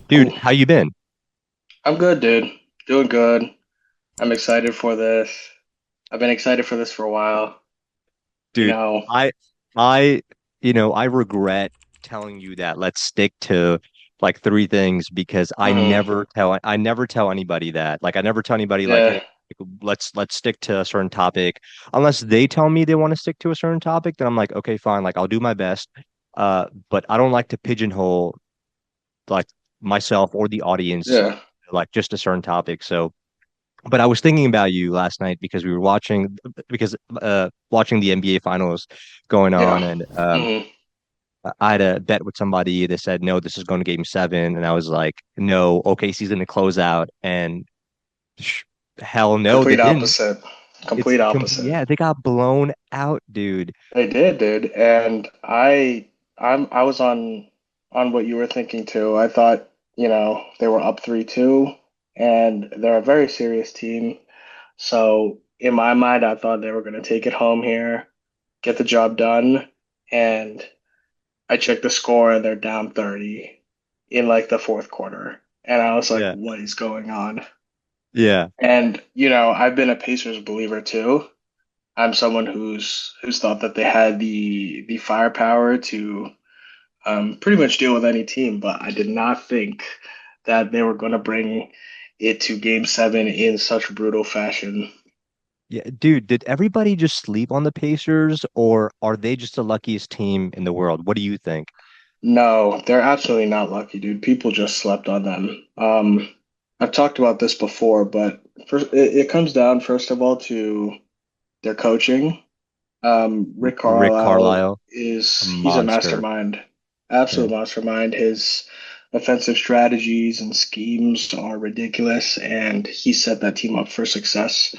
Dude, how you been? I'm good, dude. Doing good. I'm excited for this. I've been excited for this for a while. You Dude, know, I I I regret telling you that let's stick to like three things because hmm I never tell anybody that. Like I never tell anybody like, yeah, hey, let's stick to a certain topic. Unless they tell me they want to stick to a certain topic, then I'm like, okay, fine, like I'll do my best. But I don't like to pigeonhole like myself or the audience yeah, like just a certain topic. So but I was thinking about you last night because we were watching the NBA finals going yeah. on, and hmm I had a bet with somebody that said no, this is going to game seven, and I was like, no, OKC's going to close out, and sh hell no, they Complete didn't. opposite. It's Complete opposite. yeah, they got blown out, dude. They did, dude. And I was on what you were thinking too. I thought, they were up 3-2 and they're a very serious team. So in my mind, I thought they were going to take it home here, get the job done, and I checked the score and they're down 30 in like the fourth quarter. And I was like, Yeah, what is going on? yeah, And, I've been a Pacers believer too. I'm someone who's thought that they had the firepower to pretty much deal with any team, but I did not think that they were going to bring it to game seven in such brutal fashion. yeah, dude. Did everybody just sleep on the Pacers, or are they just the luckiest team in the world? What do you think? No, they're absolutely not lucky, dude. People just slept on them. I've talked about this before, but first, it comes down first of all to their coaching. Rick Rick Carlisle Carlisle, a he's a monster. mastermind, Yeah. absolute mastermind. His offensive strategies and schemes are ridiculous, and he set that team up for success.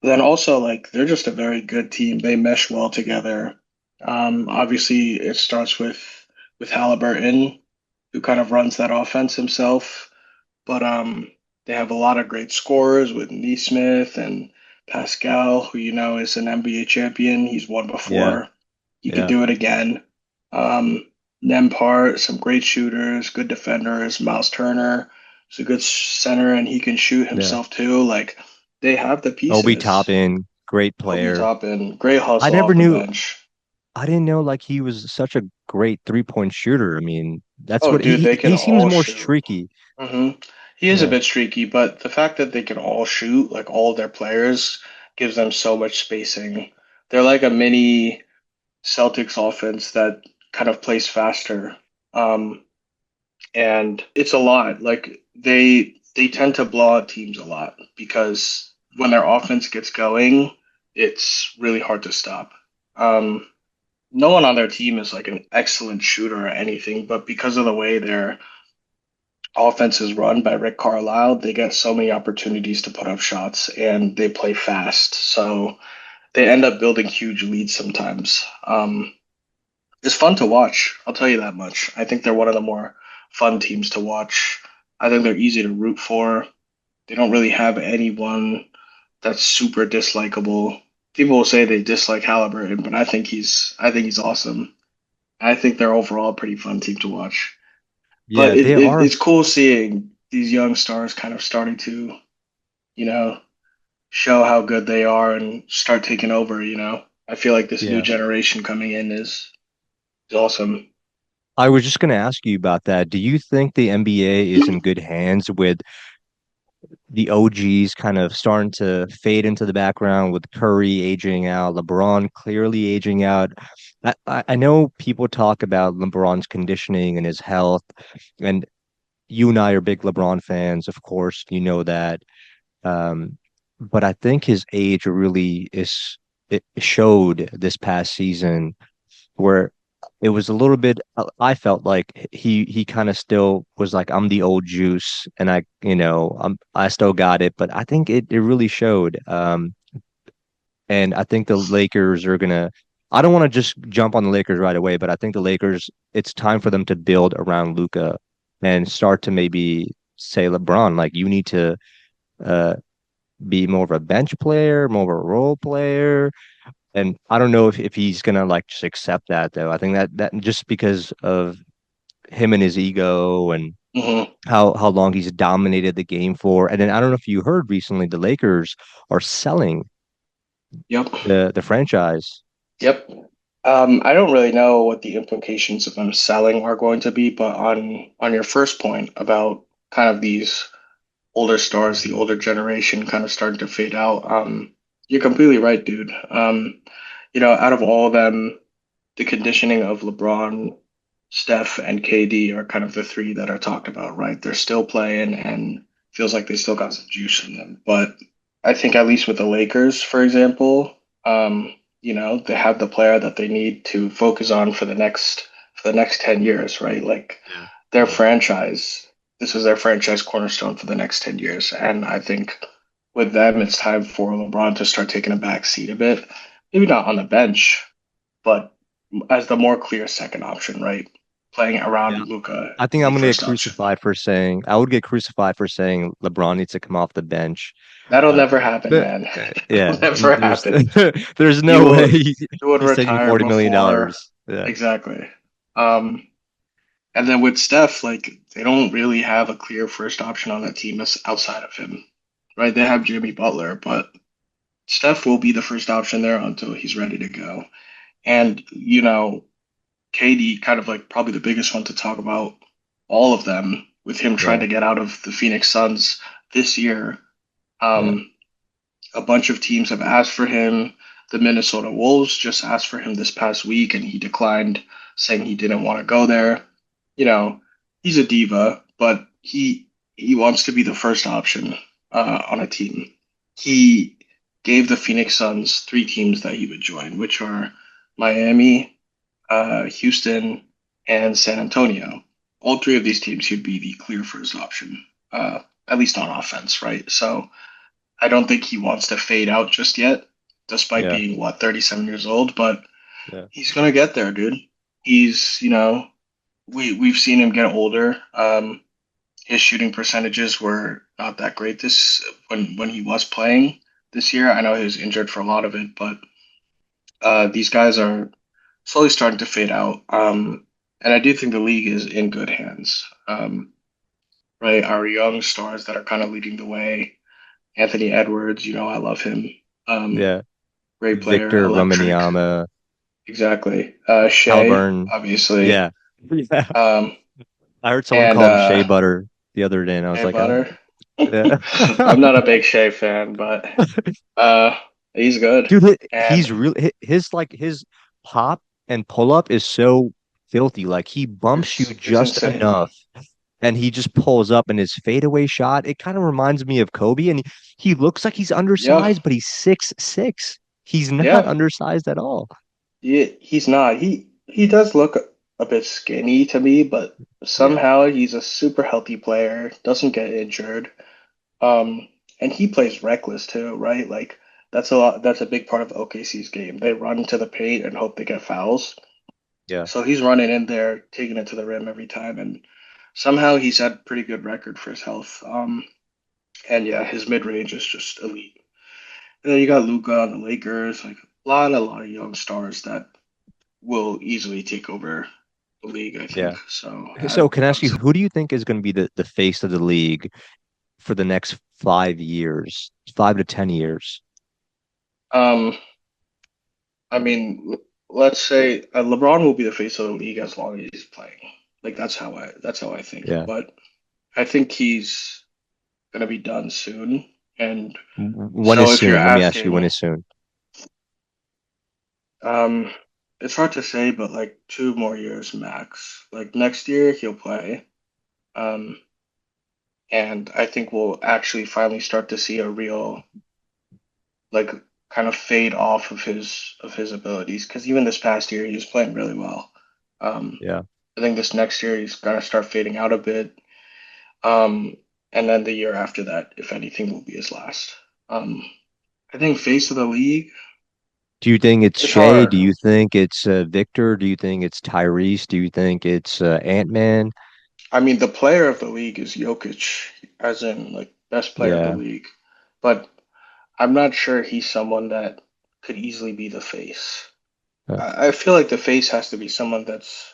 Then also, like, they're just a very good team. They mesh well together. Obviously, it starts with Halliburton, who kind of runs that offense himself. But they have a lot of great scorers with Neesmith and Pascal, who is an NBA champion. He's won Yeah, before. He could yeah. do it again. Um, Nembhard, some great shooters, good defenders. Miles Turner is a good center, and he can shoot Yeah. himself too. Like they have the Obi pieces. Toppin, great Obi player. Toppin, great I hustle never off the knew bench. I didn't know like he was such a great three-point shooter. I mean, that's Oh, what dude, they can he seems all more shoot. streaky. hmm He is a Yeah. bit streaky, but the fact that they can all shoot, like all of their players, gives them so much spacing. They're like a mini Celtics offense that kind of plays faster. Um, and it's a lot. Like they tend to blow out teams a lot because when their offense gets going, it's really hard to stop. Um, no one on their team is like an excellent shooter or anything, but because of the way their offense is run by Rick Carlisle, they get so many opportunities to put up shots and they play fast. So they end up building huge leads sometimes. It's fun to watch, I'll tell you that much. I think they're one of the more fun teams to watch. I think they're easy to root for. They don't really have anyone that's super dislikable. People will say they dislike Halliburton, but I think he's awesome. I think they're overall a pretty fun team to watch. But Yeah, they are. it's cool seeing these young stars kind of starting to, you know, show how good they are and start taking over. I feel like this new Yeah. generation coming in is awesome. I was just going to ask you about that. Do you think the NBA is in good hands with the OGs kind of starting to fade into the background with Curry aging out, LeBron clearly aging out? I know people talk about LeBron's conditioning and his health, and you and I are big LeBron fans, of course, you know that. But I think his age really is it showed this past season where it was a little bit I felt like he kind of still was like I'm the old juice and I still got it, but I think it really showed. And I think the Lakers are gonna I don't want to just jump on the Lakers right away, but I think the Lakers it's time for them to build around Luca and start to maybe say LeBron like you need to uh be more of a bench player, more of a role player. And I don't know if he's gonna like just accept that though. I think that just because of him and his ego and Hmm. how long he's dominated the game for. And then I don't know if you heard recently, the Lakers are selling Yep. the franchise. Yep. I don't really know what the implications of them selling are going to be, but on your first point about kind of these older stars, the older generation kind of starting to fade out, you're completely right, dude. Out of all of them, the conditioning of LeBron, Steph, and KD are kind of the three that are talked about, right? They're still playing and feels like they still got some juice in them. But I think at least with the Lakers, for example, they have the player that they need to focus on for the next 10 years, right? Like Yeah. their Yeah. franchise, this is their franchise cornerstone for the next 10 years. And I think with them, it's time for LeBron to start taking a back seat a bit. Maybe not on the bench, but as the more clear second option, right? Playing Yeah. around Luca I think the I'm gonna get first option. crucified for saying I would get crucified for saying LeBron needs to come off the bench. That'll Uh, never happen, but man. yeah, That'll never there's happen. there's He no way will he would he's taking retire $40 million. before dollars. Yeah, exactly. Um, and then with Steph, like they don't really have a clear first option on that team outside of him, right? They have Jimmy Butler, but Steph will be the first option there until he's ready to go. And KD kind of like probably the biggest one to talk about all of them with him trying yeah, to get out of the Phoenix Suns this year. yeah, Um, a bunch of teams have asked for him. The Minnesota Wolves just asked for him this past week and he declined, saying he didn't want to go there. You know, he's a diva, but he wants to be the first option on a team. He gave the Phoenix Suns three teams that he would join, which are Miami, Houston, and San Antonio. All three of these teams, he'd be the clear first option, at least on offense, right? So I don't think he wants to fade out just yet, despite yeah, being, what, 37 years old, but yeah, he's gonna get there, dude. He's, we've seen him get older. His shooting percentages were not that great this when he was playing this year. I know he was injured for a lot of it, but these guys are slowly starting to fade out. And I do think the league is in good hands. Right, our young stars that are kind of leading the way. Anthony Edwards, I love him. Um, yeah. Great player, Victor electric. Wembanyama, Exactly. Shea, Halliburton. obviously. Yeah, yeah. Um, I heard someone and call him Shea Butter the other day, and I was Shea like, Butter. yeah. I'm not a big Shea fan, but uh, he's good. Dude, And he's really his like his pop and pull up is so filthy. Like he bumps you it's just insane. enough, and he just pulls up. And his fadeaway shot, it kind of reminds me of Kobe. And he looks like he's Yeah, undersized, but he's 6'6". He's not yeah. undersized at all. He's not. He does look a bit skinny to me, but Yeah, somehow he's a super healthy player. Doesn't get injured. Um, and he plays reckless too, right? Like that's a lot. That's a big part of OKC's game. They run to the paint and hope they get fouls. yeah, So he's running in there, taking it to the rim every time, and somehow he's had pretty good record for his health. And yeah, his mid range is just elite. And then you got Luca on the Lakers, like a lot of young stars that will easily take over the league, I think. yeah. So So can I ask you, obviously, who do you think is going to be the face of the league for the next 5 years, 5 to 10 years? um, I mean, let's say LeBron will be the face of the league as long as he's playing. Like that's how I think. Yeah. But I think he's gonna be done soon. And When so is if you're soon? Let me ask you, when asking, is soon? um, it's hard to say, but like 2 more years max. Like next year he'll play. Um, and I think we'll actually finally start to see a real like kind of fade off of his abilities. Because even this past year he was playing really well. Um, Yeah. I think this next year he's gonna start fading out a bit. Um, and then the year after that, if anything, will be his last. Um, I think face of the league, Do you think it's it's Shea? Do hard. you think it's Victor? Do you think it's Tyrese? Do you think it's Ant-Man? I mean, the player of the league is Jokic, as in like best player of the Yeah. league. But I'm not sure he's someone that could easily be the face. Uh, I feel like the face has to be someone that's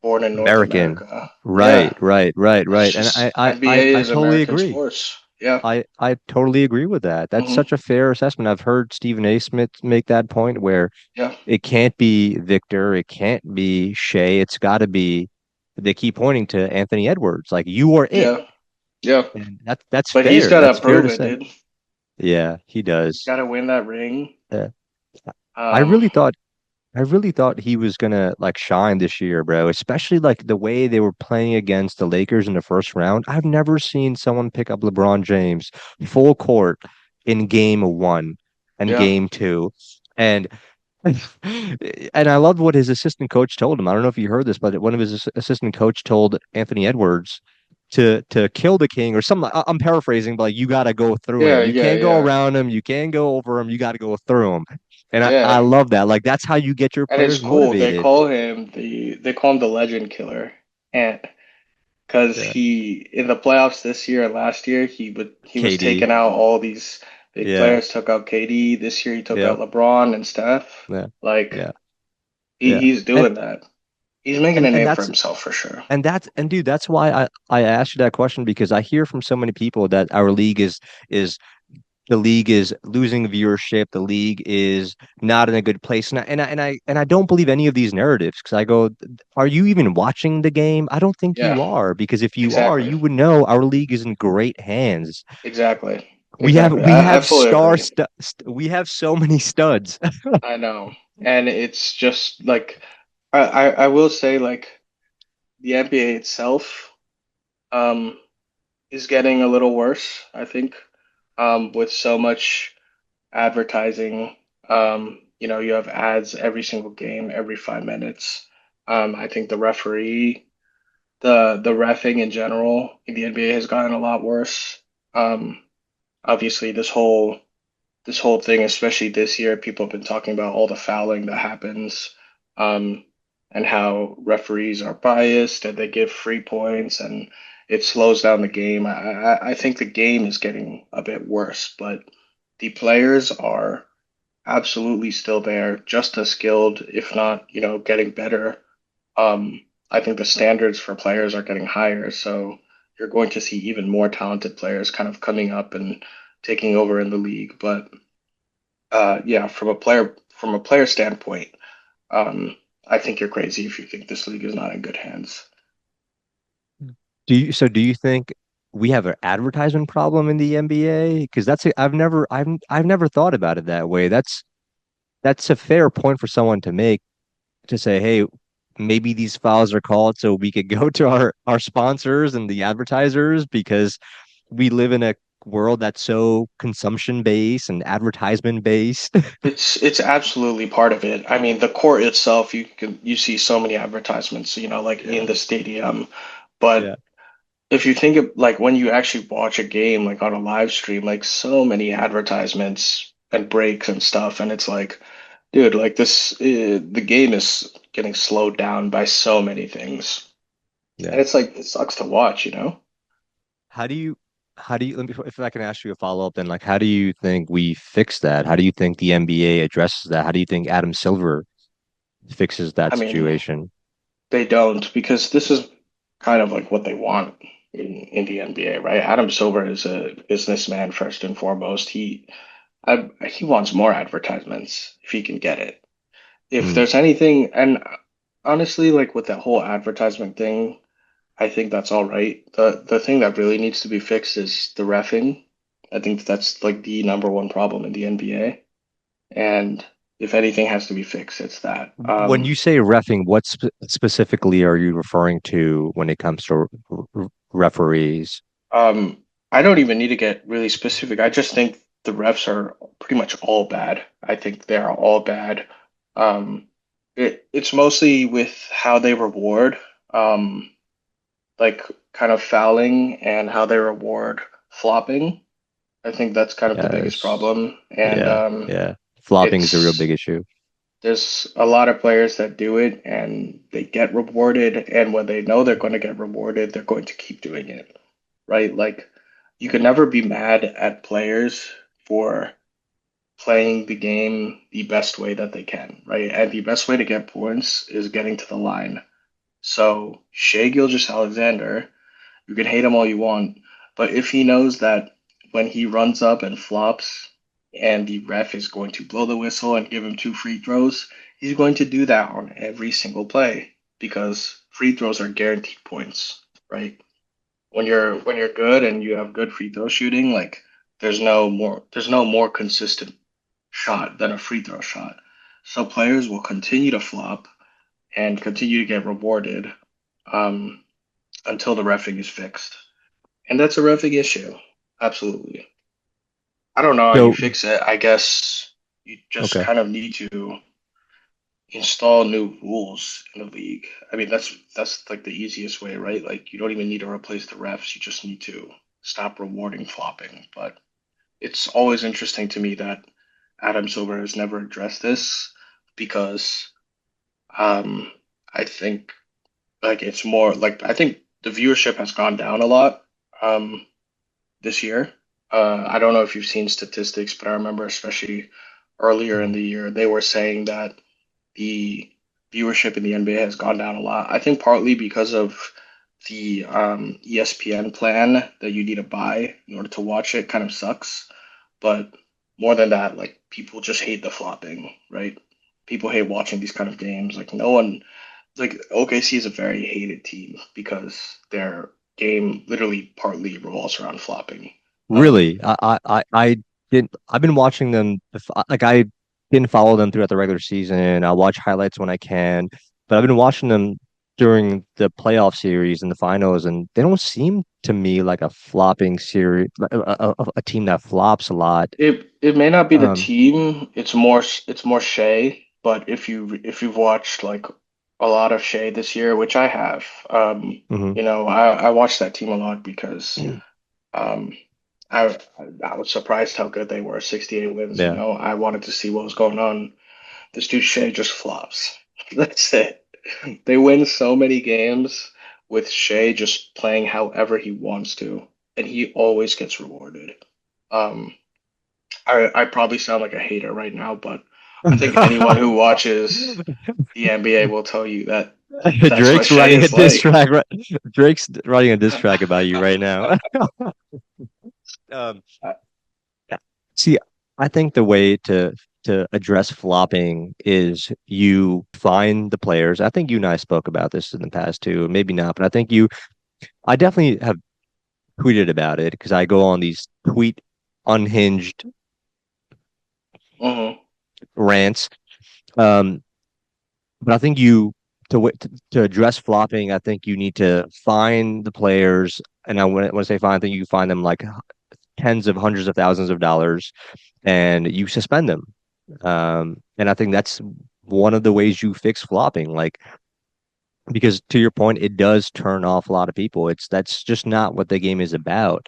born in North American. America. Right, Yeah, right, right, it's right. And just NBA I is totally American agree. sports. Yeah. I totally agree with that. That's Hmm. such a fair assessment. I've heard Stephen A. Smith make that point where Yeah. it can't be Victor, it can't be Shea, it's got to be. They keep pointing to Anthony Edwards, like you are it, Yeah. Yeah. and that's But he's fair. got to That's fair prove to it, say. dude. Yeah, he He's does. got to win that ring. Yeah. I Um, really thought I really thought he was gonna like shine this year, bro. Especially like the way they were playing against the Lakers in the first round. I've never seen someone pick up LeBron James full court in game one and yeah. game two. And and I loved what his assistant coach told him. I don't know if you heard this, but one of his assistant coach told Anthony Edwards to kill the king or something. I'm paraphrasing, but like you got to go through him. Yeah. You Yeah. can't go Yeah. around him. You can't go over him. You got to go through him. And I Yeah. love that. Like that's how you get your And it's players cool. motivated. They call him the Legend Killer, and because Yeah. he in the playoffs this year and last year he was KD. taking out all these big Yeah. players. Took out KD this year. He took Yeah. out LeBron and Steph. Yeah. Like Yeah. Yeah. he's And doing that. He's making and a and name for that's himself for sure. and dude, that's why I asked you that question because I hear from so many people that our league is the league is losing viewership. The league is not in a good place. And I don't believe any of these narratives because I go, are you even watching the game? I don't think Yeah, you are because if you are, exactly. you would know our league is in great hands. Exactly. Exactly. I fully agree. We have so many studs. I know. And it's just like I will say like the NBA itself um is getting a little worse, I think. With so much advertising. You have ads every single game, every 5 minutes. I think the reffing in general in the NBA has gotten a lot worse. Um, Obviously, this whole thing, especially this year, people have been talking about all the fouling that happens, um, and how referees are biased and they give free points and it slows down the game. I think the game is getting a bit worse, but the players are absolutely still there, just as skilled, if not, getting better. I think the standards for players are getting higher, so you're going to see even more talented players kind of coming up and taking over in the league. But yeah, from a player standpoint, I think you're crazy if you think this league is not in good hands. Do you think we have an advertisement problem in the NBA? Because I've never thought about it that way. That's a fair point for someone to make to say, hey, maybe these fouls are called so we could go to our sponsors and the advertisers because we live in a world that's so consumption based and advertisement based. It's absolutely part of it. I mean, the court itself, you see so many advertisements, like Yeah, in the stadium. But yeah. if you think of like when you actually watch a game, like on a live stream, like so many advertisements and breaks and stuff, and it's like, dude, like the game is getting slowed down by so many things, and Yeah. it's like it sucks to watch. How do you let me if I can ask you a follow-up then like how do you think we fix that? How do you think the NBA addresses that? How do you think Adam Silver fixes that I mean, situation? they don't because this is kind of like what they want in the NBA, right? Adam Silver is a businessman first and foremost. He wants more advertisements if he can get it. If Mm, there's anything, and honestly, like with that whole advertisement thing, I think that's all right. The thing that really needs to be fixed is the reffing. I think that's like the number one problem in the NBA. And if anything has to be fixed, it's that. when you say refing, what specifically are you referring to when it comes to referees? Um, I don't even need to get really specific. I just think the refs are pretty much all bad. I think they are all bad. Um, it's mostly with how they reward, um, like kind of fouling and how they reward flopping. I think that's kind of the biggest Yes. problem. And Yeah. Yeah. Flopping is a real big it's issue. there's a lot of players that do it and they get rewarded. And when they know they're going to get rewarded, they're going to keep doing it, right? Like you can never be mad at players for playing the game the best way that they can, right? And the best way to get points is getting to the line. So Shea Gilgeous-Alexander, you can hate him all you want, but if he knows that when he runs up and flops and the ref is going to blow the whistle and give him two free throws, he's going to do that on every single play because free throws are guaranteed points, right? When you're good and you have good free throw shooting, like there's no more consistent shot than a free throw shot. So players will continue to flop and continue to get rewarded um, until the reffing is fixed. And that's a reffing issue. Absolutely. I don't know how you So, fix it. I guess you just okay. kind of need to install new rules in the league. I mean, that's like the easiest way, right? Like you don't even need to replace the refs. You just need to stop rewarding flopping. But it's always interesting to me that Adam Silver has never addressed this because um, I think like it's more like I think the viewership has gone down a lot um, this year. I don't know if you've seen statistics, but I remember especially earlier in Mhm. the year they were saying that the viewership in the NBA has gone down a lot. I think partly because of the ESPN plan that you need to buy in order to watch it kind of sucks. But more than that, like people just hate the flopping, right? People hate watching these kind of games. Like no one, like OKC is a very hated team because their game literally partly revolves around flopping. Um, Really, I didn't. I've been watching them. Like I didn't follow them throughout the regular season. I watch highlights when I can, but I've been watching them during the playoff series and the finals, and they don't seem to me like a flopping series, like a team that flops a lot. it may not be the Um, team. It's more Shea. But if you've watched like a lot of Shea this year, which I have, mhm. I watched that team a lot because um, I I was surprised how good they were. 68 wins. Yeah. I wanted to see what was going on. This dude Shea just flops. That's it. They win so many games with Shea just playing however he wants to, and he always gets rewarded. Um, I probably sound like a hater right now, but I think anyone who watches the NBA will tell you that that's what Drake's Shea writing a is diss like. track. Drake's writing a diss track about you right now. Um, yeah. See, I think the way to address flopping is you find the players. I think you and I spoke about this in the past too, maybe not, but I definitely have tweeted about it because I go on these tweet unhinged Hmm. rants. Um, but I think to address flopping, I think you need to find the players, and when I say find, I think you find them like tens of hundreds of thousands of dollars, and you suspend them. And I think that's one of the ways you fix flopping. Like, because to your point, it does turn off a lot of people. That's just not what the game is about.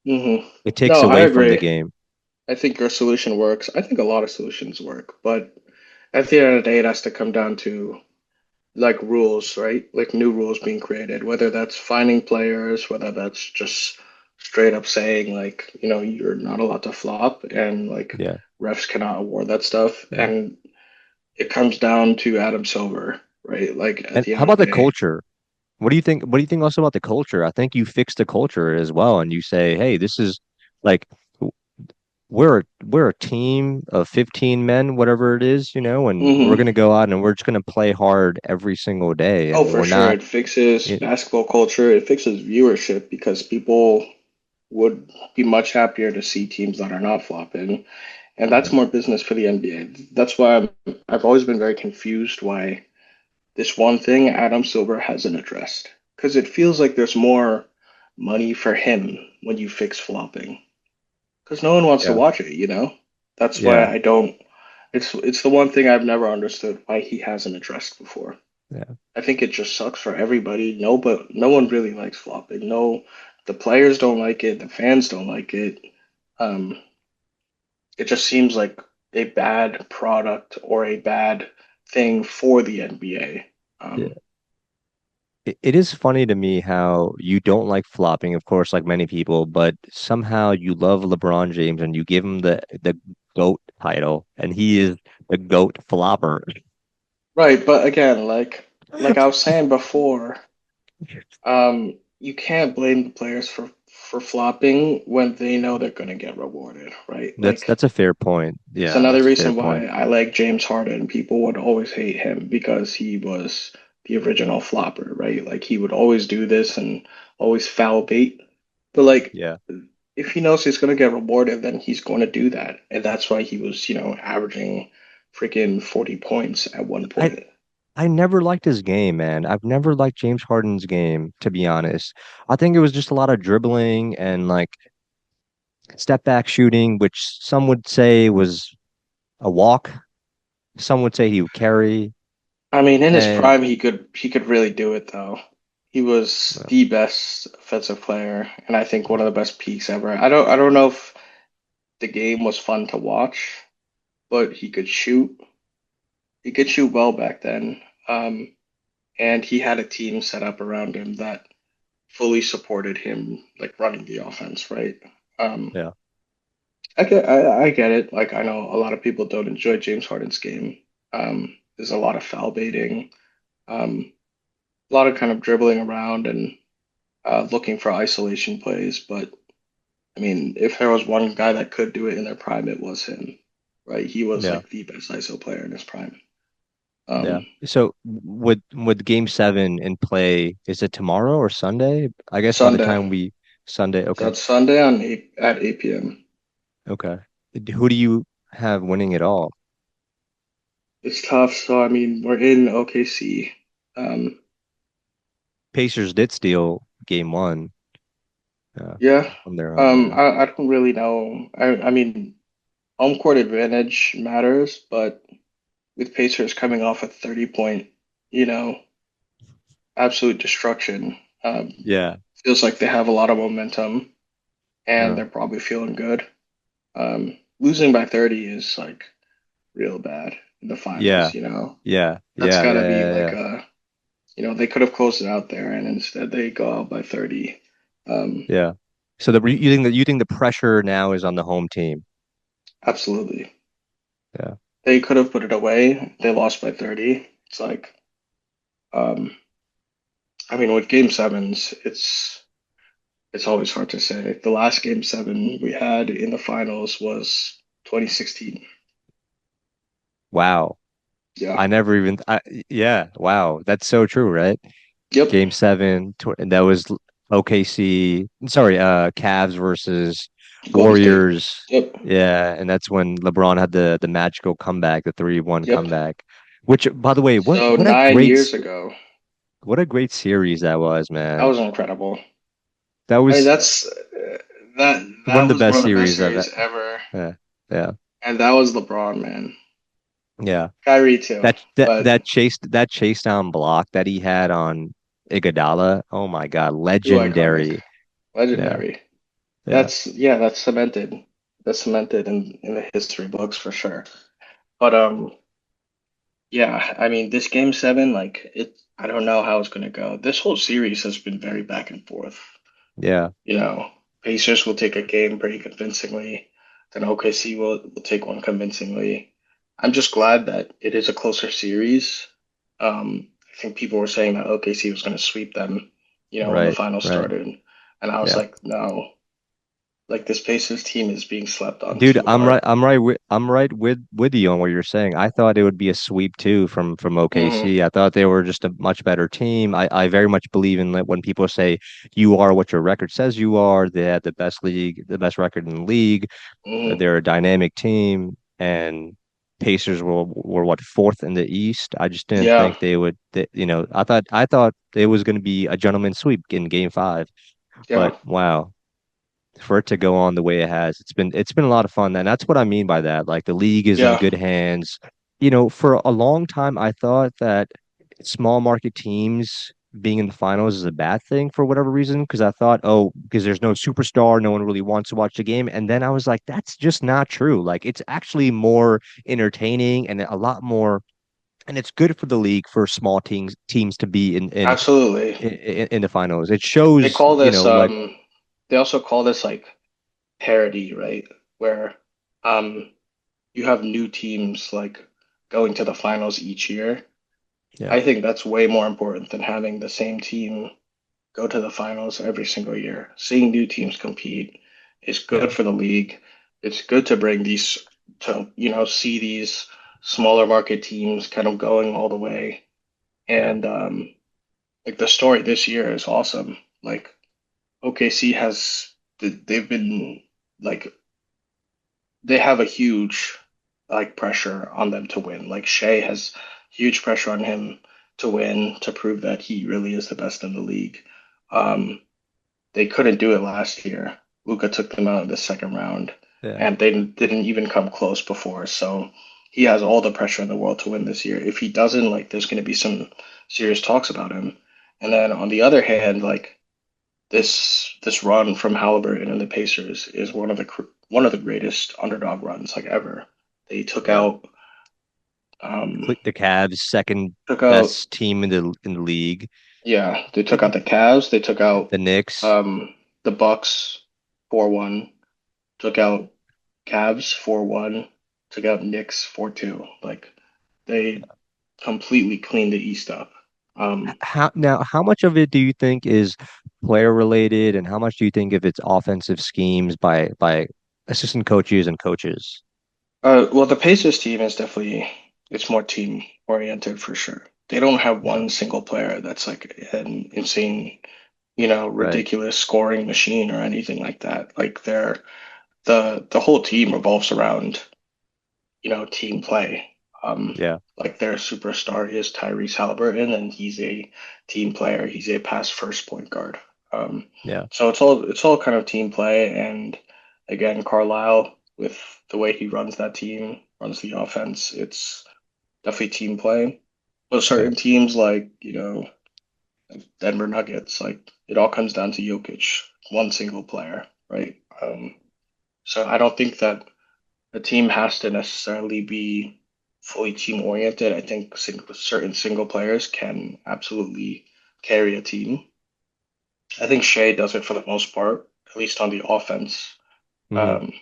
Hmm. It takes No, I away from the agree. game. I think your solution works. I think a lot of solutions work, but at the end of the day, it has to come down to like rules, right? Like new rules being created, whether that's finding players, whether that's just straight up saying like, you're not allowed to flop and like Yeah, refs cannot award that stuff. yeah. And it comes down to Adam Silver, right? Like at And the how end of about the the day. culture? What do you think? What do you think also about the culture? I think you fix the culture as well, and you say, "Hey, this is like we're a team of 15 men, whatever it is, and we're Hmm. gonna go out and we're just gonna play hard every single day, Oh, and for we're sure. not." It fixes It, basketball culture. It fixes viewership because people would be much happier to see teams that are not flopping. And that's yeah, more business for the NBA. That's why I've always been very confused why this one thing Adam Silver hasn't addressed. Because it feels like there's more money for him when you fix flopping. Because no one wants to yeah, watch it. That's why yeah, I don't. It's the one thing I've never understood why he hasn't addressed before. yeah. I think it just sucks for everybody. No, but no one really likes flopping. No, the players don't like it. The fans don't like it. Um, it just seems like a bad product or a bad thing for the NBA. Yeah. It is funny to me how you don't like flopping, of course, like many people, but somehow you love LeBron James and you give him the GOAT title, and he is the GOAT flopper. Right, but again, like like I was saying before, you can't blame the players for flopping when they know they're gonna get rewarded, right? That's a fair point. It's Yeah, another that's a fair reason point. why I like James Harden. People would always hate him because he was the original flopper, right? Like he would always do this and always foul bait. But like Yeah. if he knows he's gonna get rewarded, then he's going to do that. And that's why he was, averaging freaking 40 points at one I point. I never liked his game, man. I've never liked James Harden's game, to be honest. I think it was just a lot of dribbling and like step back shooting, which some would say was a walk. Some would say he would carry. I mean, in his And prime, he could really do it though. He was well, the best offensive player, and I think one of the best peaks ever. I don't know if the game was fun to watch, but he could shoot. He could shoot well back then. And he had a team set up around him that fully supported him, like running the offense, right? Um, yeah, I get it. Like I know a lot of people don't enjoy James Harden's game. There's a lot of foul baiting, a lot of kind of dribbling around and looking for isolation plays. But I mean, if there was one guy that could do it in their prime, it was him, right? He was yeah, like the best ISO player in his prime. yeah. Um, So with game seven in play, is it tomorrow or Sunday? I guess by the Sunday. time we Sunday, okay. That's Sunday on 8 at 8 p.m. Okay. Who do you have winning it all? It's tough. So I mean, we're in OKC. Um, Pacers did steal game one, yeah. from their home. Yeah. I don't really know. I mean, home court advantage matters, but with Pacers coming off a 30 point, you know, absolute destruction, Yeah. feels like they have a lot of momentum and Uh, they're probably feeling good. Losing by 30 is like real bad in the yeah. finals. Yeah. That's Yeah. got to Yeah. be Yeah. like Yeah. they could have closed it out there and instead they go out by 30. Um, Yeah. So you think the pressure now is on the home team? Absolutely. Yeah. They could have put it away. They lost by 30. It's like, um, I mean, with game sevens, it's always hard to say. The last game seven we had in the finals was 2016. Wow. Yeah. I never even. Yeah. Wow. That's so true, right? Yep. Game seven. That was OKC. Sorry, Cavs versus Golden State. Warriors. Yep. Yeah, and that's when LeBron had the magical comeback, the 3-1 Yep. comeback. Which, by the way, So 9 years ago, what a great series that was, that man. was incredible. That I mean, was that's that one that of the was one best of the best series series ever, yeah, yeah, and that was LeBron, man. yeah. Kyrie too, but That chase down block that he had on Iguodala. Oh my God, too iconic, legendary. Yeah, legendary. yeah, That's cemented. That's cemented in the history books for sure. But yeah, I mean, this game seven, like I don't know how it's gonna go. This whole series has been very back and forth. yeah, You know, Pacers will take a game pretty convincingly, then OKC will take one convincingly. I'm just glad that it is a closer series. I think people were saying that OKC was going to sweep them, when the right, finals right. started, and I was Yeah. like, no, like this Pacers team is being slept on Dude, too hard. I'm right with you on what you're saying. I thought it would be a sweep too from Hmm. OKC. I thought they were just a much better team. I very much believe in that when people say you are what your record says you are, they had the best record in the league. Hmm. They're a dynamic team, and Pacers were what, fourth in the East. I just didn't Yeah, think they would. I thought it was going to be a gentleman's sweep in Game Five, but yeah, wow, for it to go on the way it has, it's been a lot of fun. And that's what I mean by that. Like the league is in yeah, good hands. For a long time, I thought that small market teams being in the finals is a bad thing for whatever reason. Because I thought, oh, because there's no superstar, no one really wants to watch the game. And then I was like, that's just not true. Like it's actually more entertaining and a lot more. And it's good for the league for small teams to be absolutely. in the finals. It They shows, call this like they also call this like parity, right? Where um you have new teams like going to the finals each year. Yeah. I think that's way more important than having the same team go to the finals every single year. Seeing new teams compete is Yeah. good for the league. It's good to bring these to, see these smaller market teams kind of going all the way. Yeah. And like the story this year is awesome. Like OKC they've been like they have a huge like pressure on them to win. Like Shea has huge pressure on him to win to prove that he really is the best in the league. Um, they couldn't do it last year. Luka took them out in the second round, Yeah. and they didn't even come close before. So he has all the pressure in the world to win this year. If he doesn't, like, there's going to be some serious talks about him. And then on the other hand, like this run from Halliburton and the Pacers is one of the greatest underdog runs like ever. They Yeah. um The Cavs, second took out best team in the league. yeah, they took out The the Cavs, they took out Knicks. um the Bucks 4-1, took out Cavs 4-1, took out Knicks 4-2. Like they completely cleaned the East up. Um How much of it do you think is player related, and how much do you think of it's offensive schemes by assistant coaches and coaches? well, the Pacers team is definitely it's more team oriented for sure. They don't have Yeah. one single player that's like an insane, Right. ridiculous scoring machine or anything like that. Like the whole team revolves around, team play. Yeah. Like their superstar is Tyrese Halliburton, and he's a team player. He's a pass first point guard. Um, Yeah. so it's all kind of team play, and again, Carlisle with the way he runs that team, runs the offense, it's definitely team play. But Yeah. certain teams like, Denver Nuggets, like it all comes down to Jokic, one single player, right? So I don't think that a team has to necessarily be fully team oriented. I think certain single players can absolutely carry a team. I think Shea does it for the most part, at least on the offense. Hmm. Um,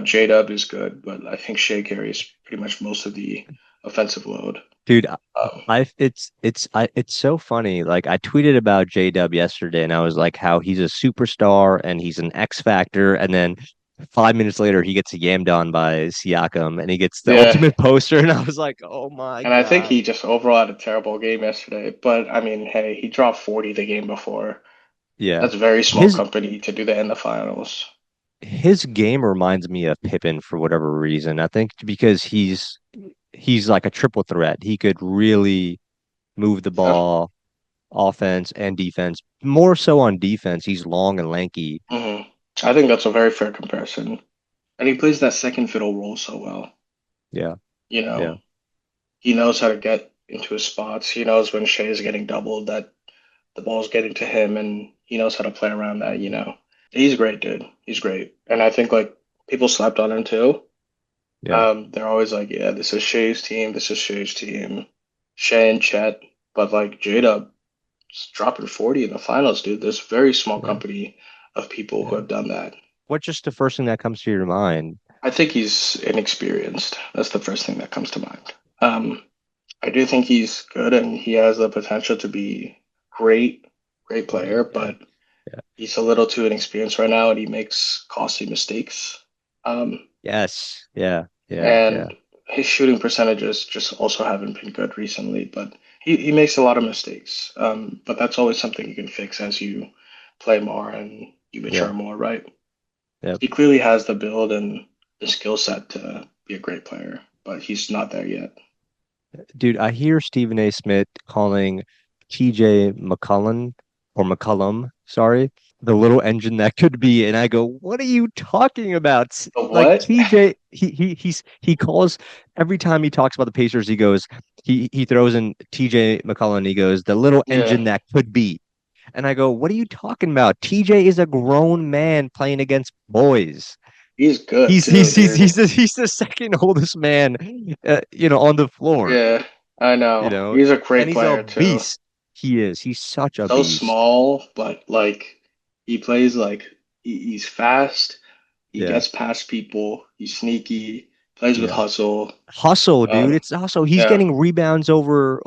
J-Dub is good, but I think Shea carries pretty much most of the offensive load. Dude, Um, it's so funny. Like I tweeted about J-Dub yesterday, and I was like how he's a superstar and he's an X factor, and then 5 minutes later he gets yammed on by Siakam and he gets the yeah, ultimate poster, and I was like, oh my and I think God. he just overall had a terrible game yesterday. But I mean, hey, he dropped 40 the game before. Yeah. That's very small His company to do that in the finals. his game reminds me of Pippen for whatever reason. I think because he's like a triple threat. He could really move the Yeah. ball, offense and defense. More so on defense. He's long and lanky. hmm I think that's a very fair comparison. And he plays that second fiddle role so well. Yeah, You know, yeah, he knows how to get into his spots. He knows when Shea is getting doubled that the ball's getting to him, and he knows how to play around that. He's great, dude. He's great. And I think like people slept on him too. yeah, They're always like, yeah, this is Shea's team, this is Shea's team. Shea and Chet. But like Jada dropping 40 in the finals, dude. There's very small yeah, company of people who yeah. have done that. What's just the first thing that comes to your mind? I think he's inexperienced. That's the first thing that comes to mind. I do think he's good and he has the potential to be great, great player, Yeah, but yeah. he's a little too inexperienced right now and he makes costly mistakes. Um, Yes, yeah, yeah, yeah, and his shooting percentages just also haven't been good recently, but he makes a lot of mistakes. But that's always something you can fix as you play more and you mature yeah, more, right? yeah. He clearly has the build and the skill set to be a great player, but he's not there yet. Dude, I hear Stephen A. Smith calling TJ McCullen or McCullum, sorry, the little engine that could be. And I go, what are you talking about? The Like what? TJ, he calls every time he talks about the Pacers, he goes, he throws in TJ McCullen, he goes, the little Yeah, engine that could be. And I go, what are you talking about? TJ is a grown man playing against boys. he's good He's too, he's he's dude. he's the second oldest man, on the floor, Yeah, I you know. know, He's a and great he's a player too. beast. He is. He's such a So beast. small, but like he plays like he's fast. He Yeah. gets past people. He's sneaky, plays with Yeah. hustle. Hustle, dude. Um, It's also he's yeah, getting rebounds over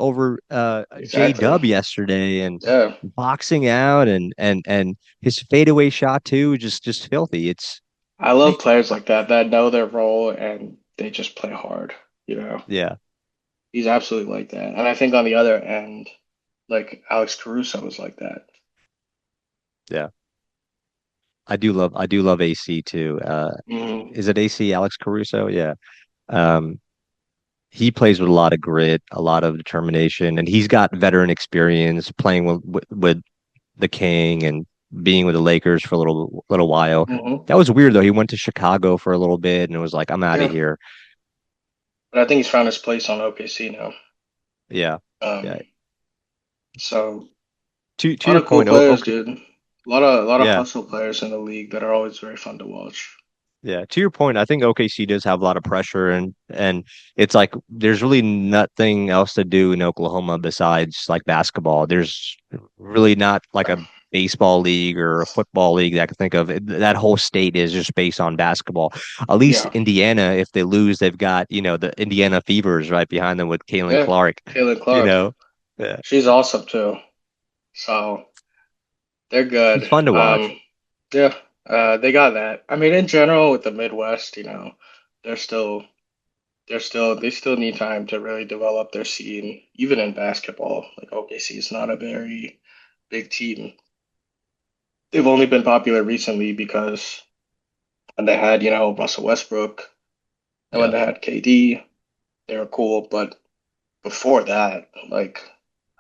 J exactly. Dub yesterday and Yeah, boxing out and his fadeaway shot too, just filthy. It's I I love players like that that know their role and they just play hard. You know, yeah, he's absolutely like that. And I think on the other end, like Alex Caruso is like that. yeah. I do love AC too. Hmm. Is it AC Alex Caruso? Yeah. Um he plays with a lot of grit, a lot of determination, and he's got veteran experience playing with the King and being with the Lakers for a little while. Hmm. That was weird though. He went to Chicago for a little bit and it was like, I'm out of Yeah, here. but I think he's found his place on OKC now. Yeah. Um, Yeah. so To a lot your of cool point, oh, players, okay. dude. A lot of Yeah. hustle players in the league that are always very fun to watch. Yeah, to your point, I think OKC does have a lot of pressure and it's like there's really nothing else to do in Oklahoma besides like basketball. There's really not like a baseball league or a football league that I can think of. That whole state is just based on basketball. At least Yeah, Indiana, if they lose, they've got, the Indiana Fevers right behind them with Caitlin yeah. Clark, Caitlin you Clark, know. Yeah. she's awesome too. So they're She's good. fun to watch. Yeah, they got that. I mean, in general, with the Midwest, they're still they still need time to really develop their scene, even in basketball. Like OKC is not a very big team. They've only been popular recently because when they had, Russell Westbrook and when Yeah. they had KD, they were cool. But before that, like,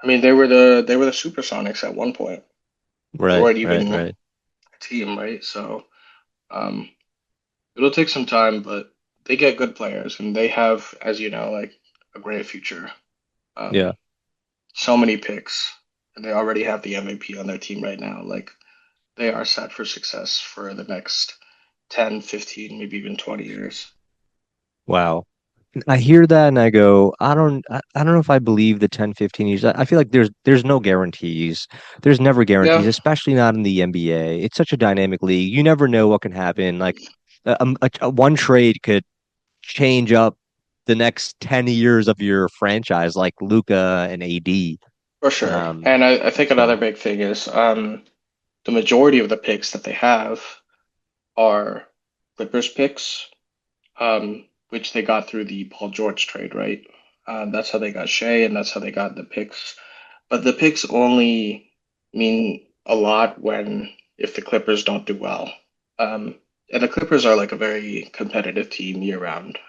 I mean, they were the Supersonics at one point. They Right, weren't right, even a right. team, right? So um, it'll take some time, but they get good players, and they have, as you know, like a great future. Um, Yeah. so many picks, and they already have the MVP on their team right now. Like they are set for success for the next 10, 15, maybe even 20 years. Wow. I hear that and I go, I don't know if I believe the 10, 15 years. I feel like there's no guarantees. There's never guarantees, Yeah, especially not in the NBA. It's such a dynamic league. You never know what can happen. Like one trade could change up the next 10 years of your franchise, like Luca and AD. for sure. Um, And I think another so big thing is the majority of the picks that they have are Clippers picks, which they got through the Paul George trade, right? That's how they got Shea, and that's how they got the picks. But the picks only mean a lot when if the Clippers don't do well. Um, and the Clippers are like a very competitive team year round.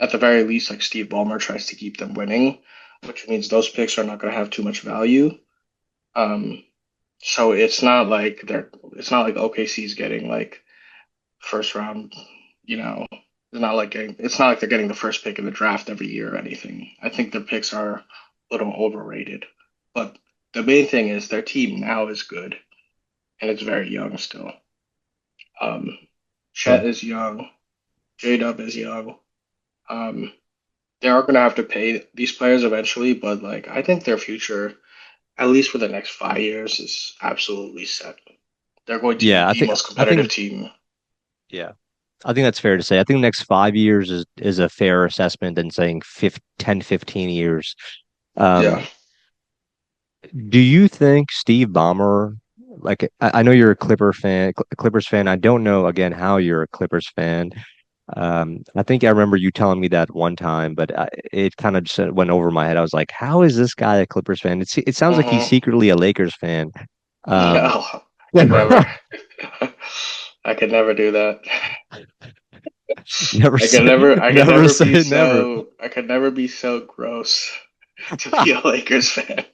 At the very least, like Steve Ballmer tries to keep them winning, which means those picks are not going to have too much value. Um, so it's not like OKC's getting like first round, you know, it's not like they're getting the first pick in the draft every year or anything. I think their picks are a little overrated. But the main thing is their team now is good and it's very young still. Um, uh, Chet is young, J Dub is young. Um, they are going to have to pay these players eventually, but like I think their future, at least for the next 5 years, is absolutely set. They're going to be yeah, the most I competitive think team. yeah. I think that's fair to say. I think the next 5 years is a fair assessment than saying 10, 15 years. Yeah. Um, Do you think Steve Ballmer, like I know you're a Clippers fan. I don't know again how you're a Clippers fan. I think I remember you telling me that one time, but it kind of just went over my head. I was like, how is this guy a Clippers fan? It sounds like he's Hmm. secretly a Lakers fan. Um, No, I could never. I could never do that. never I could say never I could never never be say never. so I could never be so gross to be a Lakers fan.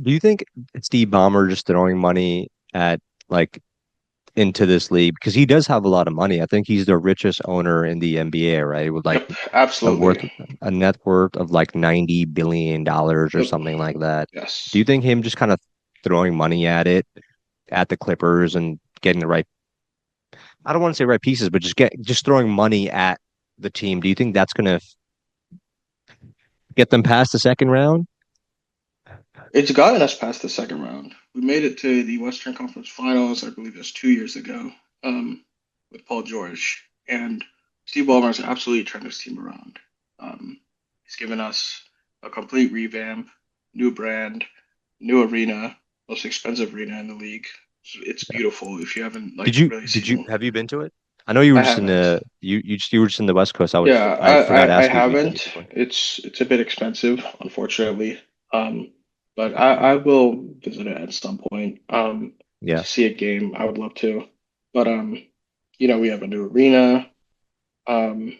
Do you think Steve Ballmer just throwing money at like into this league because he does have a lot of money. I think he's the richest owner in the NBA, right? With like Yep, a worth absolutely. a net worth of like $90 billion or Yep. something like that. Do Yes. you think him just kind of throwing money at it at the Clippers and getting the right I don't want to say right pieces, but just throwing money at the team. Do you think that's gonna get them past the second round? It's gotten us past the second round. We made it to the Western Conference Finals, I believe it's 2 years ago. Um, with Paul George, and Steve Ballmer's absolutely turned his team around. He's given us a complete revamp, new brand, new arena, most expensive arena in the league. It's beautiful if you haven't Did like you really did you seen. have you been to it? I know you were I just in haven't. you were just in the West Coast. Yeah, I forgot to I ask you if you've been haven't. before. It's a bit expensive, unfortunately. But I will visit it at some point. Yeah. To see a game, I would love to. But we have a new arena. Um,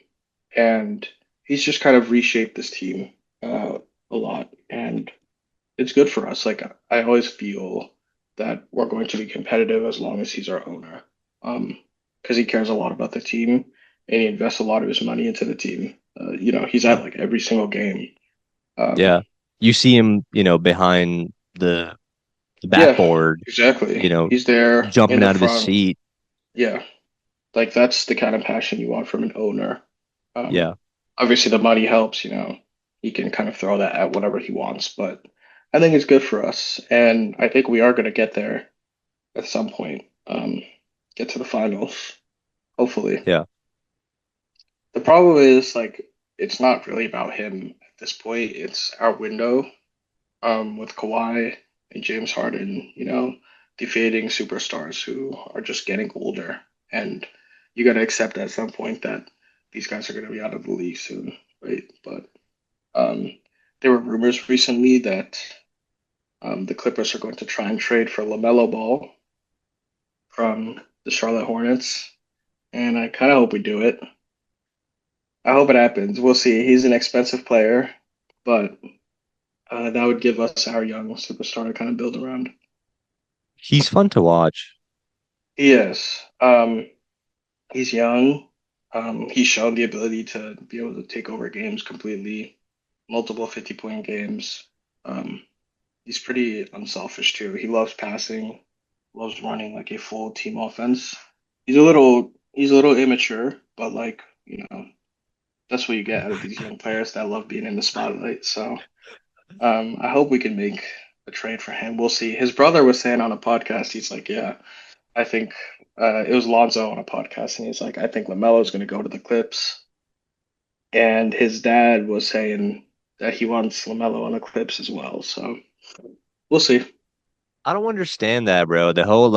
and he's just kind of reshaped this team a lot, and it's good for us. Like I always feel that we're going to be competitive as long as he's our owner, because he cares a lot about the team and he invests a lot of his money into the team. He's at like every single game. Um, Yeah. You see him, behind the yeah, backboard, exactly. you know, He's there in jumping the out of his front. seat. Yeah, like that's the kind of passion you want from an owner. Um, Yeah. Obviously, the money helps, he can kind of throw that at whatever he wants, but I think it's good for us. And I think we are going to get there at some point, get to the finals, hopefully. Yeah. The problem is, like, it's not really about him at this point. It's our window, with Kawhi and James Harden, defeating superstars who are just getting older. And you got to accept at some point that these guys are going to be out of the league soon, right? But Um, there were rumors recently that the Clippers are going to try and trade for LaMelo Ball from the Charlotte Hornets, and I kind of hope we do it. I hope it happens. We'll see. He's an expensive player, but that would give us our young superstar to kind of build around. He's fun to watch. He is. He's young. He's shown the ability to be able to take over games completely, multiple 50-point games. Um, He's pretty unselfish too. He loves passing, loves running like a full team offense. He's a little immature, but like, that's what you get out of these young players that love being in the spotlight. So, I hope we can make a trade for him. We'll see. His brother was saying on a podcast, he's like, yeah, I think it was Lonzo on a podcast, and he's like, I think LaMelo's going to go to the Clips. And his dad was saying that he wants LaMelo on the Clips as well. So we'll see. I don't understand that, bro. The whole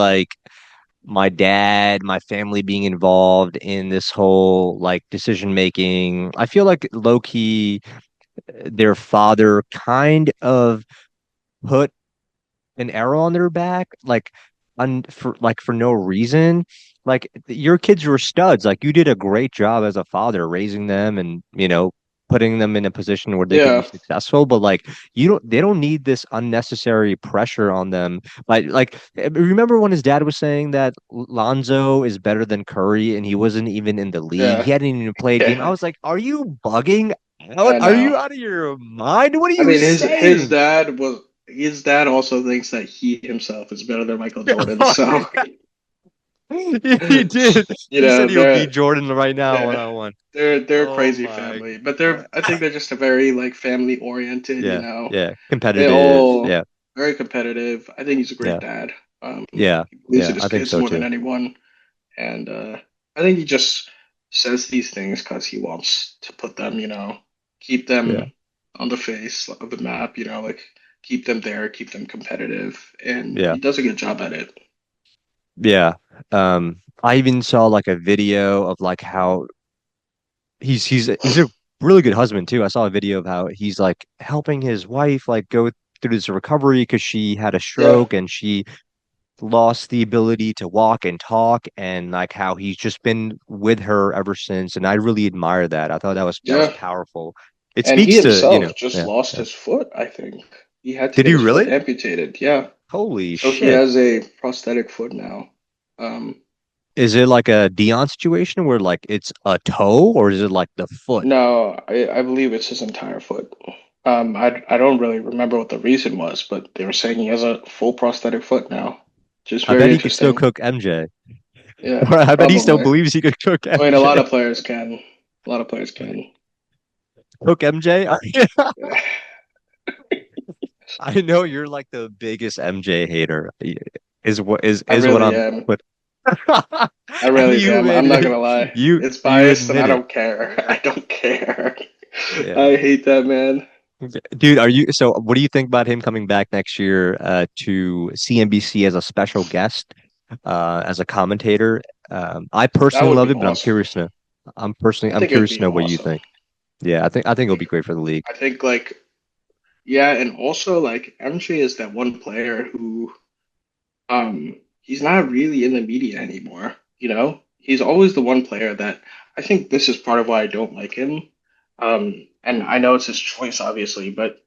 my dad, my family being involved in this whole decision making. I feel like low key their father kind of put an arrow on their back, for no reason. Like your kids were studs. Like you did a great job as a father raising them and, putting them in a position where they could be Yeah, successful. But they don't need this unnecessary pressure on them. Remember when his dad was saying that Lonzo is better than Curry and he wasn't even in the league. yeah, He hadn't even played a game. I yeah. was like, are you bugging out? I Are know. you out of your mind? What are I you mean, his saying? dad was his dad also thinks that he himself is better than Michael Jordan. So, He did. He said he would beat they're Jordan right now one yeah, on one. they're a Oh crazy my. family, but I think they're just a very like family oriented. Yeah, yeah. They Competitive. all Yeah, very competitive. I think he's a great yeah, dad. yeah, He believes yeah. in his I think kids so more than too. anyone, and I think he just says these things because he wants to put them, keep Yeah, them on the face of the map, like keep them there, keep them competitive, and yeah, he does a good job at it. yeah. I even saw a video of how he's a really good husband too. I saw a video of how he's helping his wife go through this recovery because she had a Yeah, stroke and she lost the ability to walk and talk and how he's just been with her ever since. And I really admire that. I thought that was yeah, powerful. It and he speaks to, himself just yeah, lost yeah. his foot. I think he had to Did get he his foot really? amputated. Yeah, Holy so he shit. has a prosthetic foot now. Um, Is it like a Dion situation where it's a toe or is it like the foot? No, I believe it's his entire foot. I don't really remember what the reason was, but they were saying he has a full prosthetic foot now, which is I very bet he could still interesting. cook MJ. Yeah, Or I bet he still probably. believes he could cook I mean, a lot MJ. of players can. A lot of players can. Cook MJ? Yeah, I know you're like the biggest MJ hater. Is what I what really I'm am. what I And really do. I'm not gonna lie. It's you biased and I admit it. don't care. Yeah. I don't care. Yeah. I hate that man. Dude, what do you think about him coming back next year to CNBC as a special guest, as a commentator? I That personally would love be it, but awesome. I I'm think it would curious to be know what you awesome. think. Yeah, I think it'll be great for the league. I think like yeah, and also like MJ is that one player who he's not really in the media anymore, you know? He's always the one player that I think this is part of why I don't like him. And I know it's his choice, obviously, but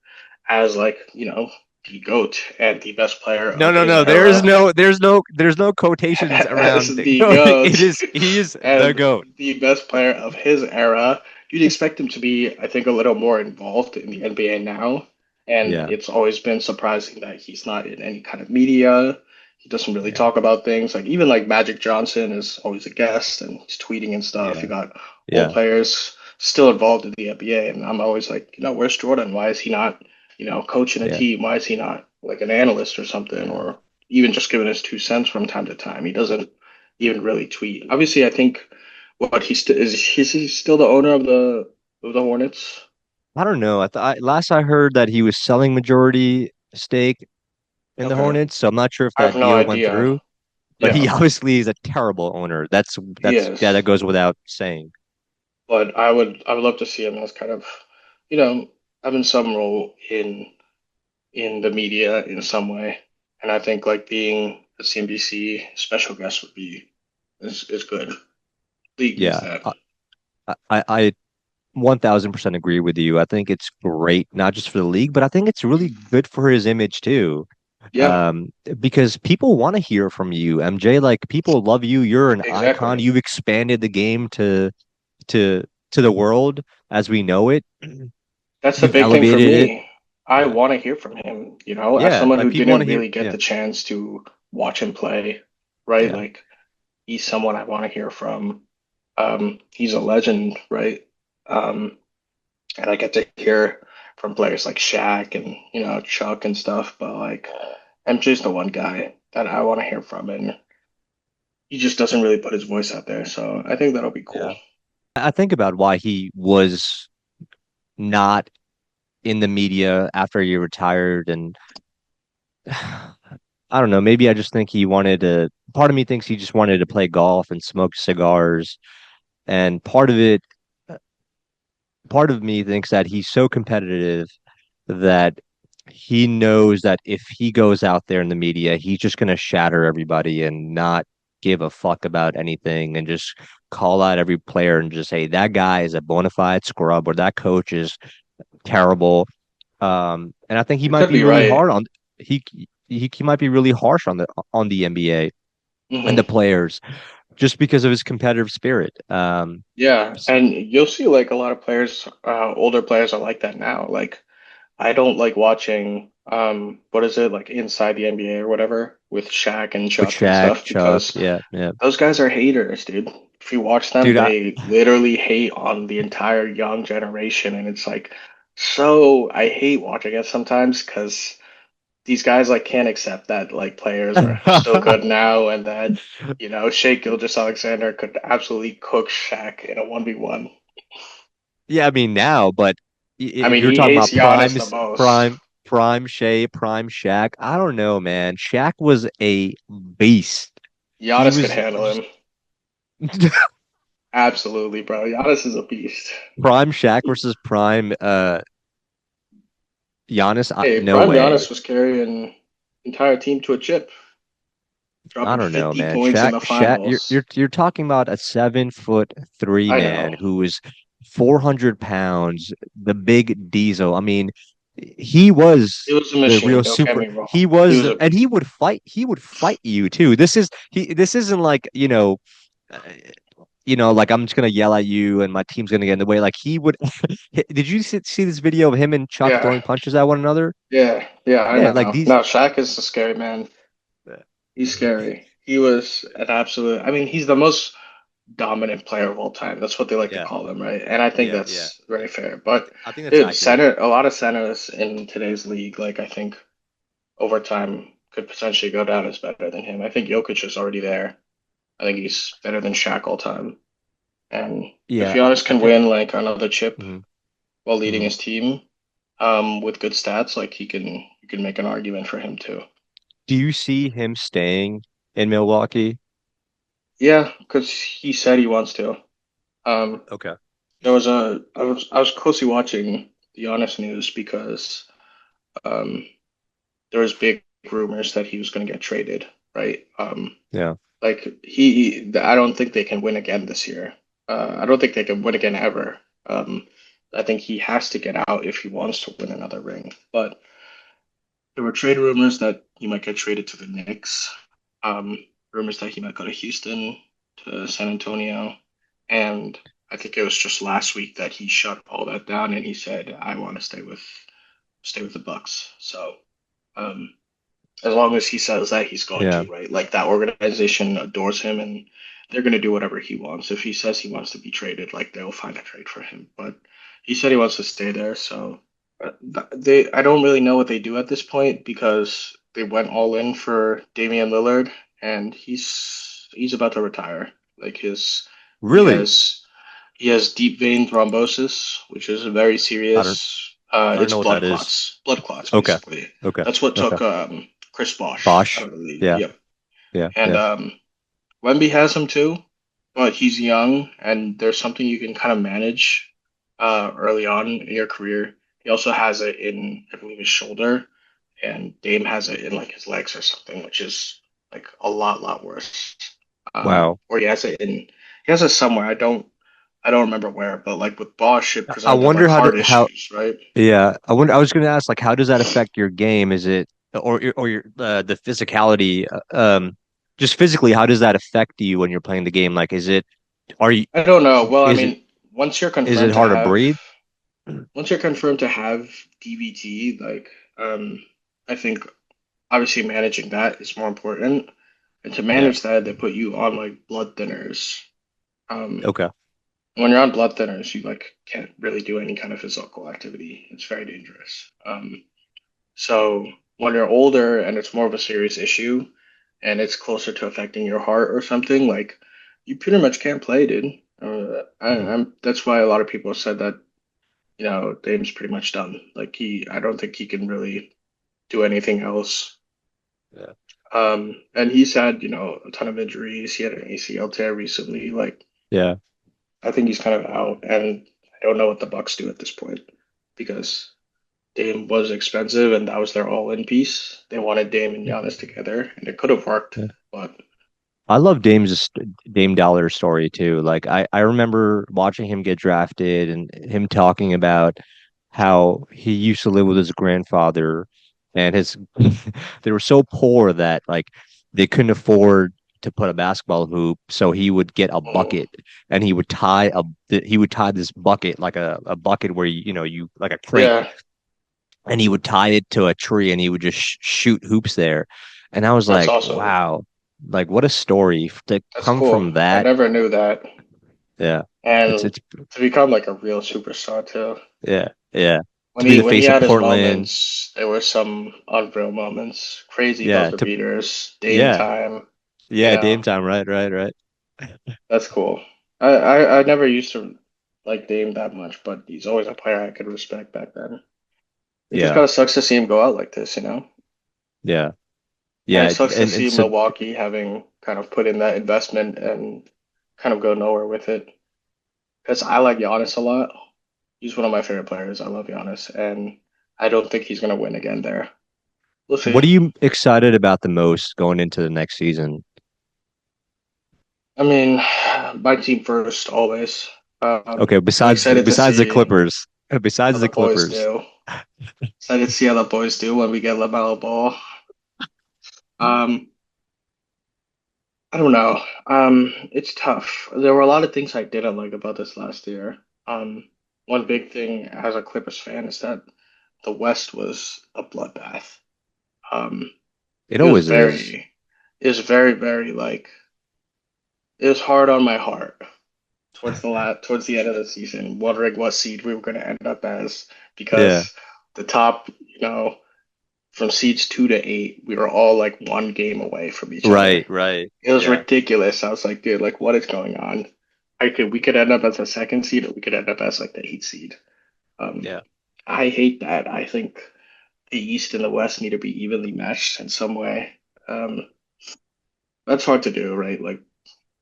as like, the GOAT and the best player No, of no, his no. era, There's no quotations as around the it GOAT he is the and GOAT. the best player of his era, you'd expect him to be, I think, a little more involved in the NBA now. And Yeah, it's always been surprising that he's not in any kind of media. He doesn't really yeah, talk about things. Like even like Magic Johnson is always a guest and he's tweeting and stuff. You yeah, got old yeah, players still involved in the NBA, and I'm always like, where's Jordan? Why is he not, coaching a yeah, team? Why is he not like an analyst or something, yeah. or even just giving his 2 cents from time to time? He doesn't even really tweet. Obviously, I think what is he still the owner of the Hornets? I don't know. Last I heard that he was selling majority stake in the Okay, Hornets, so I'm not sure if I have that no deal went idea. through. But he Yeah, obviously is a terrible owner. he Yeah, is. that goes without saying. But I would love to see him as kind of, you know, having some role in the media in some way. And I think like being a CNBC special guest would be is good. League needs Yeah, that. I 1000% agree with you. I think it's great, not just for the league, but I think it's really good for his image too. Yeah, Um, because people want to hear from you, MJ. Like people love you. You're an icon. exactly. You've expanded the game to to the world as we know it. That's the You've big thing for elevated it. me. I Yeah. want to hear from him, as Yeah, someone like who people want to didn't hear. really get Yeah. the chance to watch him play, right? Yeah. Like he's someone I want to hear from. He's a legend, right? Um, and I get to hear from players like Shaq and, Chuck and stuff, but like MJ's the one guy that I want to hear from, and he just doesn't really put his voice out there. So I think that'll be cool. Yeah. I think about why he was not in the media after he retired, and I don't know, maybe I just think he wanted to part of me thinks he just wanted to play golf and smoke cigars, and part of me thinks that he's so competitive that he knows that if he goes out there in the media, he's just going to shatter everybody and not give a fuck about anything and just call out every player and just say that guy is a bona fide scrub or that coach is terrible. And I think he You might could be be really right. hard on he he might be really harsh on the NBA and the Hmm. players just because of his competitive spirit. Yeah, and you'll see like a lot of players, older players are like that now. Like I don't like watching what is it like Inside the NBA or whatever with Shaq and with Chuck and Shaq, stuff Chuck, because yeah, yeah, those guys are haters, dude. If you watch them, dude, they literally hate on the entire young generation, and it's like so I hate watching it sometimes because these guys like can't accept that like players are still good now and that Shea Gilgeous-Alexander could absolutely cook Shaq in a 1v1. yeah, I mean now, but I if mean, you're he talking hates about Giannis the most. prime Shea, prime Shaq, I don't know, man. Shaq was a beast. He Giannis could was handle just him. Absolutely, bro. Giannis is a beast. prime Shaq versus prime Giannis. Hey, No Prime way. Giannis was carrying entire team to a chip, I dropping don't know, 50 man. points in the finals. You're talking about a 7'3" I man know. who is 400 pounds, the big diesel. I mean, he was It was a the machine, real don't get super. me He wrong. He was, was a and he would fight you too. This isn't like, uh, like I'm just gonna yell at you and my team's gonna get in the way. Like he would. Did you see this video of him and Chuck yeah, throwing punches at one another? yeah, I Yeah, like know. these. No, Shaq is a scary man. He's scary. He was an absolute, I mean, he's the most dominant player of all time. That's what they like to Yeah, call him, right? And I think yeah, yeah. that's very fair. But I think that's dude, accurate. a lot of centers in today's league, like I think over time could potentially go down as better than him. I think Jokic is already there. I think he's better than Shaq all time. And if Yeah. Giannis can win like another chip Mhm, while leading mhm. his team, with good stats, like you can make an argument for him too. Do you see him staying in Milwaukee? Yeah, because he said he wants to. Um, Okay. I was closely watching the Giannis news because um there was big rumors that he was going to get traded, right? Yeah. Like I don't think they can win again this year. I don't think they can win again ever. I think he has to get out if he wants to win another ring. But there were trade rumors that he might get traded to the Knicks. Um, Rumors that he might go to Houston, to San Antonio, and I think it was just last week that he shut all that down and he said, "I want to stay with the Bucks." So. Um, as long as he says that he's going Yeah. to, right? Like that organization adores him and they're going to do whatever he wants. If he says he wants to be traded, like they'll find a trade for him. But he said he wants to stay there, so I don't really know what they do at this point because they went all in for Damian Lillard and he's about to retire. Like his he Really? has he has deep vein thrombosis, which is a very I don't serious. I don't It's know what that is. blood clots, Okay. basically. Okay. That's what Okay. took Chris Bosh out Bosch. of the league. Yeah. Yep. Yeah. And Yeah. Wemby has him too, but he's young, and there's something you can kind of manage early on in your career. He also has it in, I believe, his shoulder, and Dame has it in like his legs or something, which is like a lot worse. Wow. Or he has it somewhere. I don't remember where, but like with Bosch, it I presented like wonder heart how issues, right? yeah. I was going to ask like how does that affect your game? Is it or your the physicality just physically how does that affect you when you're playing the game? Like are you I don't know. Well, I is it mean, is it hard to breathe? once you're confirmed to have DVT, like I think obviously managing that is more important. And to Yeah. manage that, they put you on like blood thinners. Um, Okay. when you're on blood thinners, you like can't really do any kind of physical activity. It's very dangerous. So when you're older and it's more of a serious issue and it's closer to affecting your heart or something, like you pretty much can't play, dude. Mhm. That's why a lot of people said that, Dame's pretty much done. I don't think he can really do anything else. Yeah. And he's had, a ton of injuries. He had an ACL tear recently. Like, Yeah. I think he's kind of out, and I don't know what the Bucks do at this point because Dame was expensive, and that was their all-in piece. They wanted Dame and Giannis together, and it could have worked, Yeah. but I love Dame Dollar's story too. Like I remember watching him get drafted and him talking about how he used to live with his grandfather and his they were so poor that like they couldn't afford to put a basketball hoop, so he would get a oh, bucket and he would tie this bucket like a bucket where you like a crate yeah, and he would tie it to a tree and he would just shoot hoops there. And I was that's like, awesome. wow, like what a story to That's come cool. from I that. never knew that. Yeah. And It's to become like a real superstar too. yeah, yeah. To be the When he face of had his Portland. moments, there were some unreal moments. Crazy Yeah, buzzer beaters, Dame yeah, time, you yeah, know. Dame time, right, right, right. That's cool. I never used to like Dame that much, but he's always a player I could respect back then. It just Yeah, kind of sucks to see him go out like this, you know? yeah, And it yeah. sucks to And see so Milwaukee having kind of put in that investment and kind of go nowhere with it. Because I like Giannis a lot. He's one of my favorite players. I love Giannis, and I don't think he's gonna win again there. We'll what see. are you excited about the most going into the next season? I mean, my team first, always. Okay, I'm besides excited to besides the see Clippers. how Besides the the boys Clippers. do. Excited to see how the boys do when we get LaMelo Ball. Um, I don't know. It's tough. There were a lot of things I didn't like about this last year. One big thing as a Clippers fan is that the West was a bloodbath. Um, It it was always is. very, it was very, very like it was hard on my heart towards the end of the season, wondering what seed we were going to end up as Yeah. because the top, you know. from seeds 2 to 8, we were all like one game away from each other. Right, right. It was Yeah, ridiculous. I was like, dude, like what is going on? We could end up as a second seed, or we could end up as like the 8 seed. Um, yeah. I hate that. I think the East and the West need to be evenly matched in some way. Um, that's hard to do, right? Like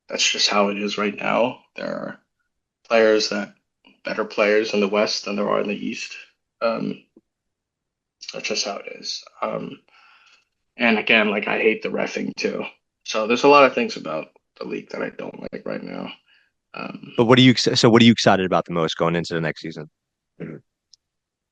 that's just how it is right now. There are players that better players in the West than there are in the East. Um, that's just how it is. And again, like I hate the refing too. So there's a lot of things about the league that I don't like right now. Um, But what are you excited about the most going into the next season? I'm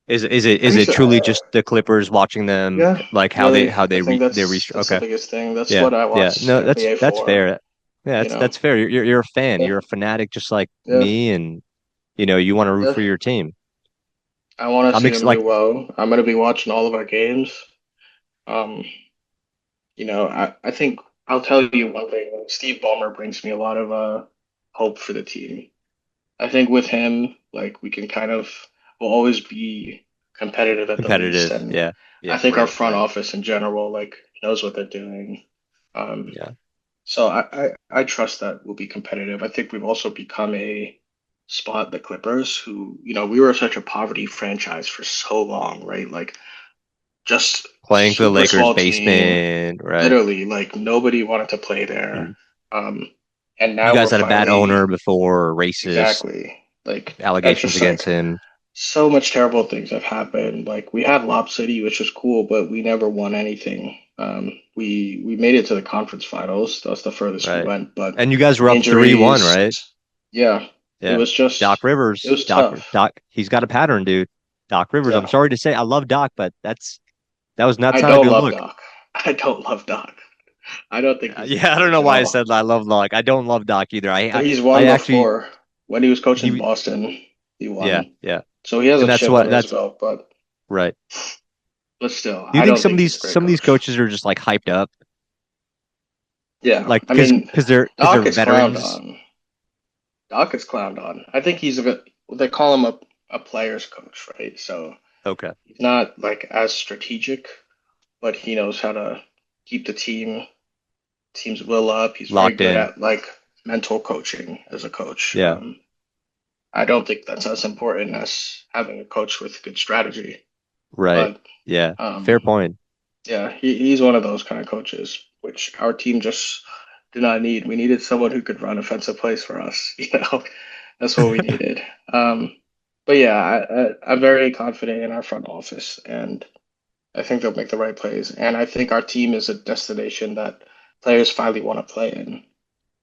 Is it excited. truly just the Clippers watching them Yeah, like really. how I they think they that's the okay. biggest thing. That's Yeah. what I Yeah. watch No, NBA that's for, fair. Yeah, you know. that's fair. You're a fan. Yeah, You're a fanatic just like yeah, me and you want to root yeah. for your team. I want to I'm see ex them like do well. I'm gonna be watching all of our games. Um, I think I'll tell you one thing. Like, Steve Ballmer brings me a lot of hope for the team. I think with him, like we can kind of we'll always be competitive at the least, competitive. and Yeah. I Yeah, think our right, front right. office in general like knows what they're doing. Um, Yeah. so I trust that we'll be competitive. I think we've also become a spot the Clippers, who we were such a poverty franchise for so long, right? Like just Playing for the super Lakers small team, basement, right? literally like nobody wanted to play there. Mm. Um, and You now we're guys had a bad owner finally before, racist exactly like that's allegations just against like him, so much terrible things have happened. Like we had Lob City, which was cool, but we never won anything. We made it to the conference finals. That's the furthest we right? went, but And you guys were up 3-1, injuries, right? yeah, it Yeah. was just Doc it Rivers, was tough. Doc, he's got a pattern, dude. Doc Rivers. I'm Yeah, sorry to say, I love Doc, but that was I not a don't good love look. Doc. I don't love Doc. I don't think he's a Yeah, good I don't coach know at why I all. said I love Doc. I don't love Doc either. But he's I won actually before. When he was coaching he Boston, he yeah, won. yeah. So he has And a chip under his that's belt, right. but still, Do you I think don't think he's a great some of these coach. coaches are just like hyped up? Yeah, Like I mean, because Doc they're is clowned veterans. on. Doc is clowned on. I think he's a bit. They call him a player's coach, right? So Okay. he's not like as strategic, but he knows how to keep the team's will up. He's very Locked good in. at like mental coaching as a coach. Yeah. I don't think that's as important as having a coach with good strategy. Right. But Yeah. Fair um, point. yeah, he's one of those kind of coaches, which our team just did not need. We needed someone who could run offensive plays for us. That's what we needed. But yeah, I'm very confident in our front office, and I think they'll make the right plays. And I think our team is a destination that players finally want to play in.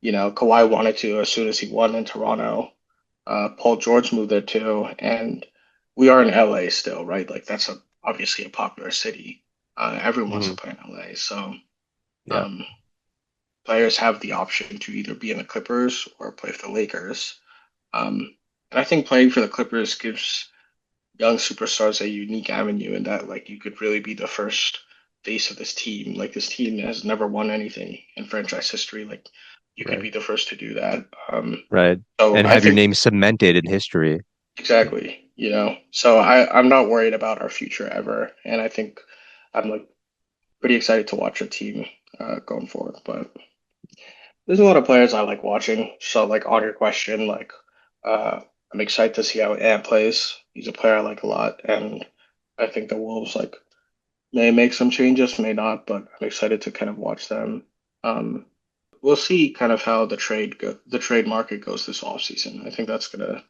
Kawhi wanted to as soon as he won in Toronto. Paul George moved there too, and we are in LA still, right? Like that's obviously a popular city. Everyone wants to Hmm. play in LA, so Yeah. um, players have the option to either be in the Clippers or play for the Lakers. And I think playing for the Clippers gives young superstars a unique avenue in that, like, you could really be the first face of this team. Like, this team has never won anything in franchise history. Like, you could Right. be the first to do that. Right. So And I have your think name cemented in history. exactly, So I'm not worried about our future ever, and I think I'm like pretty excited to watch our team going forward. But there's a lot of players I like watching. So like on your question, like uh, I'm excited to see how Ant plays. He's a player I like a lot, and I think the Wolves like may make some changes, may not, but I'm excited to kind of watch them. Um, we'll see kind of how the trade market goes this offseason. I think that's gonna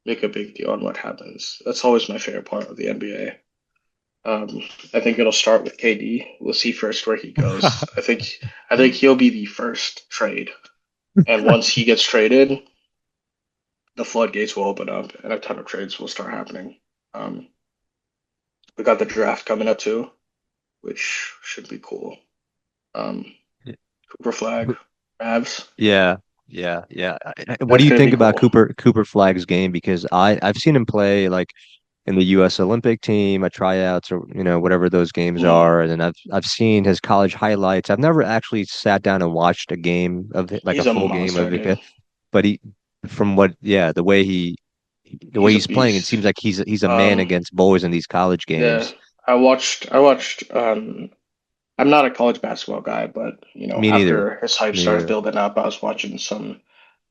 make a big deal on what happens. That's always my favorite part of the NBA. Um, I think it'll start with KD. We'll see first where he goes. I think he'll be the first trade, and once he gets traded, the floodgates will open up, and a ton of trades will start happening. Um, we got the draft coming up too, which should be cool. Um, Cooper Flag, Mavs. Yeah, yeah. What do That's you gonna think be about cool. Cooper Flag's game? Because I've seen him play like in the U.S. Olympic team at tryouts or whatever those games Mm. are, and then I've seen his college highlights. I've never actually sat down and watched a game of like a He's a full game monster, of it, dude. but from what the way He's a he's playing, it beast. seems like he's a man Um, against boys in these college yeah, games. I watched I'm not a college basketball guy, but Me neither. after his hype Me started neither. building up, I was watching some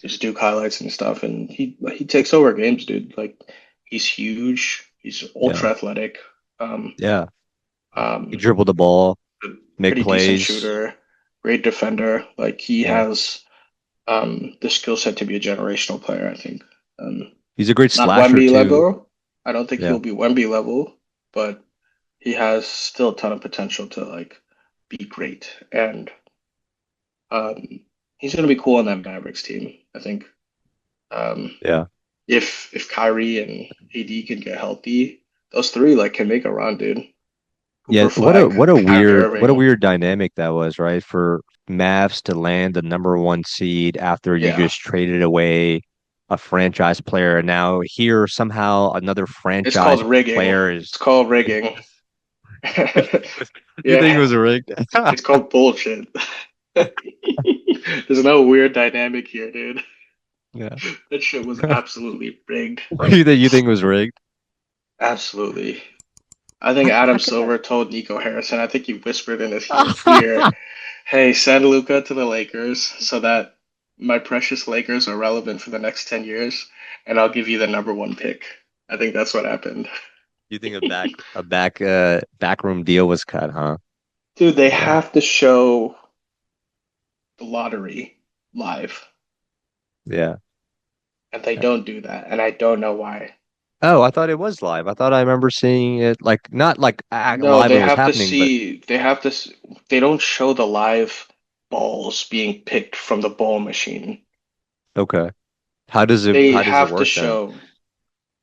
his Duke highlights and stuff, and he takes over games, dude. Like he's huge, he's Yeah. ultra athletic, um, Yeah. He um, dribbled the ball, make pretty decent plays. shooter, great defender. Like he Yeah. has the skill set to be a generational player, I think. Um, He's a great Not slasher Wemby too. level. I don't think Yeah. he'll be Wemby level, but he has still a ton of potential to like be great. And um, he's going to be cool on that Mavericks team, I think. Um, Yeah. if Kyrie and AD can get healthy, those three like can make a run, dude. Yeah. Cooper Flag, Kyrie What a Irving. weird dynamic that was, right? For Mavs to land the number one seed after you Yeah, just traded away a franchise player. And now here somehow another it's called franchise rigging. player It's called is rigging. you think it Yeah, was rigged? it's called bullshit. There's no weird dynamic here, dude. Yeah. That shit was absolutely rigged. You think it was rigged? Absolutely. I think Adam Silver told Nico Harrison, I think he whispered in his ear, hey, send Luca to the Lakers so that my precious Lakers are relevant for the next 10 years, and I'll give you the number one pick. I think that's what happened. You think backroom deal was cut, huh? Dude, they Yeah. have to show the lottery live, Yeah. and they don't do that, and I don't know why. Oh, I thought it was live. I thought I remember seeing it like not like No, live they when it was have to happening, but see, they don't show the live balls being picked from the ball machine. okay. They How does it have to work then? show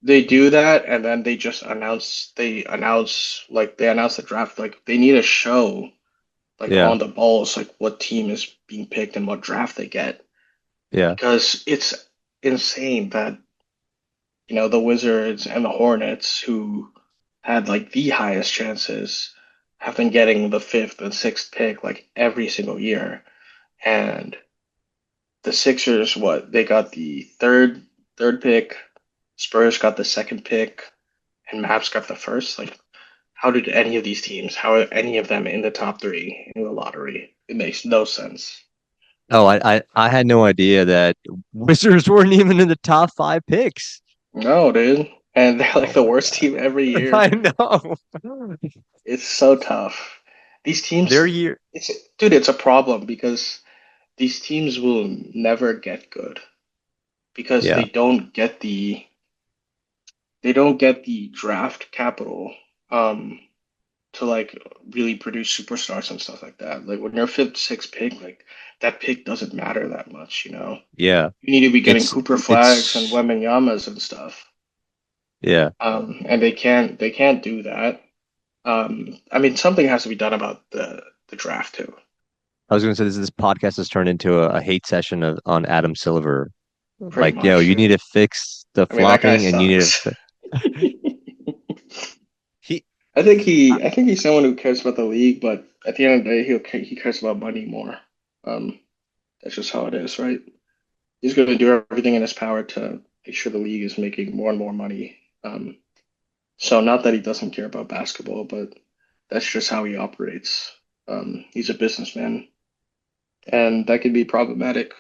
they do that, and then they just announce the draft. Like they need a show like Yeah. on the balls, like what team is being picked and what draft they get. Yeah. Because it's insane that, the Wizards and the Hornets, who had like the highest chances, have been getting the fifth and sixth pick like every single year. And the Sixers, what, they got the third pick, Spurs got the second pick, and Mavs got the first. Like, how did any of these teams, how are any of them in the top three in the lottery? It makes no sense. Oh, I had no idea that Wizards weren't even in the top five picks. No, dude. And they're like Oh the my worst God. team every I year. know. It's so tough. These Their teams, year. it's a problem because these teams will never get good because Yeah. they don't get the draft capital um to like really produce superstars and stuff like that. Like when you're fifth, sixth pick, like that pick doesn't matter that much, you know. Yeah. You need to be getting It's Cooper Flags and it's Wembanyama's and stuff. yeah. And they can't do that. I mean something has to be done about the draft too, I was gonna say this podcast has turned into a hate session on Adam Silver. pretty Like, yo, much. you need to fix the I mean that guy flopping and you need sucks. to he I think he's someone who cares about the league, but at the end of the day, he cares about money more. Um, that's just how it is, right? He's going to do everything in his power to make sure the league is making more and more money. So not that he doesn't care about basketball, but that's just how he operates. He's a businessman, and that can be problematic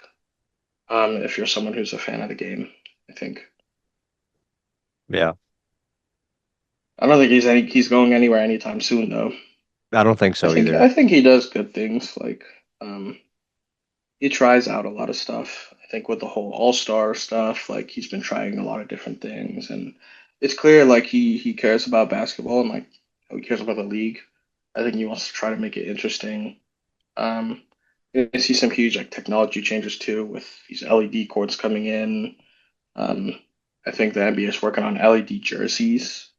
if you're someone who's a fan of the game, I think. yeah. I don't think he's going anywhere anytime soon, though. I don't think I so think either. I think he does good things. Like he tries out a lot of stuff. I think with the whole all-star stuff, like he's been trying a lot of different things, and it's clear like he cares about basketball and like how he cares about the league. I think he wants to try to make it interesting. Um, I see some huge like technology changes too with these LED cords coming in. Um, I think the NBA is working on LED jerseys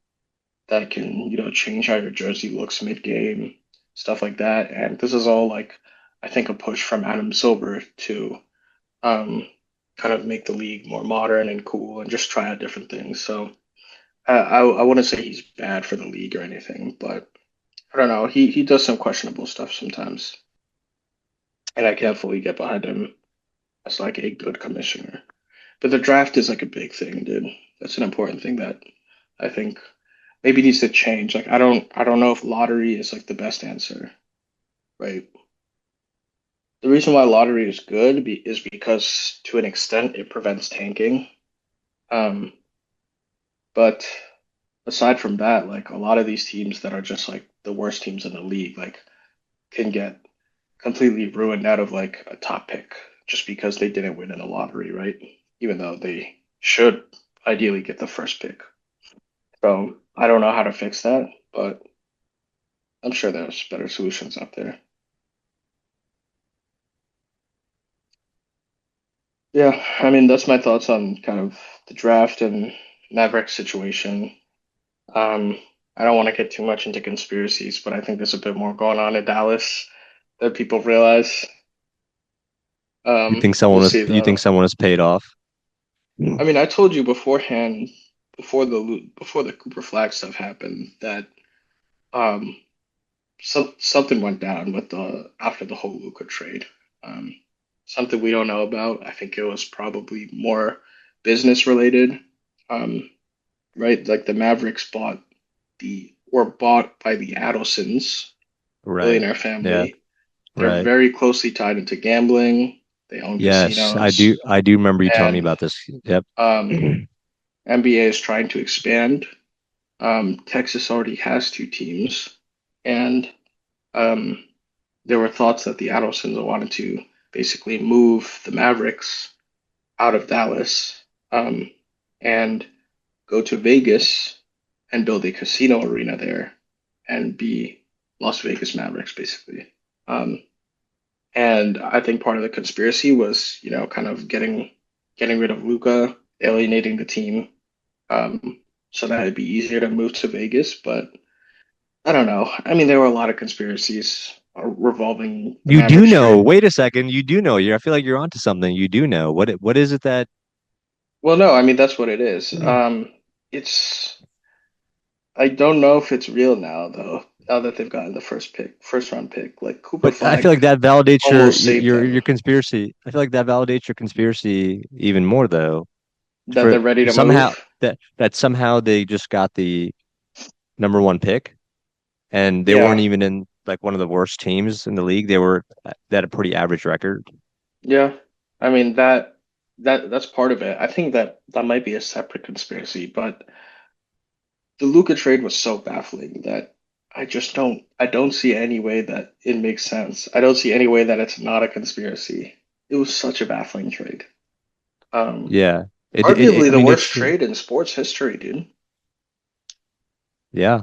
that can, change how your jersey looks mid-game, stuff like that. And this is all like, I think, a push from Adam Silver to um, kind of make the league more modern and cool and just try out different things. So I wouldn't say he's bad for the league or anything, but I don't know. He does some questionable stuff sometimes, and I can't fully get behind him as like a good commissioner. But the draft is like a big thing, dude. That's an important thing that I think maybe needs to change. Like I don't know if lottery is like the best answer, right? The reason why lottery is good is because to an extent it prevents tanking. Um, but aside from that, like a lot of these teams that are just like the worst teams in the league, like can get completely ruined out of like a top pick just because they didn't win in the lottery, right? Even though they should ideally get the first pick. So I don't know how to fix that, but I'm sure there's better solutions out there. Yeah, I mean that's my thoughts on kind of the draft and Maverick situation. Um, I don't want to get too much into conspiracies, but I think there's a bit more going on in Dallas that people realize. We'll see You think though. someone is paid off? I mean, I told you beforehand, before the Cooper Flag stuff happened, that um something went down with the after the whole Luka trade. Um, Something we don't know about. I think it was probably more business related. Um, right? Like the Mavericks were bought by the Adelsons, Right. billionaire Yeah. family. They're Right. very closely tied into gambling. They own Yes, casinos, I do remember you telling me and about this. Yep. um, NBA is trying to expand. Texas already has two teams, and um, there were thoughts that the Adelsons wanted to basically move the Mavericks out of Dallas um, and go to Vegas and build a casino arena there and be Las Vegas Mavericks, basically. Um, and I think part of the conspiracy was, kind of getting rid of Luca, alienating the team, so that it'd be easier to move to Vegas. But I don't know. I mean, there were a lot of conspiracies revolving the You do Mavericks know. trade. Wait a second. You do know. I feel like you're onto something. You do know. What is it that Well, no, I mean that's what it is. It's I don't know if it's real now though. Now that they've gotten the first round pick, like Cooper but I feel Flag like that validates almost saved your them. conspiracy. I feel like that validates your conspiracy even more though. That they're ready to Somehow move. that somehow they just got the number one pick and they weren't Yeah, even in like one of the worst teams in the league. They were at a pretty average record. yeah. I mean that's part of it. I think that might be a separate conspiracy, but the Luka trade was so baffling that I don't see any way that it makes sense. I don't see any way that it's not a conspiracy. It was such a baffling trade. Um, Yeah. Arguably I the mean worst it's trade in sports history, dude. yeah,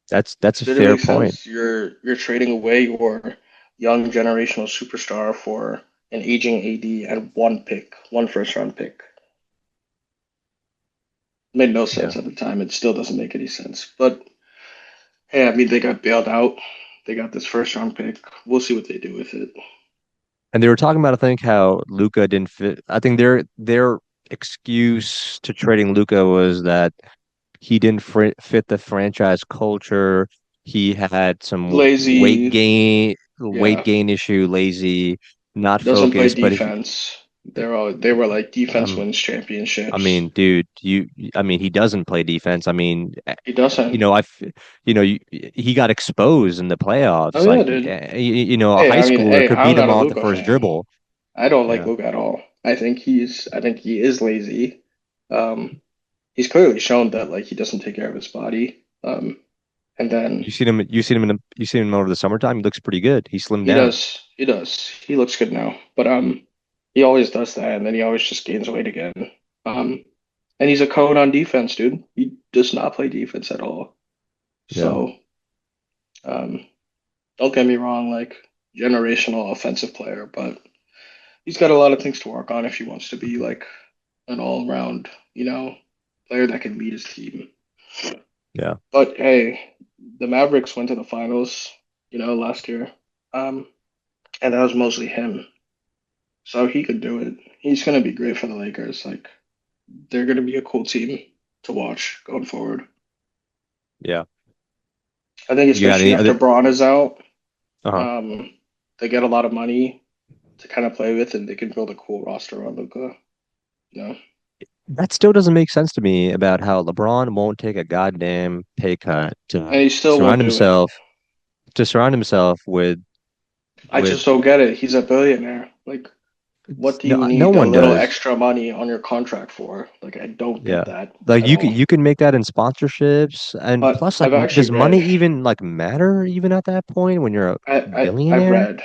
that's It a didn't fair make point. sense. You're trading away your young generational superstar for an aging AD and one pick, one first round pick. Made no Yeah. sense at the time. It still doesn't make any sense. But hey, I mean they got bailed out. They got this first round pick. We'll see what they do with it. And they were talking about, I think, how Luca didn't fit. I think their excuse to trading Luca was that he didn't fit the franchise culture. He had some Lazy, weight yeah, gain issue, lazy, not doesn't play focused. defense. They were like defense Um, wins I championships. mean, dude, I mean, he doesn't play defense. I mean, He doesn't. he got exposed in the Oh playoffs. yeah, Like, dude. a Hey, high I mean, schooler hey, could I'm beat not him a off the Luka first fan. dribble. I don't like Yeah. Luka at all. I think he is lazy. He's clearly shown that like he doesn't take care of his body. And then You seen him over the summertime. He looks pretty good. He slimmed he down. does, he does. He looks good now, but he always does that, and then he always just gains weight again. Um, and he's a cone on defense, dude. He does not play defense at all. Yeah. So, um, don't get me wrong, like generational offensive player, but he's got a lot of things to work on if he wants to be like an all-around, player that can lead his team. Yeah. But hey, the Mavericks went to the finals, last year. Um, and that was mostly him. So he could do it. He's gonna be great for the Lakers. Like they're gonna be a cool team to watch going forward. Yeah. I think You got especially any after other? Braun is out, Uh-huh. um, they get a lot of money to kind of play with, and they can build a cool roster around Luka. You know, That still doesn't make sense to me about how LeBron won't take a goddamn pay cut And he still won't surround do it. himself surround himself I with just don't get it. He's a billionaire. Like, what do you no need a one little does. extra money on your contract for? Like, I don't Yeah. get that Like at all. you can make that in sponsorships and But plus like I've actually does money read, even like matter even at that point when you're a I've billionaire? read,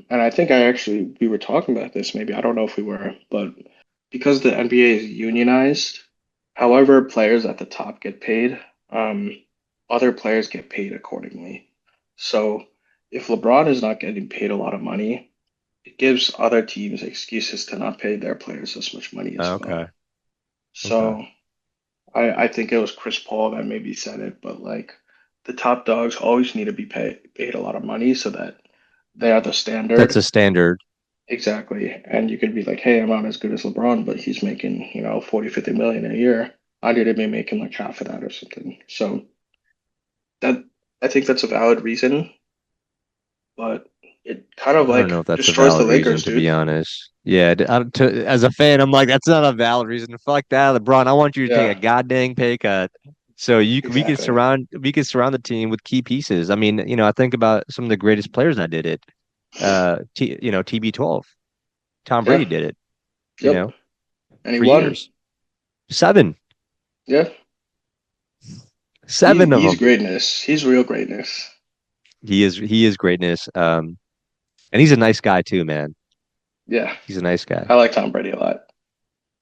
and I think I actually we were talking about this. Maybe I don't know if we were, but because the NBA is unionized, however players at the top get paid, um, other players get paid accordingly. So if LeBron is not getting paid a lot of money, it gives other teams excuses to not pay their players as much money as well. Okay. Okay. So I think it was Chris Paul that maybe said it, but like the top dogs always need to be paid a lot of money so that they are the That's standard. a standard. Exactly. And you could be like, hey, I'm not as good as LeBron, but he's making, 40, 50 million a year. I need to be making like half of that or something. So that I think that's a valid reason, but it kind of I don't like know if that's a destroys the valid reason, Lakers, to be dude. honest. Yeah, as a fan, I'm like, that's not a valid reason. Fuck that, LeBron. I want you to take Yeah, a goddamn pay cut, so exactly. we could surround the team with key pieces. I mean, I think about some of the greatest players that did it. TB12, Tom Yeah, Brady did it. You yep. know, And he for won. years, seven, Yeah. seven of He's them. greatness. He's real greatness. He is greatness. And he's a nice guy too, man. Yeah. He's a nice guy. I like Tom Brady a lot.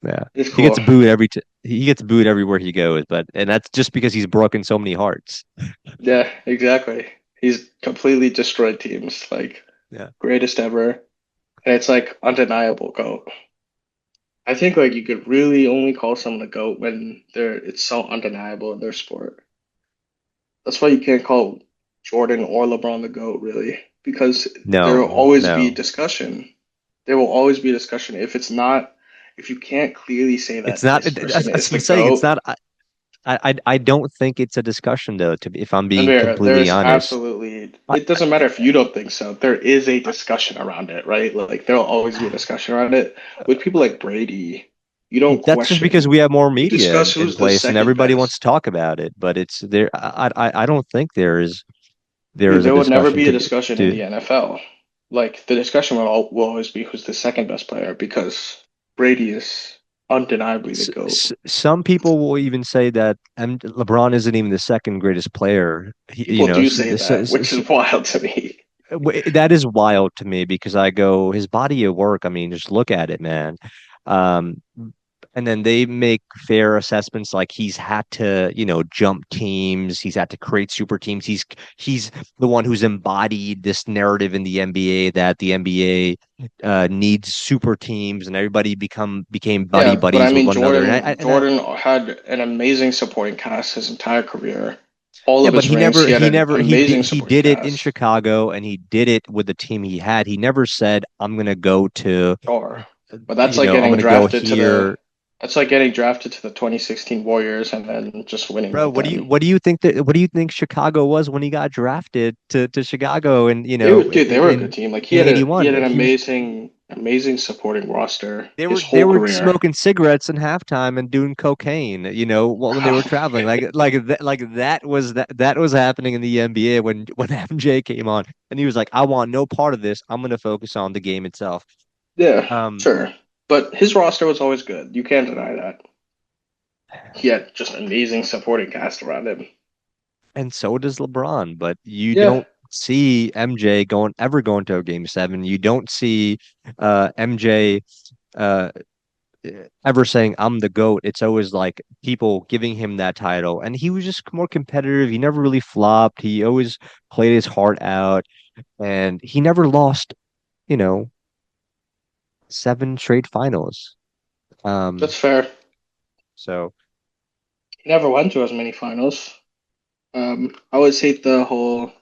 Yeah. He's He gets cool. booed he gets booed everywhere he goes, and that's just because he's broken so many hearts. Yeah, exactly. He's completely destroyed teams, like Yeah. greatest ever. And it's like undeniable GOAT. I think like you could really only call someone a GOAT when it's so undeniable in their sport. That's why you can't call Jordan or LeBron the GOAT, really, because there will No, always be no. discussion. There will always be discussion. If you can't clearly say It's that not this person that's is what I'm the saying. It's GOAT, not I don't think it's a discussion though, if I'm being Amir, completely there's honest. absolutely, I, it doesn't matter if you don't think so. There is a discussion around it, right? Like there'll always be a discussion around it. With people like Brady, you don't that's just because question. we have more You media discuss in who's the place and second everybody wants best. to talk about it, but it's there. I don't think there Dude, is a there would never discussion be a discussion in to the NFL. Like the discussion will always be who's the second best player because Brady is undeniably the GOAT. some people will even say that LeBron isn't even the second greatest player. People do say that, which is wild to me. That is wild to me because I go his body of work. I mean, just look at it, man. Um, and then they make fair assessments like he's had to, jump teams. He's had to create super teams. He's the one who's embodied this narrative in the NBA that the NBA needs super teams and everybody became Yeah, but I buddies with mean one another. Jordan had an amazing supporting cast his entire career. All Yeah, of but his rings, he had he an never, amazing he supporting did it in cast. Chicago and he did it with the team he had. He never said, I'm going to go to, Sure. But I'm going to go here. that's like getting drafted to the 2016 Warriors and then just winning Bro, with them. what do you think Chicago was when he got drafted to Chicago and, They were a good team. Like in he had 81? an He was, amazing supporting roster his they whole were career. smoking cigarettes in halftime and doing cocaine, when they were traveling. That was happening in the NBA when MJ came on and he was like, I want no part of this. I'm going to focus on the game itself. Yeah, Um, sure. But his roster was always good. You can't deny that. He had just amazing supporting cast around him. and so does LeBron, but you Yeah, don't see MJ going to a game seven. You don't see MJ uh ever saying I'm the GOAT. It's always like people giving him that title. And he was just more competitive. He never really flopped. He always played his heart out and he never lost, you know, seven straight finals. that's Um, fair. so He never went to as many finals. I always hate the whole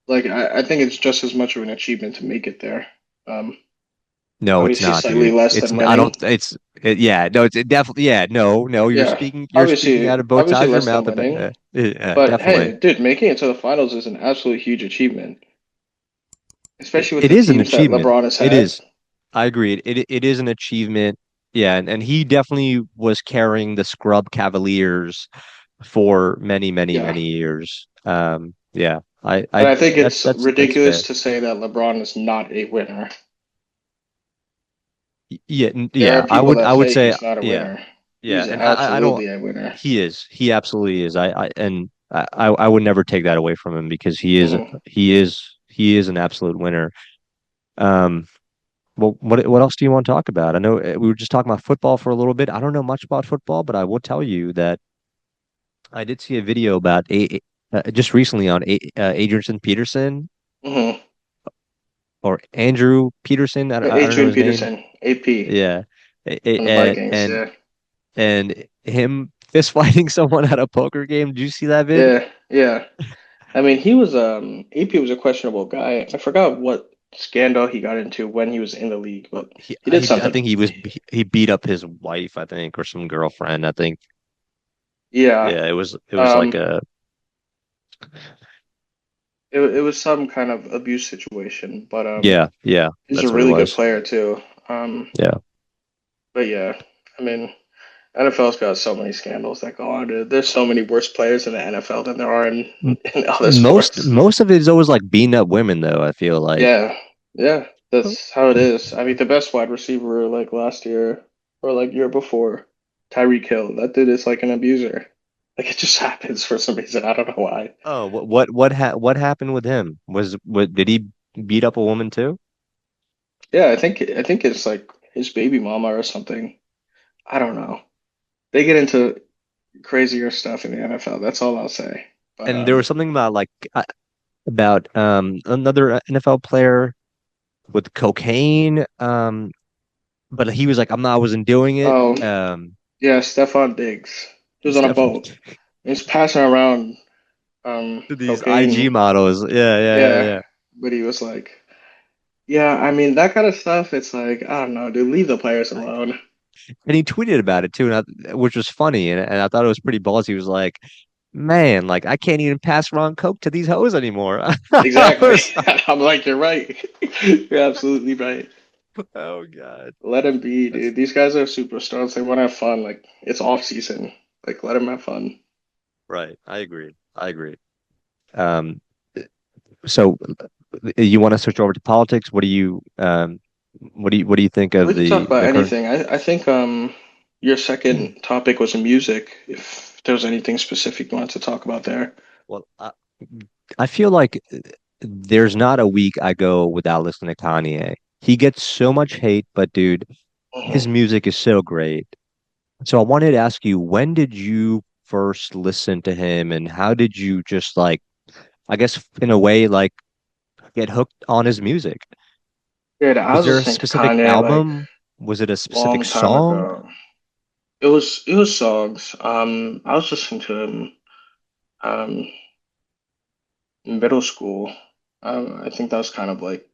like I think it's just as much of an achievement to make it there. Um, no, it's Obviously not, slightly dude. less It's than I don't winning. yeah, no, it's definitely yeah, no, Yeah, you're speaking out of both obviously sides of your less than mouth about winning. yeah, But definitely. hey, dude, making it to the finals is an absolute huge achievement, especially with It the is an teams that achievement. LeBron has It had. is. I agree. It is an achievement. yeah, and he definitely was carrying the scrub Cavaliers for many, many, Yeah. many years. Yeah, And I think it's that's ridiculous fair. to say that LeBron is not a winner. Yeah, There are yeah, people I that would say say, he's not a yeah, winner. yeah, He's and I don't. absolutely a winner. He is. He absolutely is. I would never take that away from him because Hmm. he is an absolute winner. Um, well, what else do you want to talk about? I know we were just talking about football for a little bit. I don't know much about football, but I will tell you that I did see a video about just recently on Adrian Peterson Hmm. or Andrew Peterson. I don't know Adrian his name. Peterson, AP Yeah, on the Vikings. and Yeah. him fist fighting someone at a poker game. Did you see that vid? Yeah. Yeah. I mean, he was AP was a questionable guy. I forgot what scandal he got into when he was in the league, but he did I something. think he beat up his wife, I think, or some girlfriend. I think. Yeah. Yeah, it was like Um, a it was some kind of abuse situation, but yeah. he's a That's what it really good was. player too. Um, Yeah. but yeah, I mean, NFL's got so many scandals that go on. Dude. There's so many worse players in the NFL than there are M- in other sports. most of it is always like beating up women, though. I feel like. Yeah, yeah, that's how it is. I mean, the best wide receiver like last year or like year before, Tyreek Hill, that dude is like an abuser. Like it just happens for some reason. I don't know why. Oh, what happened with him? What did he beat up a woman too? Yeah, I think it's like his baby mama or something. I don't know. They get into crazier stuff in the NFL. That's all I'll say. But And there was something about about another NFL player with cocaine. But he was like, I wasn't doing it. oh yeah, Stephon Diggs. He was on a Steph boat. He's passing around these IG cocaine. models. Yeah, Yeah. but he was like, yeah, I mean that kind of stuff. It's like I don't know, dude. Leave the players alone. And he tweeted about it too, which was funny, and I thought it was pretty ballsy. He was like, "Man, like I can't even pass around coke to these hoes anymore." I Exactly. was, I'm like, you're right. You're absolutely right. oh God, Let them be, that's dude. These guys are superstars. They want to have fun. Like it's off season. Like let them have fun. right. I agree. I agree. Um, so you want to switch over to politics? What do you think We of can talk about the current? anything. I think your second topic was music. If there was anything specific you wanted to talk about there. Well, I feel like there's not a week I go without listening to Kanye. He gets so much hate, but dude, his Hmm. music is so great. So I wanted to ask you, when did you first listen to him and how did you just like, I guess in a way, like get hooked on his music? Dude, I Was was there a listening to specific Kanye like album? Was it a specific long time song? ago. It was songs. I was listening to him um in middle school. I think that was kind of like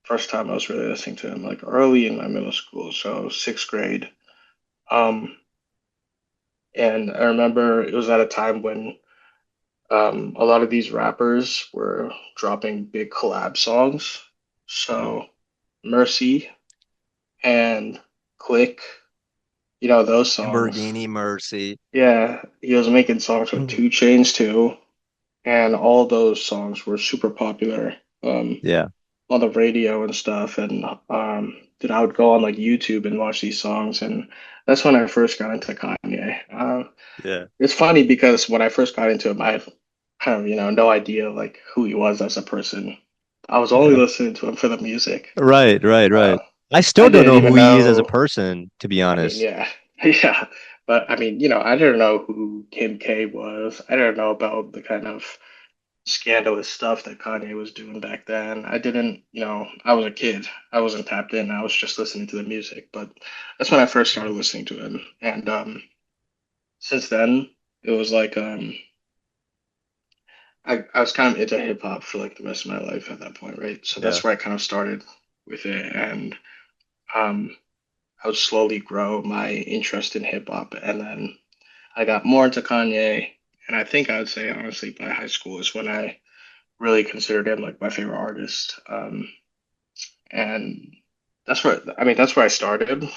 first time I was really listening to him, like early in my middle school, so sixth grade. Um, and I remember it was at a time when a lot of these rappers were dropping big collab songs. Mm. So Mercy and Click, you know, those songs. Lamborghini Mercy. Yeah, he was making songs with Mm. 2 Chainz too, and all those songs were super popular Yeah, on the radio and stuff. And then I would go on like YouTube and watch these songs, and that's when I first got into Kanye. yeah. It's funny because when I first got into him, I had kind of, no idea like who he was as a person. I was only listening to him for the music. Uh, Right. I still I don't didn't know even who he is as a know. person, to be I mean, honest. yeah, yeah. But I mean, I didn't know who Kim K was. I didn't know about the kind of scandalous stuff that Kanye was doing back then. I didn't, I was a kid. I wasn't tapped in. I was just listening to the music. But that's when I first started listening to him. And since then, it was like I was kind of into hip hop for like the rest of my life at that point, right? So Yeah. that's where I kind of started with it, and um, I would slowly grow my interest in hip hop, and then I got more into Kanye, and I think I would say honestly by high school is when I really considered him like my favorite artist, and that's where I mean that's where I started,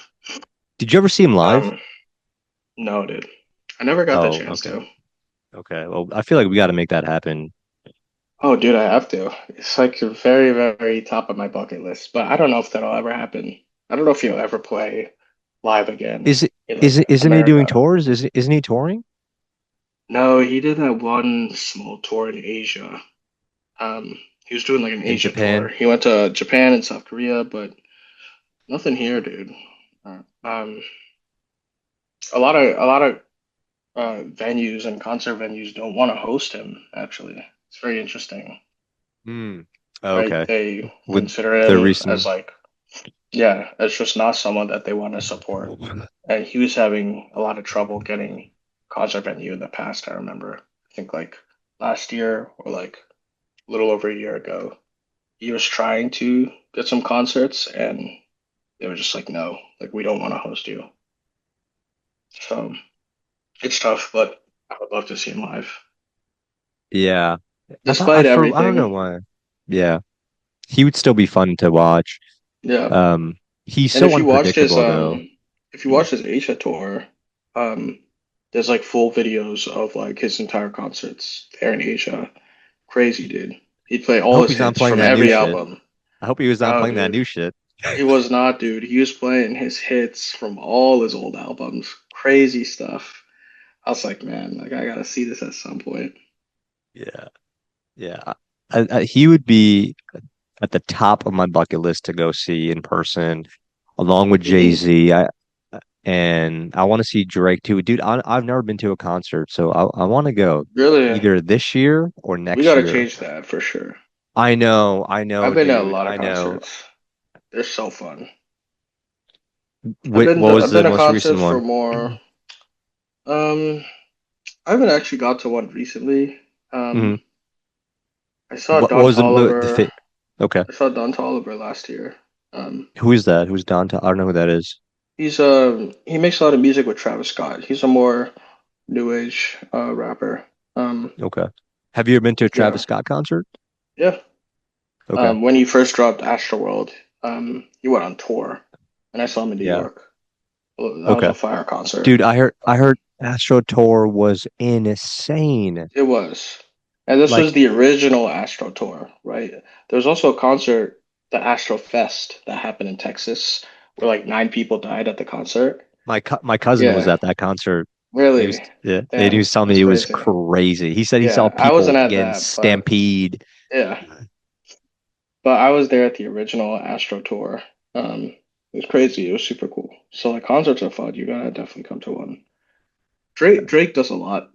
Did you ever see him live? Um, no, dude. I never got the Oh, chance okay. to. Okay. Well, I feel like we got to make that happen. Oh, dude, I have to. It's like very, very top of my bucket list, but I don't know if that'll ever happen. I don't know if he'll ever play live again Is it in like isn't he doing America. tours? Isn't he touring No, he did that one small tour in Asia. He was doing like an in Asia tour. Japan? He went to Japan and South Korea, but nothing here, dude. A lot of venues and concert venues don't want to host him, actually. It's very interesting, Hmm. Oh, right? okay. They With consider the him as recent. like, yeah, as just not someone that they want to support. And he was having a lot of trouble getting concert venue in the past, I remember. I think like last year or like a little over a year ago. He was trying to get some concerts and they were just like, no, like we don't want to host you. So it's tough, but I would love to see him live. Yeah. Despite I don't know everything, why. Yeah. He would still be fun to watch. yeah. Um, he's And so unpredictable though. if you watch his Asia tour, um, there's like full videos of like his entire concerts there in Asia. Crazy, dude. He'd play I all hope his he's not hits playing from that new every shit. album. I hope he was not No, playing that dude. new shit. He was not, dude. He was playing his hits from all his old albums. Crazy stuff. I was like, man, like I gotta see this at some point. Yeah. Yeah. He would be at the top of my bucket list to go see in person, along with Hmm. Jay-Z. And I want to see Drake too. Dude, I've never been to a concert, so I want to go Really, either this year or we next gotta year. change that for sure. I I've know, been to a dude. lot of I know. concerts. They're so fun. What was I've the been to most recent concerts for one? more. Um, I haven't actually got to one recently. Hmm. Um, I saw What Don was Toliver. Okay. I saw Don Toliver last year. Um, Who is that? Who's Dante? I don't know who that is. he makes a lot of music with Travis Scott. He's a more new age rapper. Um, Okay. Have you ever been to a yeah, Travis Scott concert? yeah. Okay. When he first dropped Astroworld, he went on tour, and I saw him in New Yeah. York. Well, that was a Okay. fire concert. Dude, I heard Astro Tour was insane. It was. And this was Like the original Astro Tour, right? There was also a concert, the Astro Fest, that happened in Texas, where like 9 people died at the concert. my cousin was Yeah, at that concert. really. And he Damn, was telling that's me it was crazy. crazy. He said he saw Yeah, I people wasn't at getting that, but stampede. yeah. But I was there at the original Astro Tour. It was crazy. It was super cool. So like concerts are fun. You gotta definitely come to one. Drake does a lot.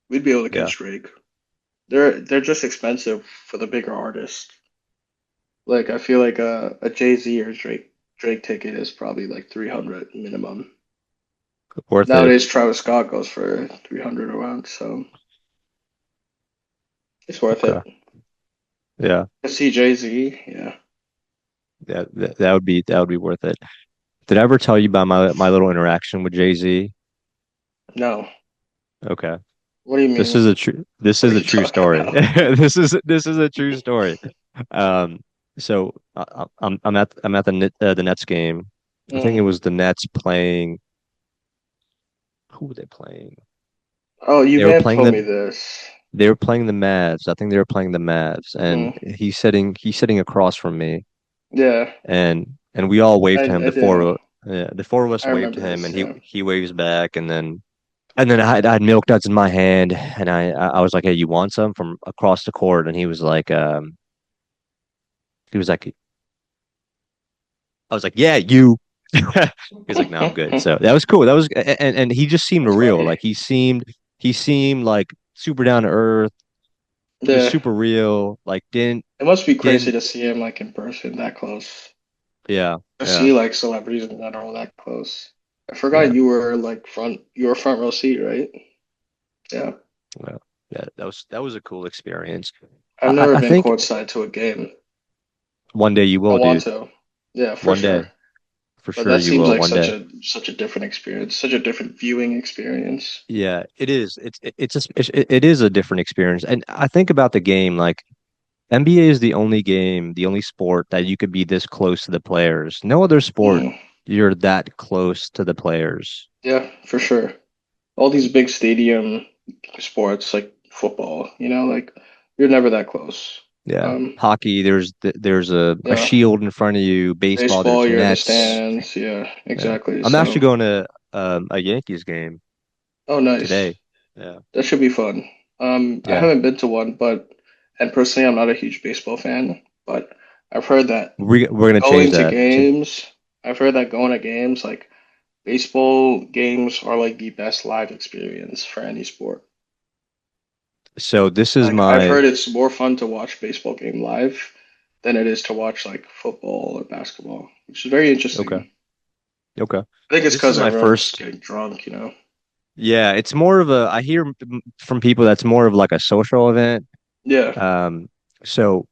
We'd be able to Yeah. catch Drake. They're just expensive for the bigger artists. Like I feel like a Jay-Z or Drake ticket is probably like 300 minimum. Worth it. Nowadays Travis Scott goes for 300 around, so it's worth Okay. it. Yeah. To see Jay-Z, yeah. That would be worth it. Did I ever tell you about my little interaction with Jay-Z? No. Okay. What do you mean? This What is are a you true talking story. about? This is a true story. Um, so I'm at the Nets game. I think it Mm. was the Nets playing. Who were they playing? Oh, you They may were have playing told me the this. they were playing the Mavs. I think they were playing the Mavs, and Hmm. he's sitting across from me, Yeah, and we all waved to him. I do. The four of us I waved to remember him, this, and yeah. he waves back, and then I had milk duds in my hand, and I was like, "Hey, you want some from across the court?" And he was like, I was like, "Yeah, you." He's like, "No, I'm good." So that was cool. That was and he just seemed That's real. funny. He seemed like super down to earth. He was Yeah. super real. Like It must be crazy didn't to see him like in person that close. yeah To yeah see like celebrities in general that close. I forgot yeah you were front row seat, right? Yeah. yeah yeah. That was a cool experience. I've never I been think courtside to a game. one day you I will, want dude. to. Yeah, for One sure. day, for But sure, that you seems will. like One day. such a different experience, such a different viewing experience. Yeah, it is. It is a different experience, and I think about the game like NBA is the only game, the only sport that you could be this close to the players. No other sport Hmm. you're that close to the players. Yeah, for sure. All these big stadium sports like football, like you're never that close. Yeah. Um, Hockey, there's a yeah, shield in front of you. Baseball, baseball, there's you're in the nets. stands. Yeah, Yeah. exactly. I'm actually So, going to a Yankees game oh, nice. today. Yeah. That should be fun. I Yeah. haven't been to one, and personally, I'm not a huge baseball fan, but I've heard that We're gonna change going to that. games, I've heard that going to games, like baseball games are like the best live experience for any sport. So this is Like I've my heard it's more fun to watch baseball game live than it is to watch like football or basketball, which is very okay. interesting. Okay. I think it's This is because my everyone's first. getting drunk. Yeah, it's more of a I hear from people that's more of like a social event. Yeah. Um, so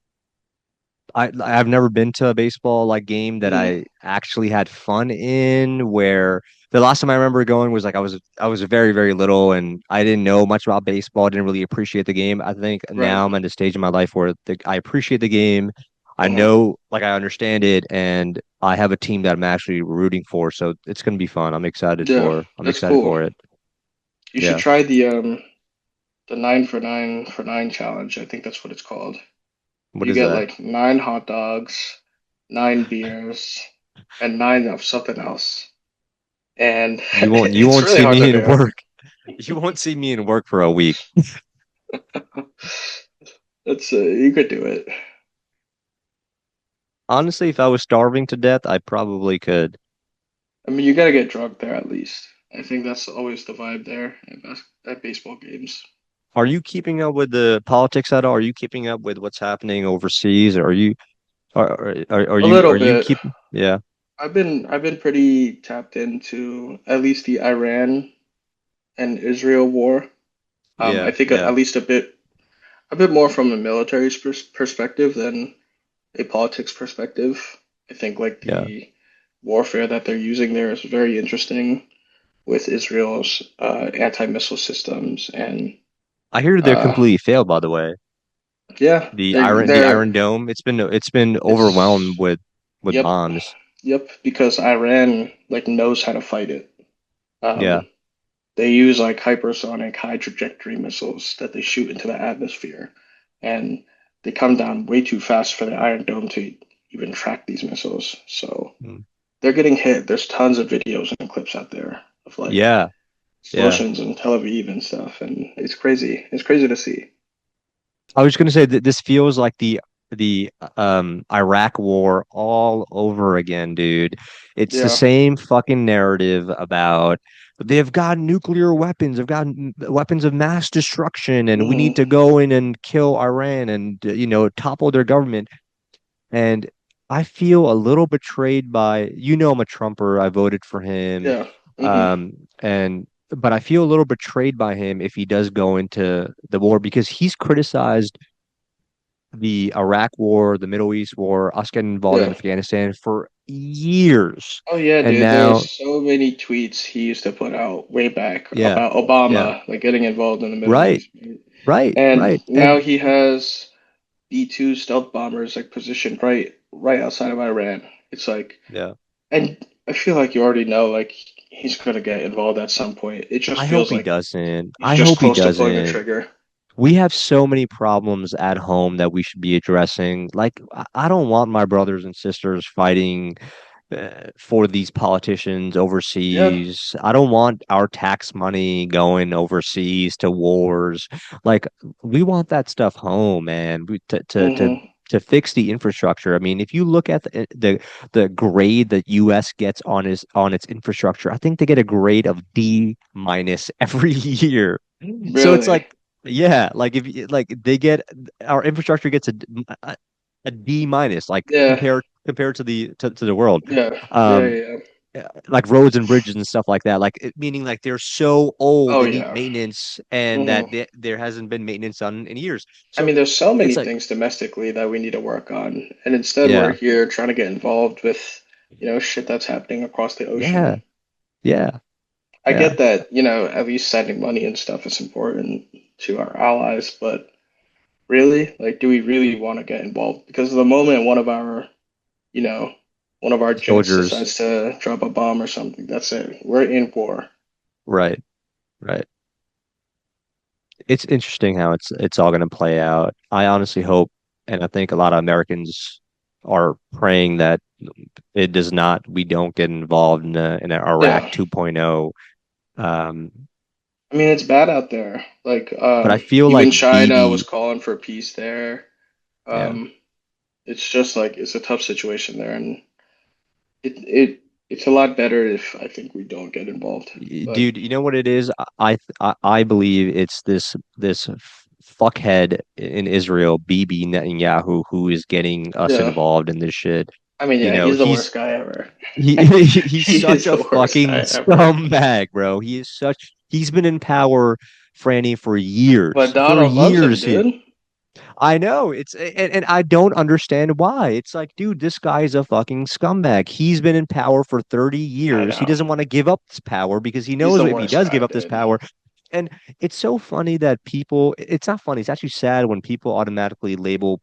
I've never been to a baseball like game that Hmm. I actually had fun in where the last time I remember going was like I was very, very little and I didn't know much about baseball, didn't really appreciate the game. I think Right. now I'm at a stage in my life where I appreciate the game. I Hmm. know like I understand it and I have a team that I'm actually rooting for, so it's gonna be fun. Yeah, I'm that's excited cool. for it. You should Yeah. try the 9 for 9 challenge. I think that's what it's called. What You is get that? like 9 hot dogs, 9 beers, and 9 of something else. And You it's won't really see hard to me in do. work. You won't see me in work for a week. That's you could do it. Honestly, if I was starving to death, I probably could. I mean, you gotta get drunk there at least. I think that's always the vibe there at baseball games. Are you keeping up with the politics at all? Are you keeping up with what's happening overseas? Are A you little bit. keep yeah, I've been pretty tapped into at least the Iran and Israel war. I yeah, think yeah, at least a bit more from a military perspective than a politics perspective. I think like yeah. the warfare that they're using there is very interesting with Israel's anti-missile systems and I hear they're uh, completely failed, by the way. yeah, The they're Iron Dome, it's been it's overwhelmed with yep, bombs. yep, because Iran like knows how to fight it. Yeah. Um, they use like hypersonic high trajectory missiles that they shoot into the atmosphere, and they come down way too fast for the Iron Dome to even track these missiles. So Mm. they're getting hit. There's tons of videos and clips out there of like Yeah, yeah. explosions in Tel Aviv and stuff, and it's crazy. It's crazy to see. I was gonna say that this feels like the Iraq war all over again, dude. It's the Yeah. same fucking narrative about they've got nuclear weapons, they've got weapons of mass destruction, and we need Hmm. to go in and kill Iran and topple their government. And I feel a little betrayed by, I'm a Trumper, I voted for him. Yeah. Hmm. And but I feel a little betrayed by him if he does go into the war because he's criticized the Iraq War, the Middle East War, us getting involved in Yeah. Afghanistan for years. Oh yeah, And dude. There's now, so many tweets he used to put out way back yeah, about yeah, Obama like getting involved in the Middle right, East. right. And now And he has B-2 stealth bombers like positioned right outside of Iran. It's like, yeah, and I feel like you already know like he's gonna get involved at some point. It just I hope feels he like doesn't. he's I just hope he close to pulling the doesn't. trigger. We have so many problems at home that we should be addressing. Like, I don't want my brothers and sisters fighting for these politicians Yeah. overseas. I don't want our tax money going overseas to wars. Like we want that stuff home, man. Hmm. To fix the infrastructure. I mean, if you look at the grade that US gets on its infrastructure, I think they get a grade of D minus every year. So it's Really? like, yeah, like if like they get our infrastructure gets a, a D minus, like Yeah. compared to the world. Yeah. Yeah. Um, Yeah. like roads and bridges and stuff like that. Like meaning like they're so old, Oh they need yeah. maintenance, and that Hmm. there hasn't been maintenance done in years. I So mean, there's so it's many like, things domestically that we need to work on, and instead we're yeah, here trying to get involved with, shit that's happening across the yeah, ocean. yeah, I yeah. get that, at least sending money and stuff is important to our allies, but really, like, do we really want to get involved? Because the moment one of our, you know, one of our jets soldiers. decides to drop a bomb or something, that's it. We're in war. Right, right. It's interesting how it's all going to play out. I honestly hope, and I think a lot of Americans are praying that it does not, we don't get involved in a Iraq Yeah. 2.0. Um, I mean, it's bad out there. Like, but I feel even like China was BB, calling for peace there. yeah. Um, it's just like it's a tough situation there, and it's a lot better if I think we don't get involved. But Dude, you know what it is? I believe it's this fuckhead in Israel, Bibi Netanyahu, who is getting us yeah, involved in this shit. I mean, You yeah, know, he's the worst guy ever. he's He such is a the worst fucking guy ever. scumbag, bro. He's been in power, Franny, for But years. For Donald loves him, years. dude. I know and I don't understand why. It's like, dude, this guy's a fucking scumbag. He's been in power for 30 I years. He know. doesn't want to give up this power because he He's knows the if he worst does give guy, up this dude. power, and it's so funny that people, it's not funny, it's actually sad when people automatically label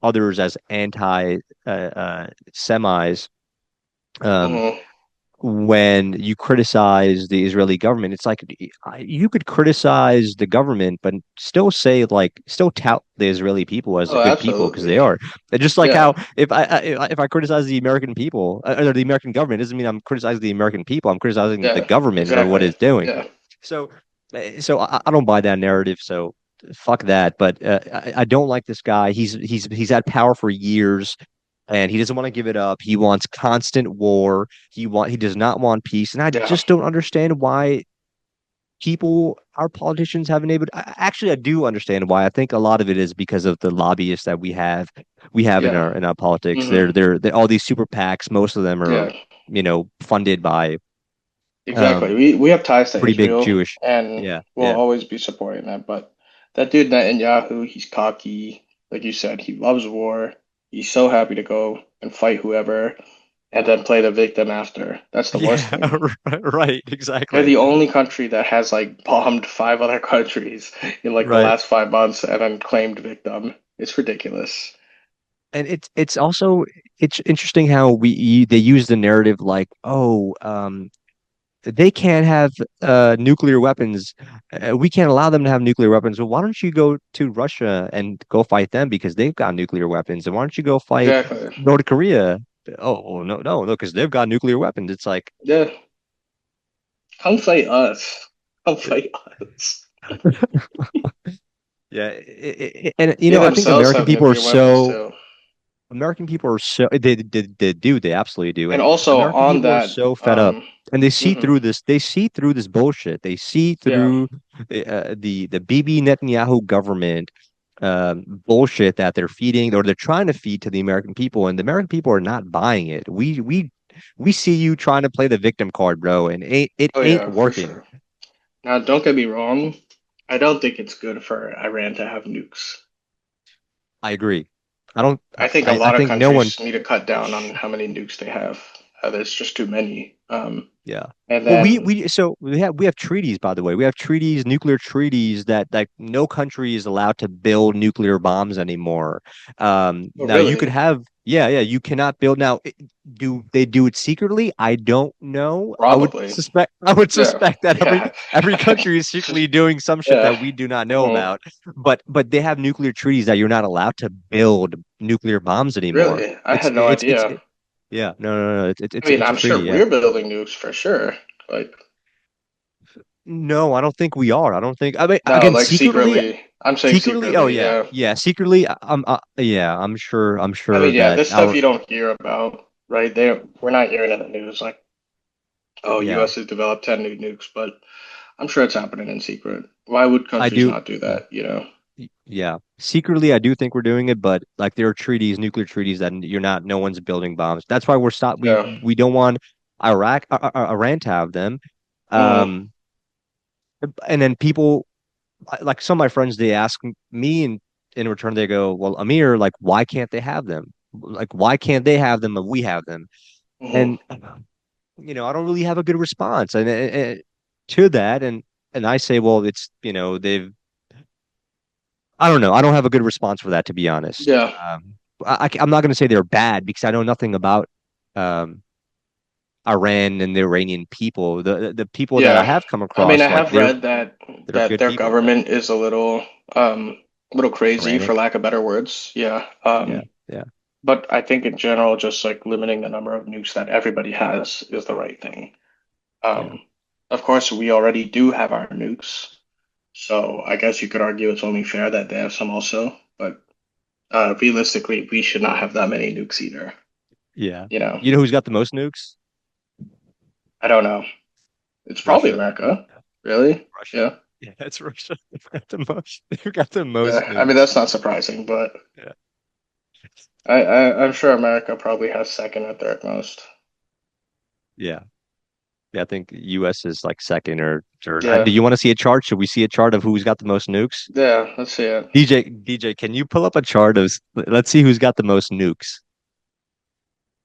others as anti semis. Um, Hmm. when you criticize the Israeli government, it's like you could criticize the government, but still say like still tout the Israeli people as a Oh, good people because they absolutely. are. And just like Yeah, how if I criticize the American people or the American government, it doesn't mean I'm criticizing the American people. I'm criticizing the yeah, government for what exactly. it's doing. Yeah, So so I don't buy that narrative. So fuck that. But I don't like this guy. He's had power for years and he doesn't want to give it up. He wants constant war. He does not want peace, and I yeah, just don't understand why our politicians haven't able. Actually, I do understand why. I think a lot of it is because of the lobbyists that we have yeah. in our politics. Hmm. They're all these super PACs. Most of them are Yeah, funded by exactly. um We have ties to pretty big Israel, Jewish. and Yeah, we'll yeah. always be supporting that. But that dude Netanyahu, he's cocky. Like you said, he loves war. He's so happy to go and fight whoever, and then play the victim after. That's the worst Yeah, thing. right, They're exactly. the only country that has like bombed five other countries in like the Right. last 5 months and then claimed victim. It's ridiculous. And it's also it's interesting how they use the narrative like, oh, they can't have nuclear weapons. We can't allow them to have nuclear weapons. Well, why don't you go to Russia and go fight them because they've got nuclear weapons? And why don't you go fight Exactly. North Korea? Oh, well, no, no, no, because they've got nuclear weapons. It's like, Yeah. Come fight us. Come fight us. yeah, and They I think themselves have nuclear weapons too. American people are so they do they absolutely do, And and also American on people are that, so fed up, and mhm, they see through this bullshit. They see yeah, through the Bibi Netanyahu government bullshit that they're feeding or they're trying to feed to the American people, and the American people are not buying it. We see you trying to play the victim card, bro, and it oh ain't yeah, for working. sure. Now, don't get me wrong. I don't think it's good for Iran to have nukes. I agree. I don't. I think a I lot of think no one. countries need to cut down on how many nukes they have. There's just too many. Yeah. And Well, then, we have treaties, by the way. We have treaties, nuclear treaties that no country is allowed to build nuclear bombs anymore. oh Now you could really? have, yeah, yeah, you cannot build now. Do they do it secretly? I don't know. Probably. I would Yeah, suspect that yeah, every country is secretly doing some shit yeah. that we do not know Mhm. about. But they have nuclear treaties that you're not allowed to build nuclear bombs anymore. Really? I had no idea. Yeah, no. I mean, It's a I'm treaty. sure Yeah. we're building nukes for sure. Like, No, I don't think we are. I don't think. I mean, no, again, like secretly. I'm saying secretly. Oh secretly, yeah, yeah. yeah. Secretly, yeah. I'm sure. I'm I sure mean, yeah, that this stuff our you don't hear about, right? We're not hearing in the news like, oh, yeah. US has developed 10 new nukes, but I'm sure it's happening in secret. Why would I countries do. not do that, you know? Yeah. Secretly, I do think we're doing it, but like there are treaties, nuclear treaties that you're not. No one's building bombs. That's why we're stop. Yeah. We don't want Iran to have them. Hmm. Um, and then people like some of my friends, they ask me, and in return, they go, "Well, Amir, like, why can't they have them? Like, why can't they have them and we have them?" Hmm. And I don't really have a good response to that, and I say, well, it's they've I don't know, I don't have a good response for that, to be honest. Yeah. I'm not going to say they're bad because I know nothing about um, Iran and the Iranian people. The people that I Yeah. have come I mean, I across, like have read that they're good their people. government is little crazy for Tyrannic. lack of better words. Yeah. Yeah, yeah, But I think in general, just like limiting the number of nukes that everybody has is the right thing. yeah, Um, of course, we already do have our nukes, so I guess you could argue it's only fair that they have some also. But realistically, we should not have that many nukes either. yeah. You know, You know who's got the most nukes? I don't know. It's probably Russia. America. Really? Russia. Yeah. Yeah, it's Russia. They've got the most. They've got the most Yeah. I mean, nukes. that's not surprising, but Yeah, I'm sure America probably has second or third most. yeah, yeah. I think U.S. is like second or third. Do Yeah. you want to see a chart? Should we see a chart of who's got the most nukes? Yeah. Let's see it. DJ, can you pull up a chart of? Let's see who's got the most nukes.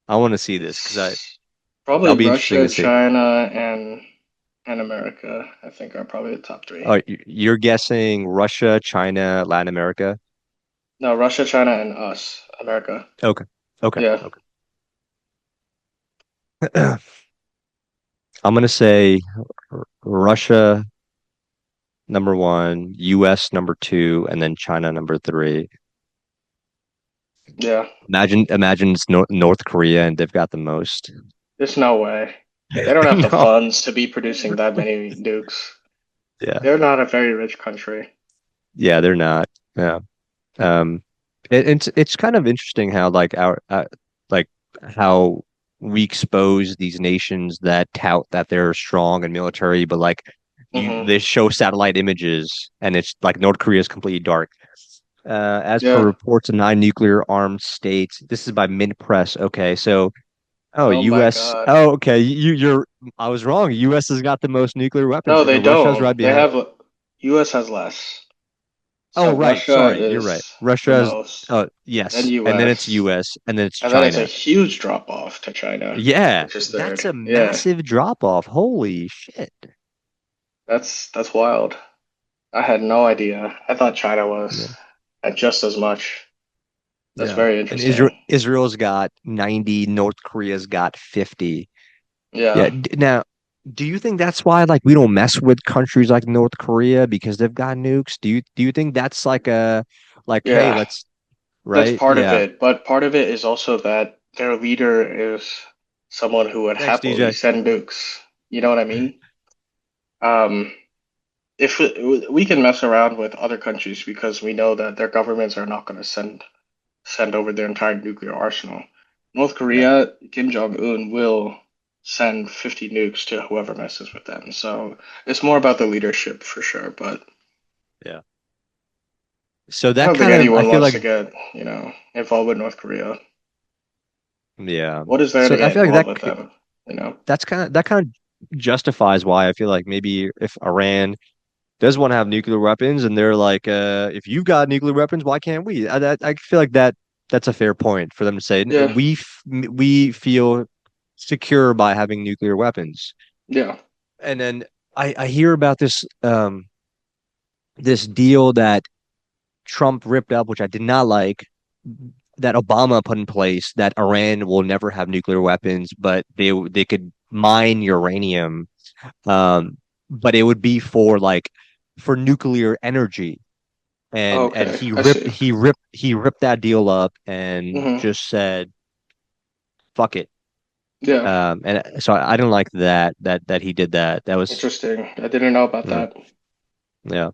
I want to see this because I It's probably that'll be interesting Russia, to see. China, and America, I think are probably the top three. Oh, you're guessing Russia, China, Latin America? No, Russia, China, and us, America. Okay, okay, Yeah, okay. I'm gonna say Russia number one, US number two, and then China number three. yeah. Imagine it's North Korea and they've got the most. There's no way. They don't have the No. funds to be producing that many nukes. Yeah. They're not a very rich country. Yeah, they're not. Yeah. Um, it's kind of interesting how like how we expose these nations that tout that they're strong and military, but like Hmm. they show satellite images and it's like North Korea is completely dark. As per Yeah. reports of nine nuclear armed states, this is by Mint Press. Okay, so oh, Oh my U.S. God. Oh, okay, you're. I was wrong. U.S. has got the most nuclear weapons, No, and they then Russia's don't. right behind. US has less. Oh, So right. Russia Sorry, you're right. is Russia the has. most, Oh, then yes, and then it's US, U.S. and then it's and then it's a China. huge drop off to China, Yeah, which is that's third. a Yeah, massive drop off. Holy shit. that's wild. I had no idea. I thought China Yeah. was at just as much. That's Yeah. very And interesting. Israel's got 90, North Korea's got 50. Yeah. Yeah, Now, do you think that's why like we don't mess with countries like North Korea because they've got nukes? Do you think that's like hey, yeah, let's that's right? part of Yeah. it. But part of it is also that their leader is someone who would Thanks, happily DJ. send nukes. You know what I mean? Um, if we can mess around with other countries because we know that their governments are not going to send over their entire nuclear arsenal. North Yeah. Korea, Kim Jong-un will send 50 nukes to whoever messes with them. So it's more about the leadership for sure. But Yeah. So I that don't think kind of I anyone feel wants like to get, involved with North Korea. yeah. What is there So to I get feel like involved with them? You know? that kind of justifies why I feel like maybe if Iran does want to have nuclear weapons and they're like if you've got nuclear weapons, why can't we? I feel like that's a fair point for them to say Yeah, we feel secure by having nuclear weapons. yeah. And then I hear about this deal that Trump ripped up, which I did not like, that Obama put in place that Iran will never have nuclear weapons, but they could mine uranium, um, but it would be for for nuclear energy. And Okay, I see. he ripped that deal up and Hmm. just said fuck it. Yeah, And so I didn't like that he did that. That was interesting. I didn't know about mm, that. yeah. A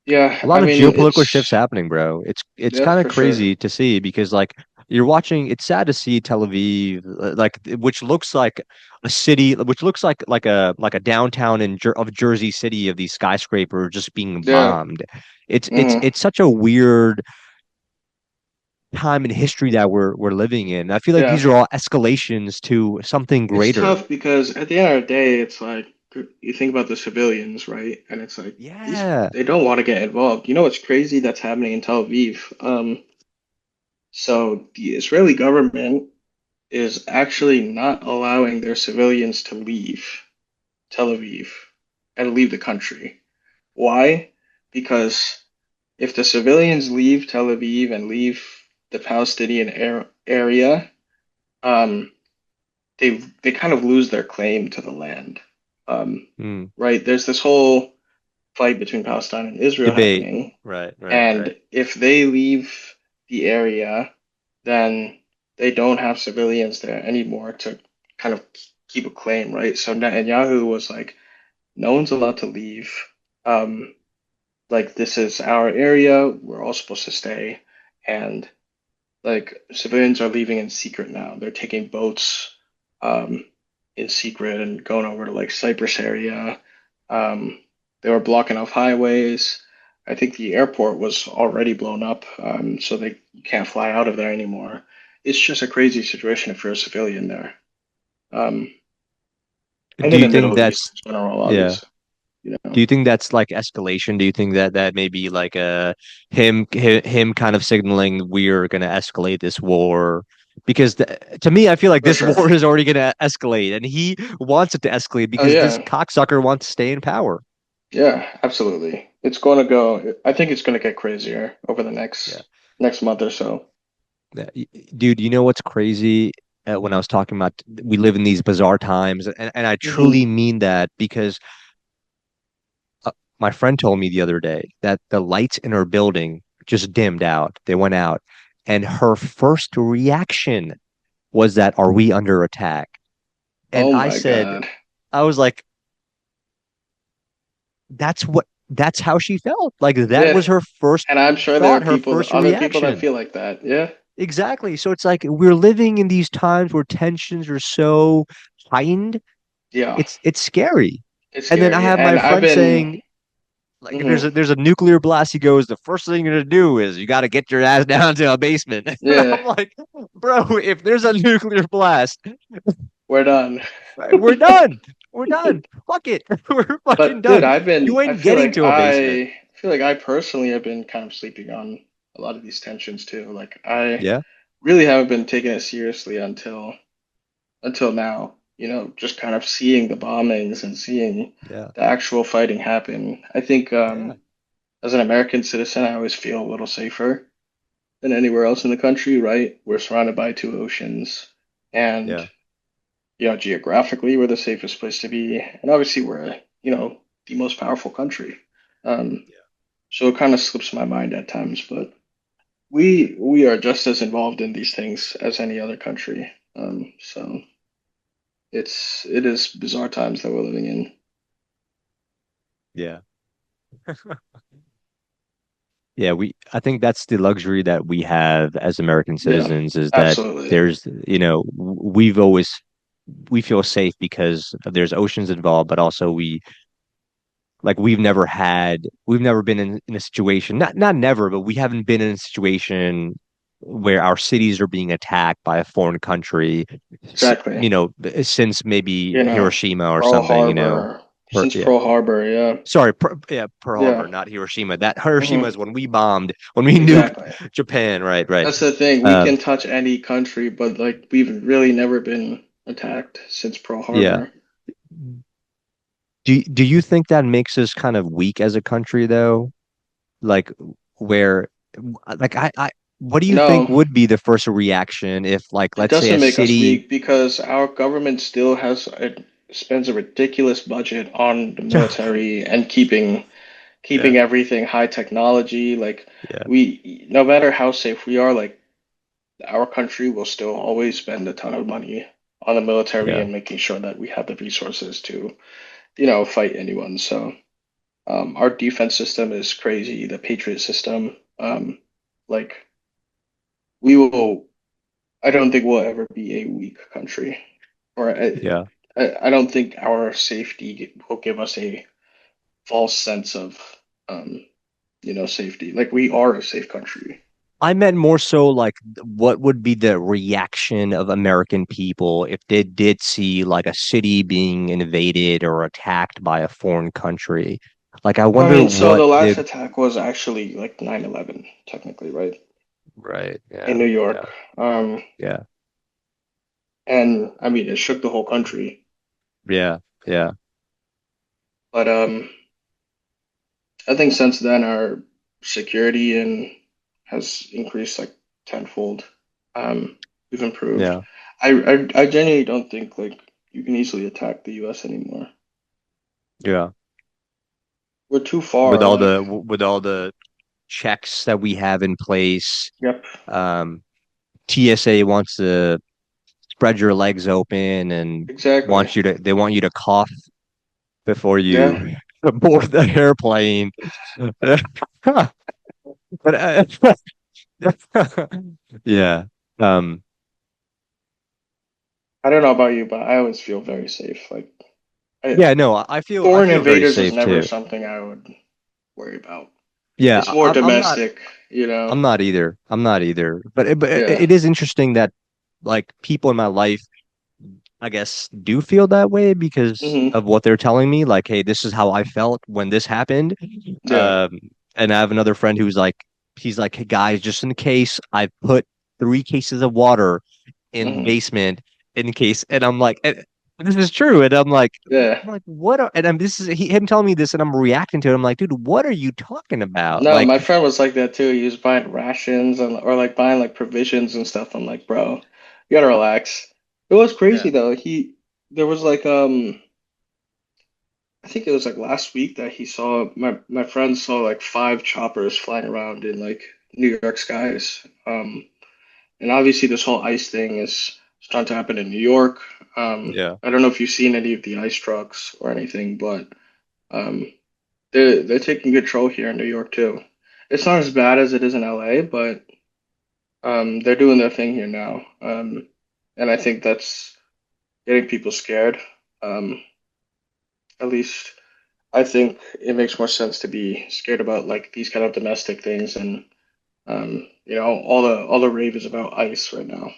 Yeah, I lot of mean, geopolitical shifts happening, bro. It's yeah, kind of for sure. crazy to see because like you're watching. It's sad to see Tel Aviv, which looks like a city, which looks like a downtown of Jersey City of these skyscrapers just being Yeah. bombed. It's it's Hmm. it's such a weird time in history that we're living in. I feel like Yeah. these are all escalations to something It's greater. tough because at the end of the day, it's like you think about the civilians, right? And it's like these Yeah. they don't want to get involved. You know what's crazy that's happening in Tel Aviv? So the Israeli government is actually not allowing their civilians to leave Tel Aviv and leave the country. Why? Because if the civilians leave Tel Aviv and leave the Palestinian area, um, they kind of lose their claim to the land. Hmm. Right? There's this whole fight between Palestine and Israel Debate. happening, Right, right, right. and if they leave the area, then they don't have civilians there anymore to kind of keep a claim, right? So Netanyahu was like, no one's allowed to leave. Um, like this is our area, we're all supposed to stay, and like civilians are leaving in secret now. They're taking boats um, in secret and going over to like Cyprus area. Um, they were blocking off highways. I think the airport was already blown up, so they can't fly out of there anymore. It's just a crazy situation if you're a civilian there. Um, and Do in you the think Middle East that's, in general, yeah. obviously, you know, Do you think that's like escalation? Do you think that that may be like him kind of signaling we're going to escalate this war? Because to me, I feel like for this sure. war is already going to escalate, and he wants it to escalate Oh because this yeah, cocksucker wants to stay in power. yeah, absolutely. It's going to go. I think it's going to get crazier over the Yeah. next month or so. Yeah. Dude, you know what's crazy? When I was talking about we live in these bizarre times, and I truly Hmm. mean that because uh, my friend told me the other day that the lights in her building just dimmed out. They went out, and her first reaction was that, "Are we under attack?" And Oh I my said, God. I was like, that's how she felt. Like that Yeah. was her first And I'm sure there are thought, her people, first other people that reaction. feel like that. Yeah. Exactly. So it's like we're living in these times where tensions are so heightened. Yeah. It's scary. It's And then I scary. have my And I've friend been, saying, like, if hmm there's a nuclear blast, he goes, the first thing you're gonna do is you got to get your ass down to a basement. And yeah, I'm like, bro, if there's a nuclear blast, we're done. we're done. We're done. Fuck it. We're fucking But dude, done. You I ain't feel getting like to a basement. I personally have been kind of sleeping on a lot of these tensions too. Like I Yeah, really haven't been taking it seriously until now, just kind of seeing the bombings and seeing yeah, the actual fighting happen. I think yeah, as an American citizen, I always feel a little safer than anywhere else in the country, right? We're surrounded by two oceans, and yeah, geographically, we're the safest place to be, and obviously, we're the most powerful country. Um, so it kind of slips my mind at times, but we are just as involved in these things as any other country. So it is bizarre times that we're living in. yeah. Yeah, I think that's the luxury that we have as American Yeah, citizens is that absolutely. there's, we've always we feel safe because there's oceans involved, but also we've never been in a situation, not never, but we haven't been in a situation where our cities are being attacked by a foreign country, Exactly. since maybe You know, Hiroshima or Pearl something. Harbor, Per, since yeah. Pearl Harbor, yeah. Sorry, yeah, Pearl Yeah. Harbor, not Hiroshima. That Hiroshima is Hmm. when we bombed, when we nuked Exactly. Japan. Right, right. That's the thing. We Um, can touch any country, but like we've really never been attacked since Pearl yeah. Harbor. Do you think that makes us kind of weak as a country, though? Like, where, like, what do you think No, would be the first reaction if, like, it let's say a doesn't make us city, weak because our government still spends a ridiculous budget on the military and keeping yeah, everything high technology. Like yeah, no matter how safe we are, like our country will still always spend a ton of money on the military yeah, and making sure that we have the resources to, fight anyone. So our defense system is crazy. The Patriot system, like we will, I don't think we'll ever be a weak country, or yeah. I don't think our safety will give us a false sense of, um, safety. Like we are a safe country. I meant more so like what would be the reaction of American people if they did see like a city being invaded or attacked by a foreign country? Like, I I wonder mean, so what the the last attack was actually like 9/11, technically, right? right, In yeah, New yeah, York. Um, yeah, and I mean, it shook the whole country. yeah, yeah, But I think since then, our security and has increased like tenfold. Um, we've improved. Yeah. I genuinely don't think like you can easily attack the US anymore. Yeah. We're too far, With all the checks that we have in place, yep, um, TSA wants to spread your legs open and exactly. they want you to cough before Yeah. you board the airplane. But yeah. Um, I don't know about you, but I always feel very safe. Like I, yeah, no, I foreign feel very invaders is safe never too. something I would worry about. Yeah, It's more domestic, I'm not either. I'm not either. But Yeah. it is interesting that like people in my life, I guess, do feel that way because Hmm. of what they're telling me. Like, hey, this is how I felt when this happened. Yeah. Um, and I have another friend who's like, he's like, hey, guys, just in case, I put 3 cases of water in the Hmm. basement in case. And I'm like, and this is true. And Yeah. I'm like, what? And this is him telling me this, and I'm reacting to it. I'm like, dude, what are you talking about? No, Like, my friend was like that too. He was buying rations and or like buying like provisions and stuff. I'm like, bro, you gotta relax. It was crazy yeah, though. There was like I think it was like last week that he saw my friend saw like 5 choppers flying around in like New York skies. And obviously this whole ice thing is starting to happen in New York. yeah, I don't know if you've seen any of the ice trucks or anything, but um, they're taking control here in New York too. It's not as bad as it is in LA, but they're doing their thing here now. And I think that's getting people scared. Um, at least I think it makes more sense to be scared about like these kind of domestic things and all the rave is about ice right now.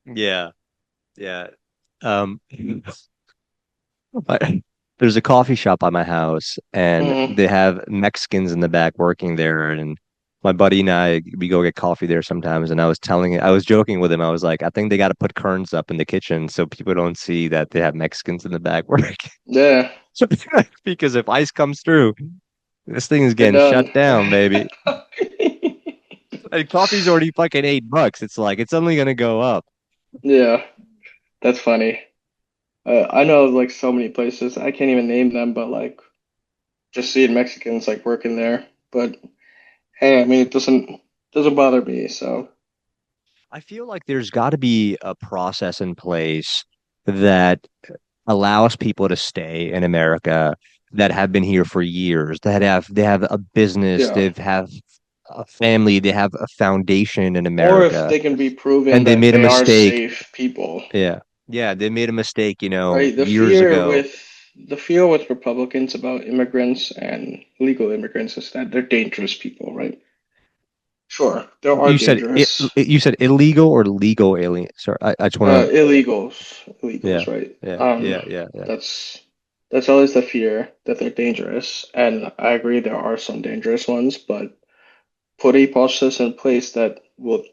yeah, yeah. Um, there's a coffee shop by my house, and Hmm. they have Mexicans in the back working there. And my buddy and I, we go get coffee there sometimes. And I was joking with him. I was like, I think they got to put curtains up in the kitchen so people don't see that they have Mexicans in the back working. Yeah, Because if ice comes through, this thing is they're getting shut done. down, baby. And coffee's already fucking $8. It's like it's only gonna go up. Yeah, that's funny. I know like so many places. I can't even name them, but like just seeing Mexicans like working there. But hey, I mean it doesn't bother me. So I feel like there's got to be a process in place that allows people to stay in America that have been here for years, they have a business, yeah. they have a family, they have a foundation in Or if America, they can be proven and they that made a they are mistake. safe people, Yeah. Yeah, they made a mistake, right? years ago. The fear with Republicans about immigrants and illegal immigrants is that they're dangerous people, right? Sure, there are dangerous You said illegal or legal alien. Sorry, I just want to. illegals, Yeah. right? Yeah. Yeah. Yeah. Yeah. That's that's always the fear that they're dangerous, and I agree there are some dangerous ones, but put a process in place that will,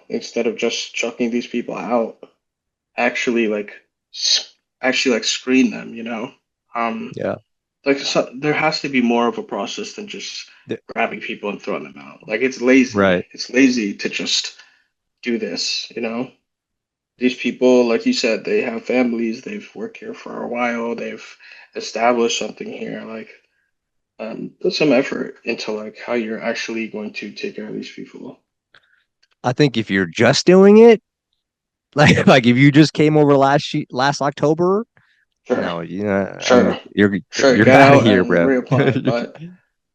instead of just chucking these people out, actually actually like screen them, Um, Yeah. like so, there has to be more of a process than just Th- grabbing people and throwing them out. Like it's lazy. Right. It's lazy to just do this. These people, like you said, they have families, they've worked here for a while, they've established something here. Like, put some effort into like how you're actually going to take care of these people. I think if you're just doing it, like if you just came over last October, Sure, no, yeah, sure, sure, you're get out of out here, and bro. reapply. But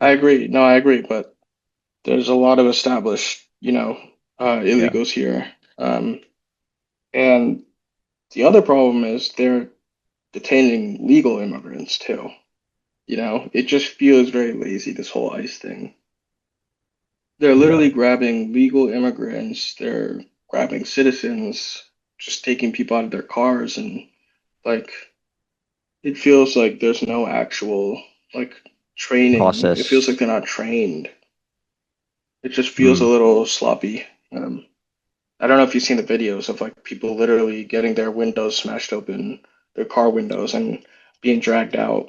I agree. No, I agree. But there's a lot of established, Yeah. illegals here. And the other problem is they're detaining legal immigrants too. It just feels very lazy, this whole ICE thing. They're Yeah. literally grabbing legal immigrants, they're grabbing citizens, just taking people out of their cars, and like it feels like there's no actual like training. It feels Process. like they're not trained. It just feels a Mm. little sloppy. I don't know if you've seen the videos of like people literally getting their windows smashed open, their car windows, and being dragged out.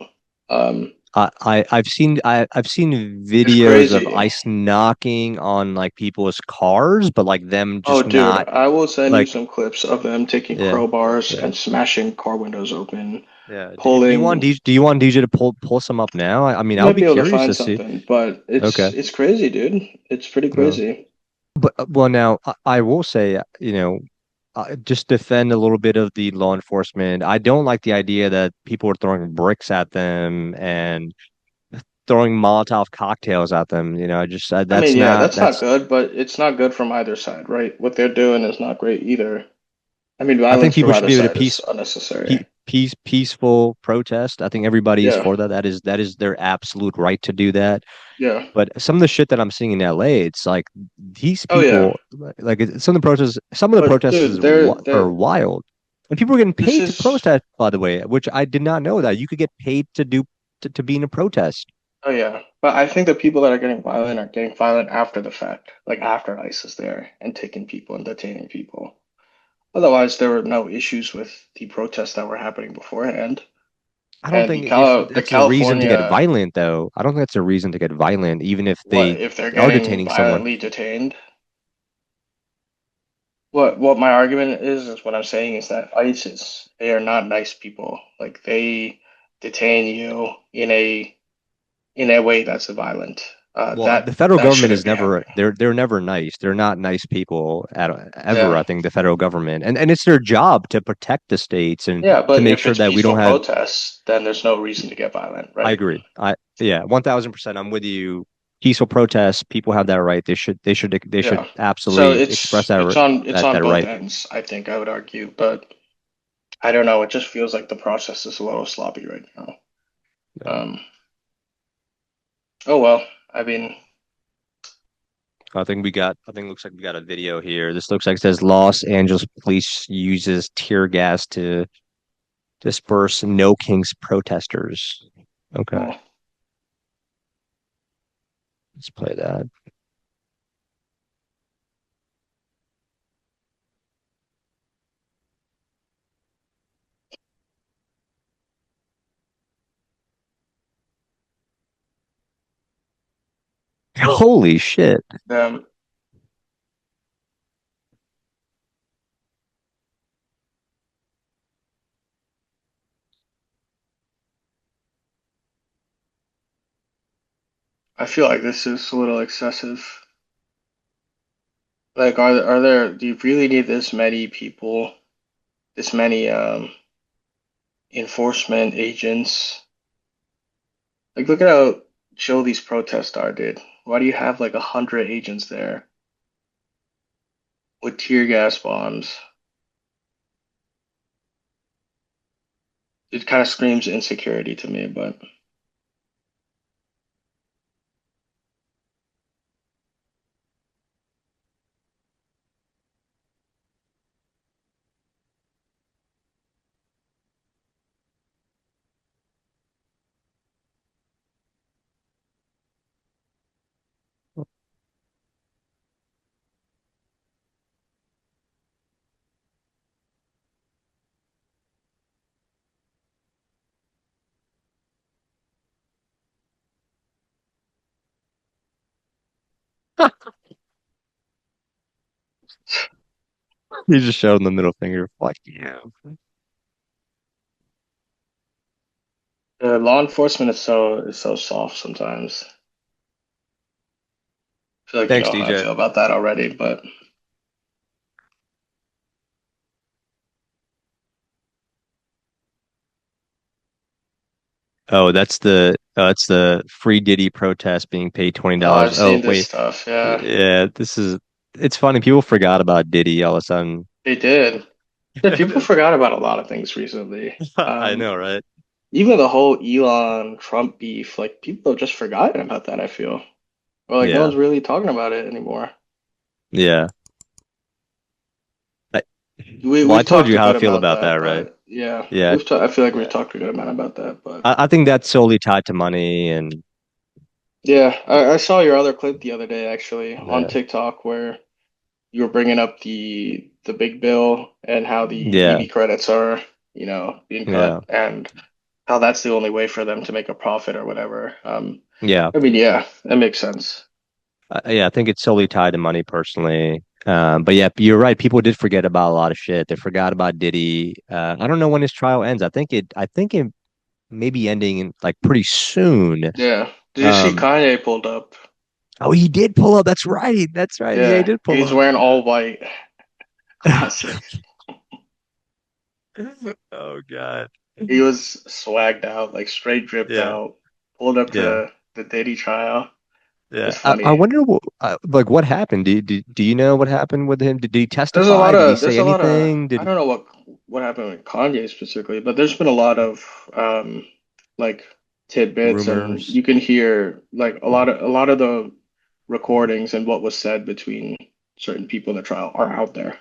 I've seen It's videos of crazy. ice knocking on like people's cars, but like them Oh, just dude, not I will send you like some clips of them taking yeah crowbars yeah and smashing car windows open, yeah. Do you want pulling. DJ, do you want DJ to pull some up now? I mean, You I would might be be able to curious find to see. something, but Okay. it's crazy, dude. It's pretty No. crazy. But well, now I will say, just defend a little bit of the law enforcement. I don't like the idea that people are throwing bricks at them and throwing Molotov cocktails at them. I just I mean, that's yeah, not that's not that's. good, but it's not good from either side, right? What they're doing is not great either. I mean, I think violence from people should either be able to side is unnecessary. peaceful protest. I think everybody is Yeah, for that. That is their absolute right to do that. yeah. But some of the shit that I'm seeing in LA, it's like these Oh yeah. people, some of the But protests dude, are they're wild, and people are getting this paid to is protest. By the way, which I did not know that you could get paid to be in a protest. oh yeah. But I think the people that are getting violent after the fact, like after ICE is there and taking people and detaining people. Otherwise, there were no issues with the protests that were happening beforehand. I don't And think if The that's a reason to get California, violent, though. I don't think that's a reason to get violent, even if what they if they're are getting detaining someone. violently detained? What my argument is what I'm saying is that ISIS, they are not nice people. Like they detain you in a way that's violent. Well, the That federal that government shouldn't is be never happening. they're never nice. They're not nice people at ever, Yeah. I think the federal government. And it's their job to protect the states and Yeah, to but make if sure it's that we don't peaceful have protests, then there's no reason to get violent, I right? agree. Yeah, 1000%. I'm with you. Peaceful protests, people have that right. They should Yeah. So absolutely express it's on that both right. ends, I think I would argue, but I don't know. It just feels like the process is a little sloppy right now. Yeah. Um, oh well. I mean, I think it looks like we got a video here. This looks like it says Los Angeles police uses tear gas to disperse No Kings protesters. Okay, well, let's play that. Holy shit. um, I feel like this is a little excessive. Like, do you really need this many people, this many enforcement agents? Like, look at how chill these protests are, dude. Why do you have like 100 agents there with tear gas bombs? It kind of screams insecurity to me, but He just showed him the middle finger. Fuck yeah. law enforcement is so soft sometimes. I feel like you Thanks, know how I DJ. feel about that already, but Oh, that's the free Diddy protest being paid oh, $20. I've Oh, seen this wait. stuff. Yeah, Yeah, it's funny. People forgot about Diddy all of a sudden. they did. Yeah, people forgot about a lot of things recently. I know, right? Even the whole Elon Trump beef, like people have just forgotten about that, I feel. Or like no Yeah. one's really talking about it anymore. Yeah. I, well, I We've told talked you a how I good feel about about that, that, right? but yeah, Yeah. I feel like we've Yeah. talked a good amount about that, but I think that's solely tied to money and yeah, I saw your other clip the other day actually on yeah. TikTok where you were bringing up the big bill and how the Yeah. EV credits are, being Yeah. cut and how that's the only way for them to make a profit or whatever. Yeah. I mean, yeah, that makes sense. Yeah, I think it's solely tied to money personally. But yeah, you're right. People did forget about a lot of shit. They forgot about Diddy. I don't know when his trial ends. I think it may be ending like pretty soon. Yeah. Did you see Um, Kanye pulled up? oh, he did pull up. That's right. That's right. Yeah, he Yeah, did pull he's up. wearing all white. Classic. Oh God. He was swagged out, like straight dripped Yeah, out, pulled up yeah, to the Diddy trial. yeah. It's I funny. wonder like what happened. Do you know what happened with him? Did he testify? Did he say There's a lot of, anything? I Did don't know what happened with Kanye specifically, but there's been a lot of like tidbits, and rumors? you can hear like a lot of the recordings and what was said between certain people in the trial are out there.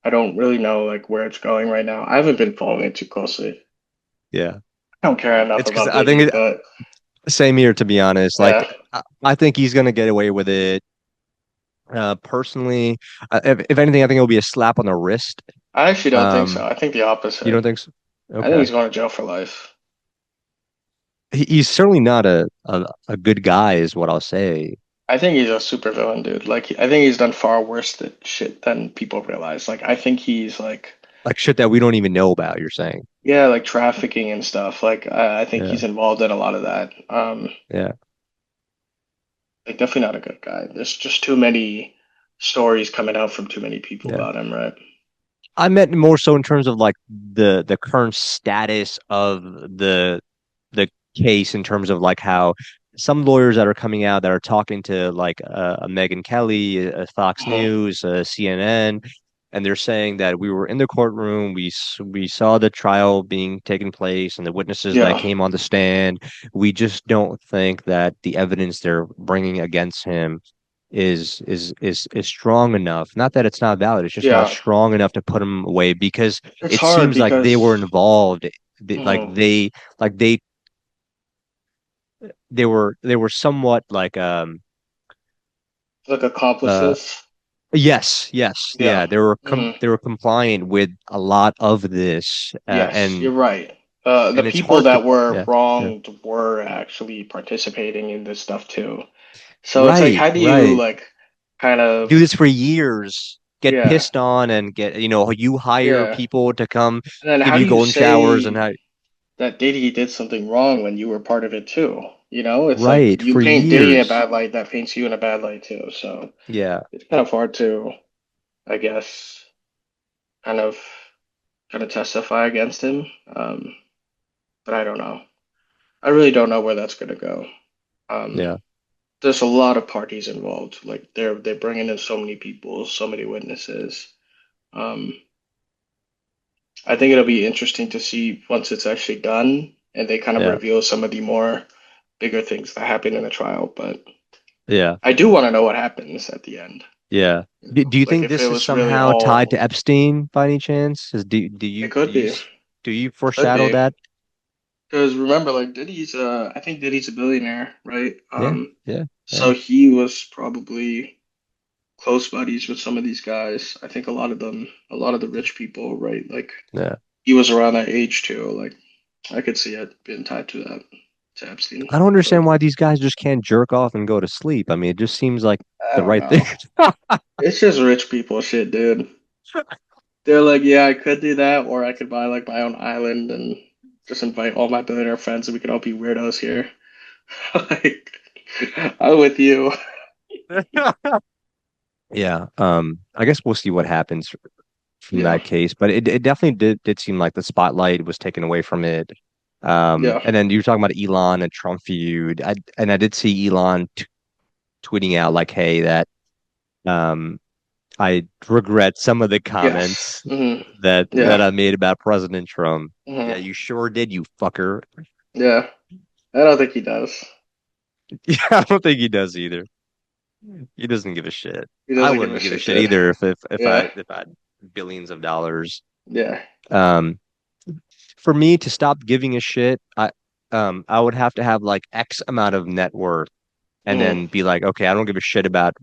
I don't really know like where it's going right now. I haven't been following it too closely. Yeah. I don't care enough It's because about I think Diddy, but same here, to be honest. Like, yeah, I think he's gonna get away with it. Personally, if anything, I think it'll be a slap on the wrist. I actually don't think so. Um, I think the you opposite. don't think so? I think Okay. he's going to jail for life. He's certainly not a good guy, is what I'll say. I think he's a supervillain, dude. Like, I think he's done far worse shit than people realize. Like, I think he's like, Like shit that we don't even know about, you're saying. yeah, like trafficking and stuff. Like, I think Yeah, he's involved in a lot of that. yeah, Like, definitely not a good guy. There's just too many stories coming out from too many people yeah. about him, right? I meant more so in terms of like the current status of the case in terms of like how some lawyers that are coming out that are talking to like a Megyn Kelly, Fox Mhm. News, CNN, and they're saying that we were in the courtroom, we saw the trial being taken place and the witnesses that Yeah, came on the stand. We just don't think that the evidence they're bringing against him is strong enough. Not that it's not valid, it's just not yeah. strong enough to put him away because It's it hard seems like they were because involved. Like mhm, like they they were somewhat like like uh accomplices. yes, Yeah. yeah, Hmm. they were compliant with a lot of this, Yes, you're right. The and it's people hard to that were yeah wronged were actually participating in this stuff too. So it's like, right how do you right like kind of, do this for years, get yeah, pissed on, and get you hire yeah. people to come And then give how do you you golden showers and say how that Diddy did something wrong when you were part of it too? You know, it's like right you for paint Diddy in a years bad light, that paints you in a bad light too. So yeah it's kind of hard to, I guess, kind of testify against him. But I don't know. I really don't know where that's gonna go. Um, yeah there's a lot of parties involved. Like they're bringing in so many people, so many witnesses. Um, I think it'll be interesting to see once it's actually done and they kind of yeah reveal some of the more bigger things that happen in the trial. But yeah I do want to know what happens at the end. yeah. You know, Do you like think if it this is was really somehow tied to all, Epstein by any chance? it could be, Do you could foreshadow be. that? Because remember, like Diddy's, I think Diddy's a billionaire, right? Yeah, yeah, yeah, So he was probably close buddies with some of these guys. I think a lot of them, a lot of the rich people, right? Like yeah. he was around that age too. Like I could see it being tied to that, to Epstein. I don't But understand why these guys just can't jerk off and go to sleep. I mean, it just seems like I the don't right thing. know. It's just rich people shit, dude. They're like, yeah, I could do that, or I could buy like my own island and just invite all my billionaire friends and we could all be weirdos here. Like, I'm with you. Yeah, I guess we'll see what happens from Yeah, that case, but it definitely did seem like the spotlight was taken away from it. yeah, And then you were talking about Elon and Trump feud. I did see Elon t tweeting out like, "Hey, that um, I regret some of the yes. comments that Yeah, I made about President Trump." Yeah, hmm you sure did, you fucker. yeah. I don't think he does. Yeah, I don't think he does either. He doesn't give a shit. He I doesn't give a wouldn't give a shit, shit dude. either Yeah, if I had billions of dollars. yeah. Um, for me to stop giving a shit, I would have to have like X amount of net worth and Hmm. then be like, okay, I don't give a shit about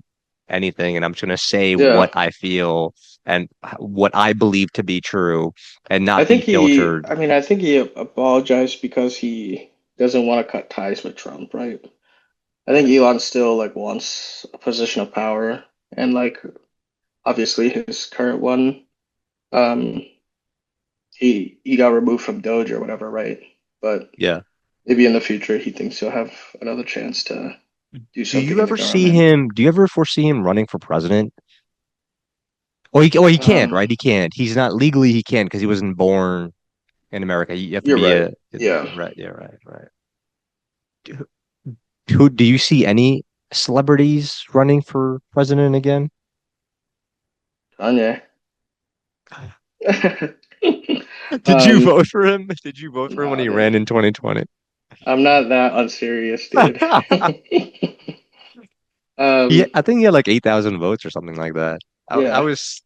anything, and I'm just gonna say Yeah. what I feel and what I believe to be true, and I not be think he, filtered. I mean, I think he apologized because he doesn't want to cut ties with Trump, right? I think Elon still like wants a position of power, and like obviously his current one, um, he got removed from Doge or whatever, right? But Yeah. maybe in the future he thinks he'll have another chance to do Do something you in the ever see government. him? Do you ever foresee him running for president? Well, he can't, Um, right? He can't. He's not legally. He can't because he wasn't born in America. You have to you're be right. a Yeah, right. Yeah, right, right. Do- Who do you see any celebrities running for president again? Kanye. Did you Um, vote for him? Did you vote for him when no, he ran dude. in 2020? I'm not that unserious, dude. He, Um, I think he had like 8,000 votes or something like that. yeah,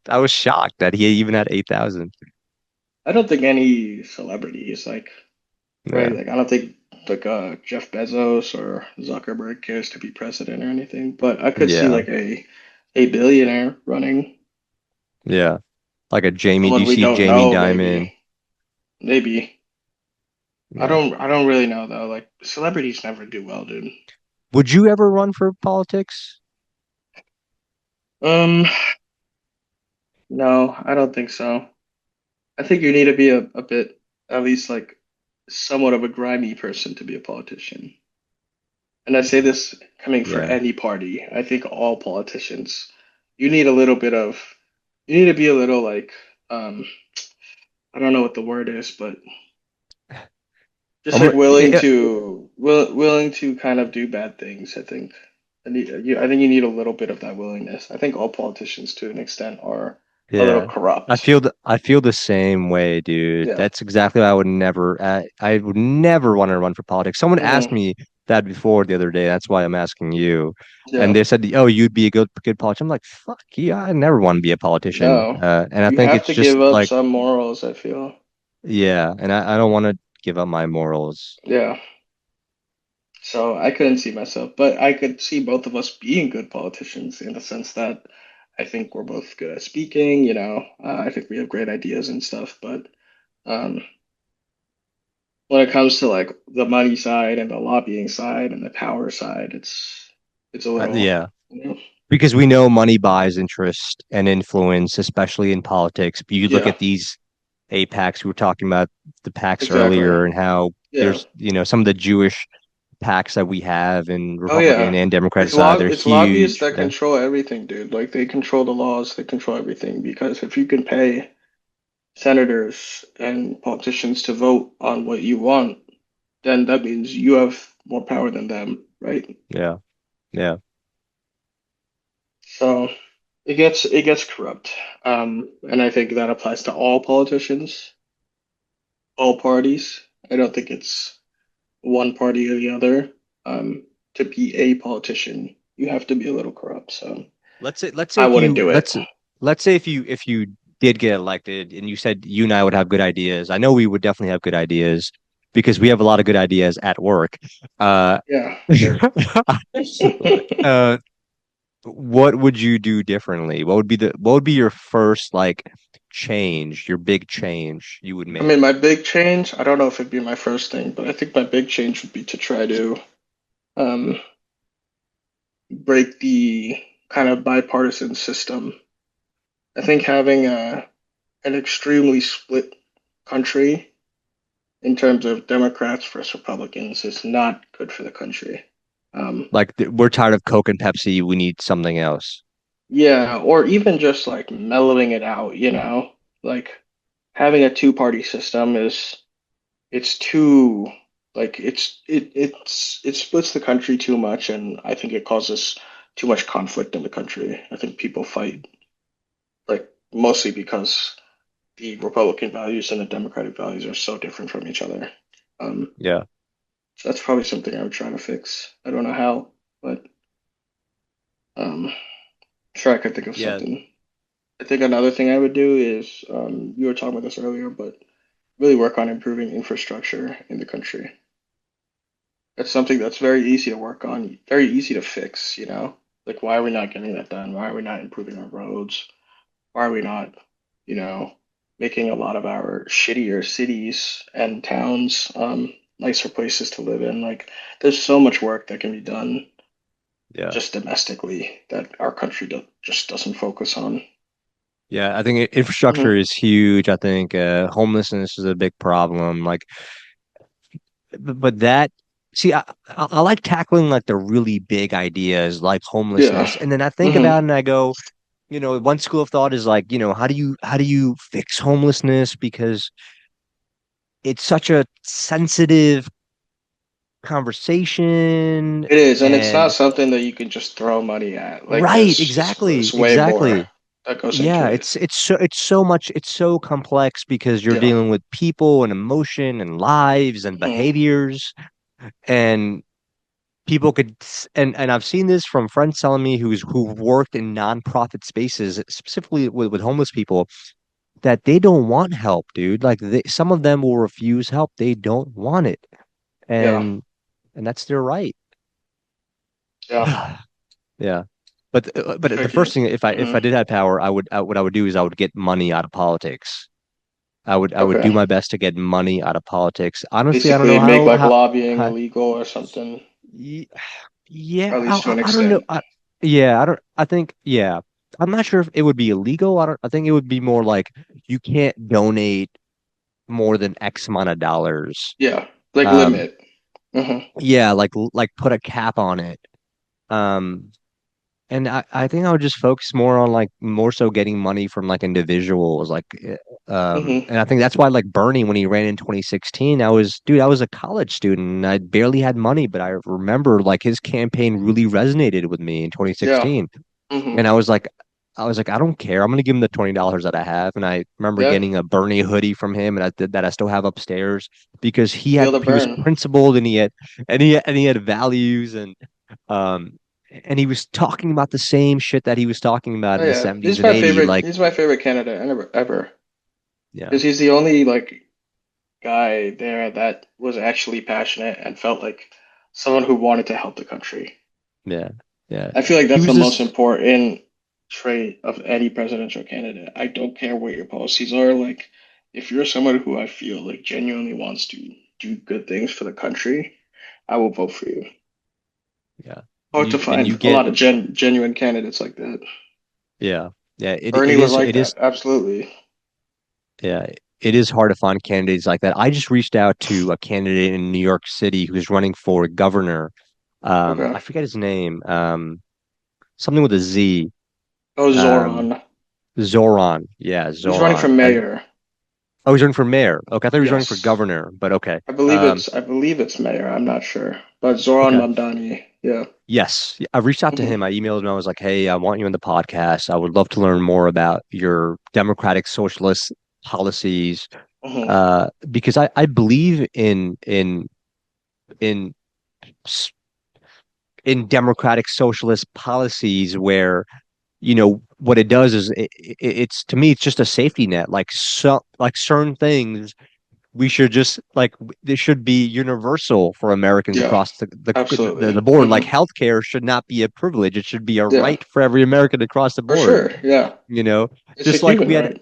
I was shocked that he even had 8,000. I don't think any celebrity is like, right, Yeah, like I don't think like Jeff Bezos or Zuckerberg cares to be president or anything, but I could see yeah, like a billionaire running, yeah. Like a Jamie. Do someone you we see don't Jamie know, Dimon? maybe. Maybe. Yeah. I don't really know though. Like celebrities never do well, dude. Would you ever run for politics? Um, no, I don't think so. I think you need to be a bit, at least like somewhat of a grimy person to be a politician. And I say Yeah, this coming for yeah. any party. I think all politicians, you need a little bit of, you need to be a little like, um, I don't know what the word is, but just like willing to kind of do bad things. I think. I think you need a little bit of that willingness. I think all politicians, to an extent, are a little Yeah. corrupt. I feel the same way, dude. Yeah. That's exactly why I would never want to run for politics. Someone asked Hmm. me that before the other day. That's why I'm asking you. And Yeah. they said, "Oh, you'd be a good politician." I'm like, "Fuck yeah, I never want to be a politician." No, And I you think have it's to just give up like, some morals, I feel. yeah, and I don't want to give up my morals. Yeah. So I couldn't see myself, but I could see both of us being good politicians in the sense that I think we're both good at speaking, you know. I think we have great ideas and stuff, but um, when it comes to like the money side and the lobbying side and the power side, it's a little, Yeah, you know, because we know money buys interest and influence, especially in politics. But you look yeah, at these APACs, we were talking about the PACs exactly. earlier and how Yeah. there's, some of the Jewish PACs that we have in Oh Republican yeah. and Democratic side, they're It's lobbyists huge. that Yeah. control everything, dude. Like they control the laws, they control everything because if you can pay senators and politicians to vote on what you want, then that means you have more power than them, right? Yeah. Yeah. So it gets corrupt. And I think that applies to all politicians, all parties. I don't think it's one party or the other. To be a politician, you have to be a little corrupt. So Let's say I if wouldn't you do it. let's say if you did get elected and you said you and I would have good ideas. I know we would definitely have good ideas because we have a lot of good ideas at work. Uh Yeah. uh what would you do differently? What would be your first like change, your big change you would I mean, make? my big change, I don't know if it'd be my first thing, but I think my big change would be to try to um, break the kind of bipartisan system. I think having an extremely split country in terms of Democrats versus Republicans is not good for the country. Um, Like we're tired of Coke and Pepsi, we need something else. yeah, or even just like mellowing it out, you know, like having a two-party system is it's too like it splits the country too much, and I think it causes too much conflict in the country. I think people fight like mostly because the Republican values and the Democratic values are so different from each other. Um, Yeah. so that's probably something I would try to fix. I don't know how, but um, sure I could think of Yeah. something. I think another thing I would do is you were talking about this earlier, but really work on improving infrastructure in the country. That's something that's very easy to work on, very easy to fix, you know? Like, why are we not getting that done? Why are we not improving our roads? Why are we not, you know, making a lot of our shittier cities and towns nicer places to live in? Like, there's so much work that can be done Yeah. just domestically that our country just doesn't focus on. Yeah, I think infrastructure Hmm. is huge. I think homelessness is a big problem. Like, but that, see, I like tackling like the really big ideas like Yeah. homelessness, and then I think about Hmm. it and I go, one school of thought is like, how do you fix homelessness because it's such a sensitive conversation It is, and it's not and something that you can just throw money at. Like, right, it's exactly, way more exactly. that goes Yeah, into it. it's so complex because you're Yeah. dealing with people and emotion and lives and Hmm. behaviors and people could and I've seen this from friends telling me who've worked in nonprofit spaces specifically with homeless people that they don't want help, dude. Like some of them will refuse help. They don't want it. Yeah. And that's their right. Yeah. Yeah. But the first Tricky. thing, if I Hmm. did have power, what I would do is I would get money out of politics. I would do Okay. my best to get money out of politics. Honestly, I don't Basically, know make like how lobbying how illegal or something, y- or yeah, at least to an I don't know. extent. Yeah, I don't I think yeah. I'm not sure if it would be illegal. I think it would be more like you can't donate more than X amount of dollars. Yeah. Like Um limit. Hmm. yeah, like put a cap on it. Um And I think I would just focus more on like more so getting money from like individuals Hmm. and I think that's why like Bernie when he ran in 2016 I was a college student and I barely had money but I remember like his campaign really resonated with me in Yeah. 2016 Hmm. and I was like I don't care, I'm gonna give him the $20 that I have, and I remember Yeah. getting a Bernie hoodie from him and I did that I still have upstairs because Feel the he was burn. principled and he had values um, and he was talking about the same shit that he was talking about Oh in the yeah. 70s and 80s. Like, He's my favorite candidate ever. yeah, Because he's the only like guy there that was actually passionate and felt like someone who wanted to help the country. yeah, yeah. I feel like He that's the was most this, important trait of any presidential candidate. I don't care what your policies are. Like, if you're someone who I feel like genuinely wants to do good things for the country, I will vote for you. yeah. Hard to And find you a get, lot of genuine candidates like that. yeah, yeah. Bernie was like that, absolutely. Yeah, it is hard to find candidates like that. I just reached out to a candidate in New York City who's running for governor. Okay. I forget his name. Something with a Z. Oh, Um, Zoran. Zoran. Yeah, He's running for Zoran. mayor. Oh, he's running for mayor. Okay, I thought he was running for Yes. governor, but okay. I believe it's mayor. I'm not sure. But Zoran Okay. Mamdani. Yeah. Yes, I reached out to Hmm. him. I emailed him. I was like, "Hey, I want you in the podcast. I would love to learn more about your democratic socialist policies, Hmm. because I believe in s- in democratic socialist policies where what it does is it's to me it's just a safety net. Like certain things we should just like this should be universal for Americans Yeah. across the Absolutely. board. Like Hmm. healthcare should not be a privilege; it should be a Yeah. right for every American across the For board. sure. Yeah. You know, It's a just like human we had. right.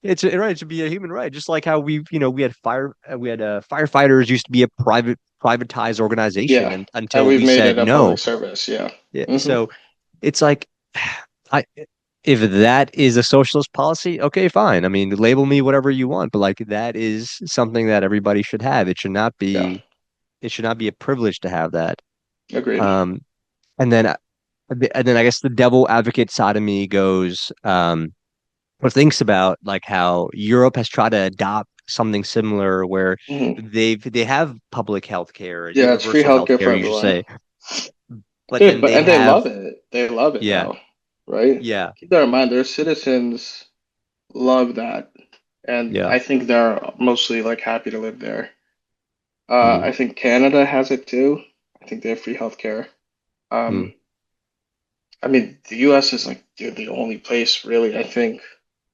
It's right. It should be a human right, just like how we had firefighters used to be a privatized organization, Yeah. and And until we've we made it said a no. public service. Yeah. Yeah. Hmm. So it's like, I if that is a socialist policy, okay, fine. I mean, label me whatever you want, but like that is something that everybody should have. Yeah. It should not be a privilege to have that. Agreed. Um, and then I guess the devil advocate side of me goes, or thinks about like how Europe has tried to adopt something similar where Hmm. they have public health care, Yeah. It's free universal health healthcare care, for you should everyone. say, but Dude, then but they and they have love it. They love it yeah, though, right? yeah, Keep that in mind. Their citizens love that, and yeah. I think they're mostly like happy to live there. Mm, I think Canada has it too. I think they have free healthcare. mm. Um, I mean, the U.S. is like the only place really, I think,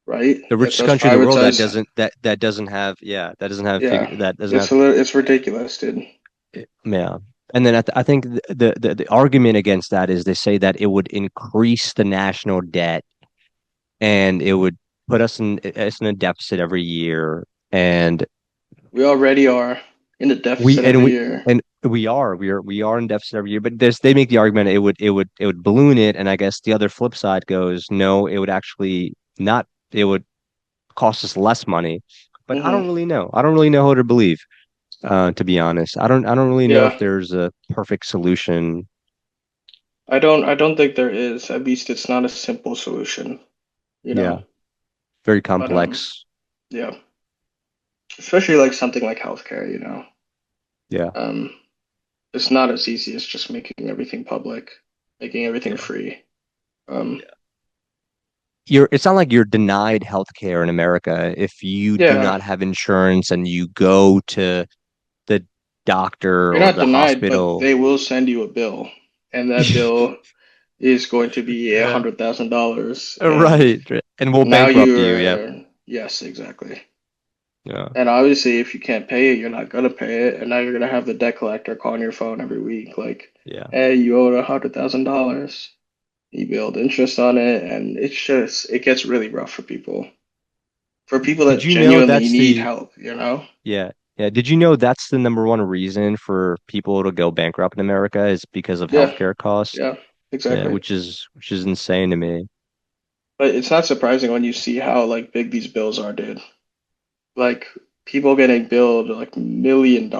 right? The That richest does country in the world privatize. that doesn't have Yeah, that doesn't have it's ridiculous, dude. yeah. And then I think the argument against that is they say that it would increase the national debt and it would put us in a deficit every year. And We already are in the we deficit and every we year. and we are in deficit every year. But there's they make the argument it would balloon it. And I guess the other flip side goes, no, it would actually not. It would cost us less money. But I don't Hmm. really know. I don't really know who to believe. To be honest, I don't really know if Yeah, there's a perfect solution. I don't think there is. At least it's not a simple solution, you know. Yeah, very But complex. yeah, especially like something like healthcare, Yeah, um, it's not as easy as just making everything public, making everything yeah. free. Um, It's not like you're denied healthcare in America if you do yeah, not have insurance and you go to the doctor you're or not the denied, but hospital. they will send you a bill, and that bill is going to be a Yeah. hundred thousand dollars, and Right. And we'll now bankrupt you. Yeah. you're, yes, exactly. Yeah. And obviously, if you can't pay it, you're not gonna pay it, and now you're gonna have the debt collector calling your phone every week, like, Yeah. "Hey, you owe $100,000." You build interest on it, and it gets really rough for people Did that you know genuinely that's need the help. yeah. Yeah. Did you know that's the number one reason for people to go bankrupt in America is because of Yeah, healthcare costs? yeah, Yeah, exactly. which is insane to me. But it's not surprising when you see how like big these bills are, dude. Like people getting billed like $1 million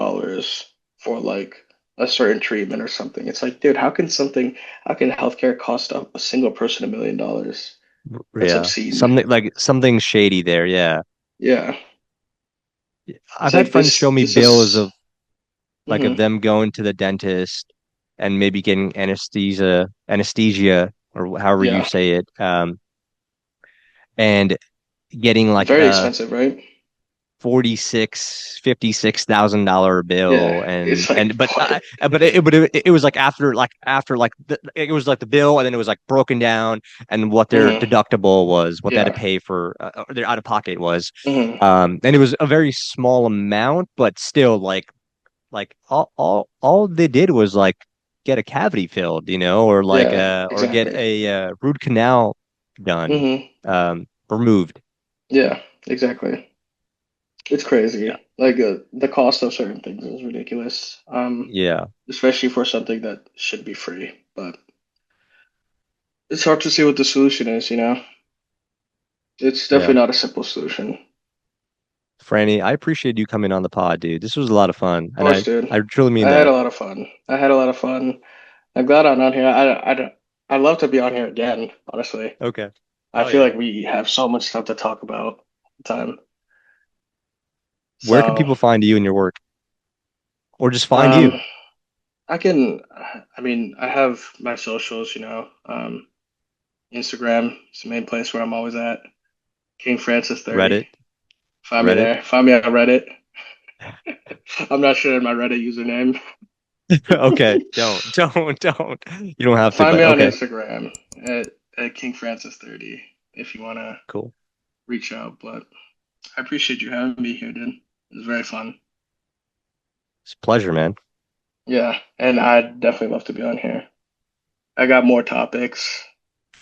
for like a certain treatment or something. It's like, dude, how can healthcare cost a single person $1 million? That's Yeah. obscene. Something shady there. Yeah. Yeah. It's I've had like friends show me this bills is, of like of mhm. them going to the dentist and maybe getting anesthesia or however you Yeah. say it, and getting like Very a expensive, right? 56,000 dollar Yeah. bill It's like and what? but it was like after like it was like the bill and then it was like broken down and what their Hmm. deductible was, what they had to Yeah. pay for their out of pocket was, Hmm. and it was a very small amount but still like all they did was like get a cavity filled, you know, or like Yeah, or get exactly. a root canal done, Hmm. removed. Yeah, exactly. It's Yeah. crazy. Like the cost of certain things is ridiculous. Yeah. Especially for something that should be free. But it's hard to see what the solution is. It's definitely Yeah. not a simple solution. Of Franny, I appreciate you coming on the pod, dude. This was a lot of fun, and course, dude. I truly mean I had that. a lot of fun. I had a lot of fun. I'm glad I'm on here. I'd love to be on here again, honestly. Okay. I Hell feel yeah. like we have so much stuff to talk about all the time. Where can So, people find you and your work, or just find you? um, I can, I mean, I have my socials. Instagram is the main place where I'm always at. King Francis 30. Reddit, Find me Reddit. there. Find me on Reddit. I'm not sure my Reddit username. Okay, don't. You don't have to, Find but me on okay, Instagram at King Francis 30 if you want to cool. reach out. But I appreciate you having me here, dude. It was very fun. It's a pleasure, man. Yeah, and I'd definitely love to be on here. I got more topics.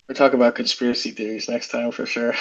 We'll talk about conspiracy theories next time for sure.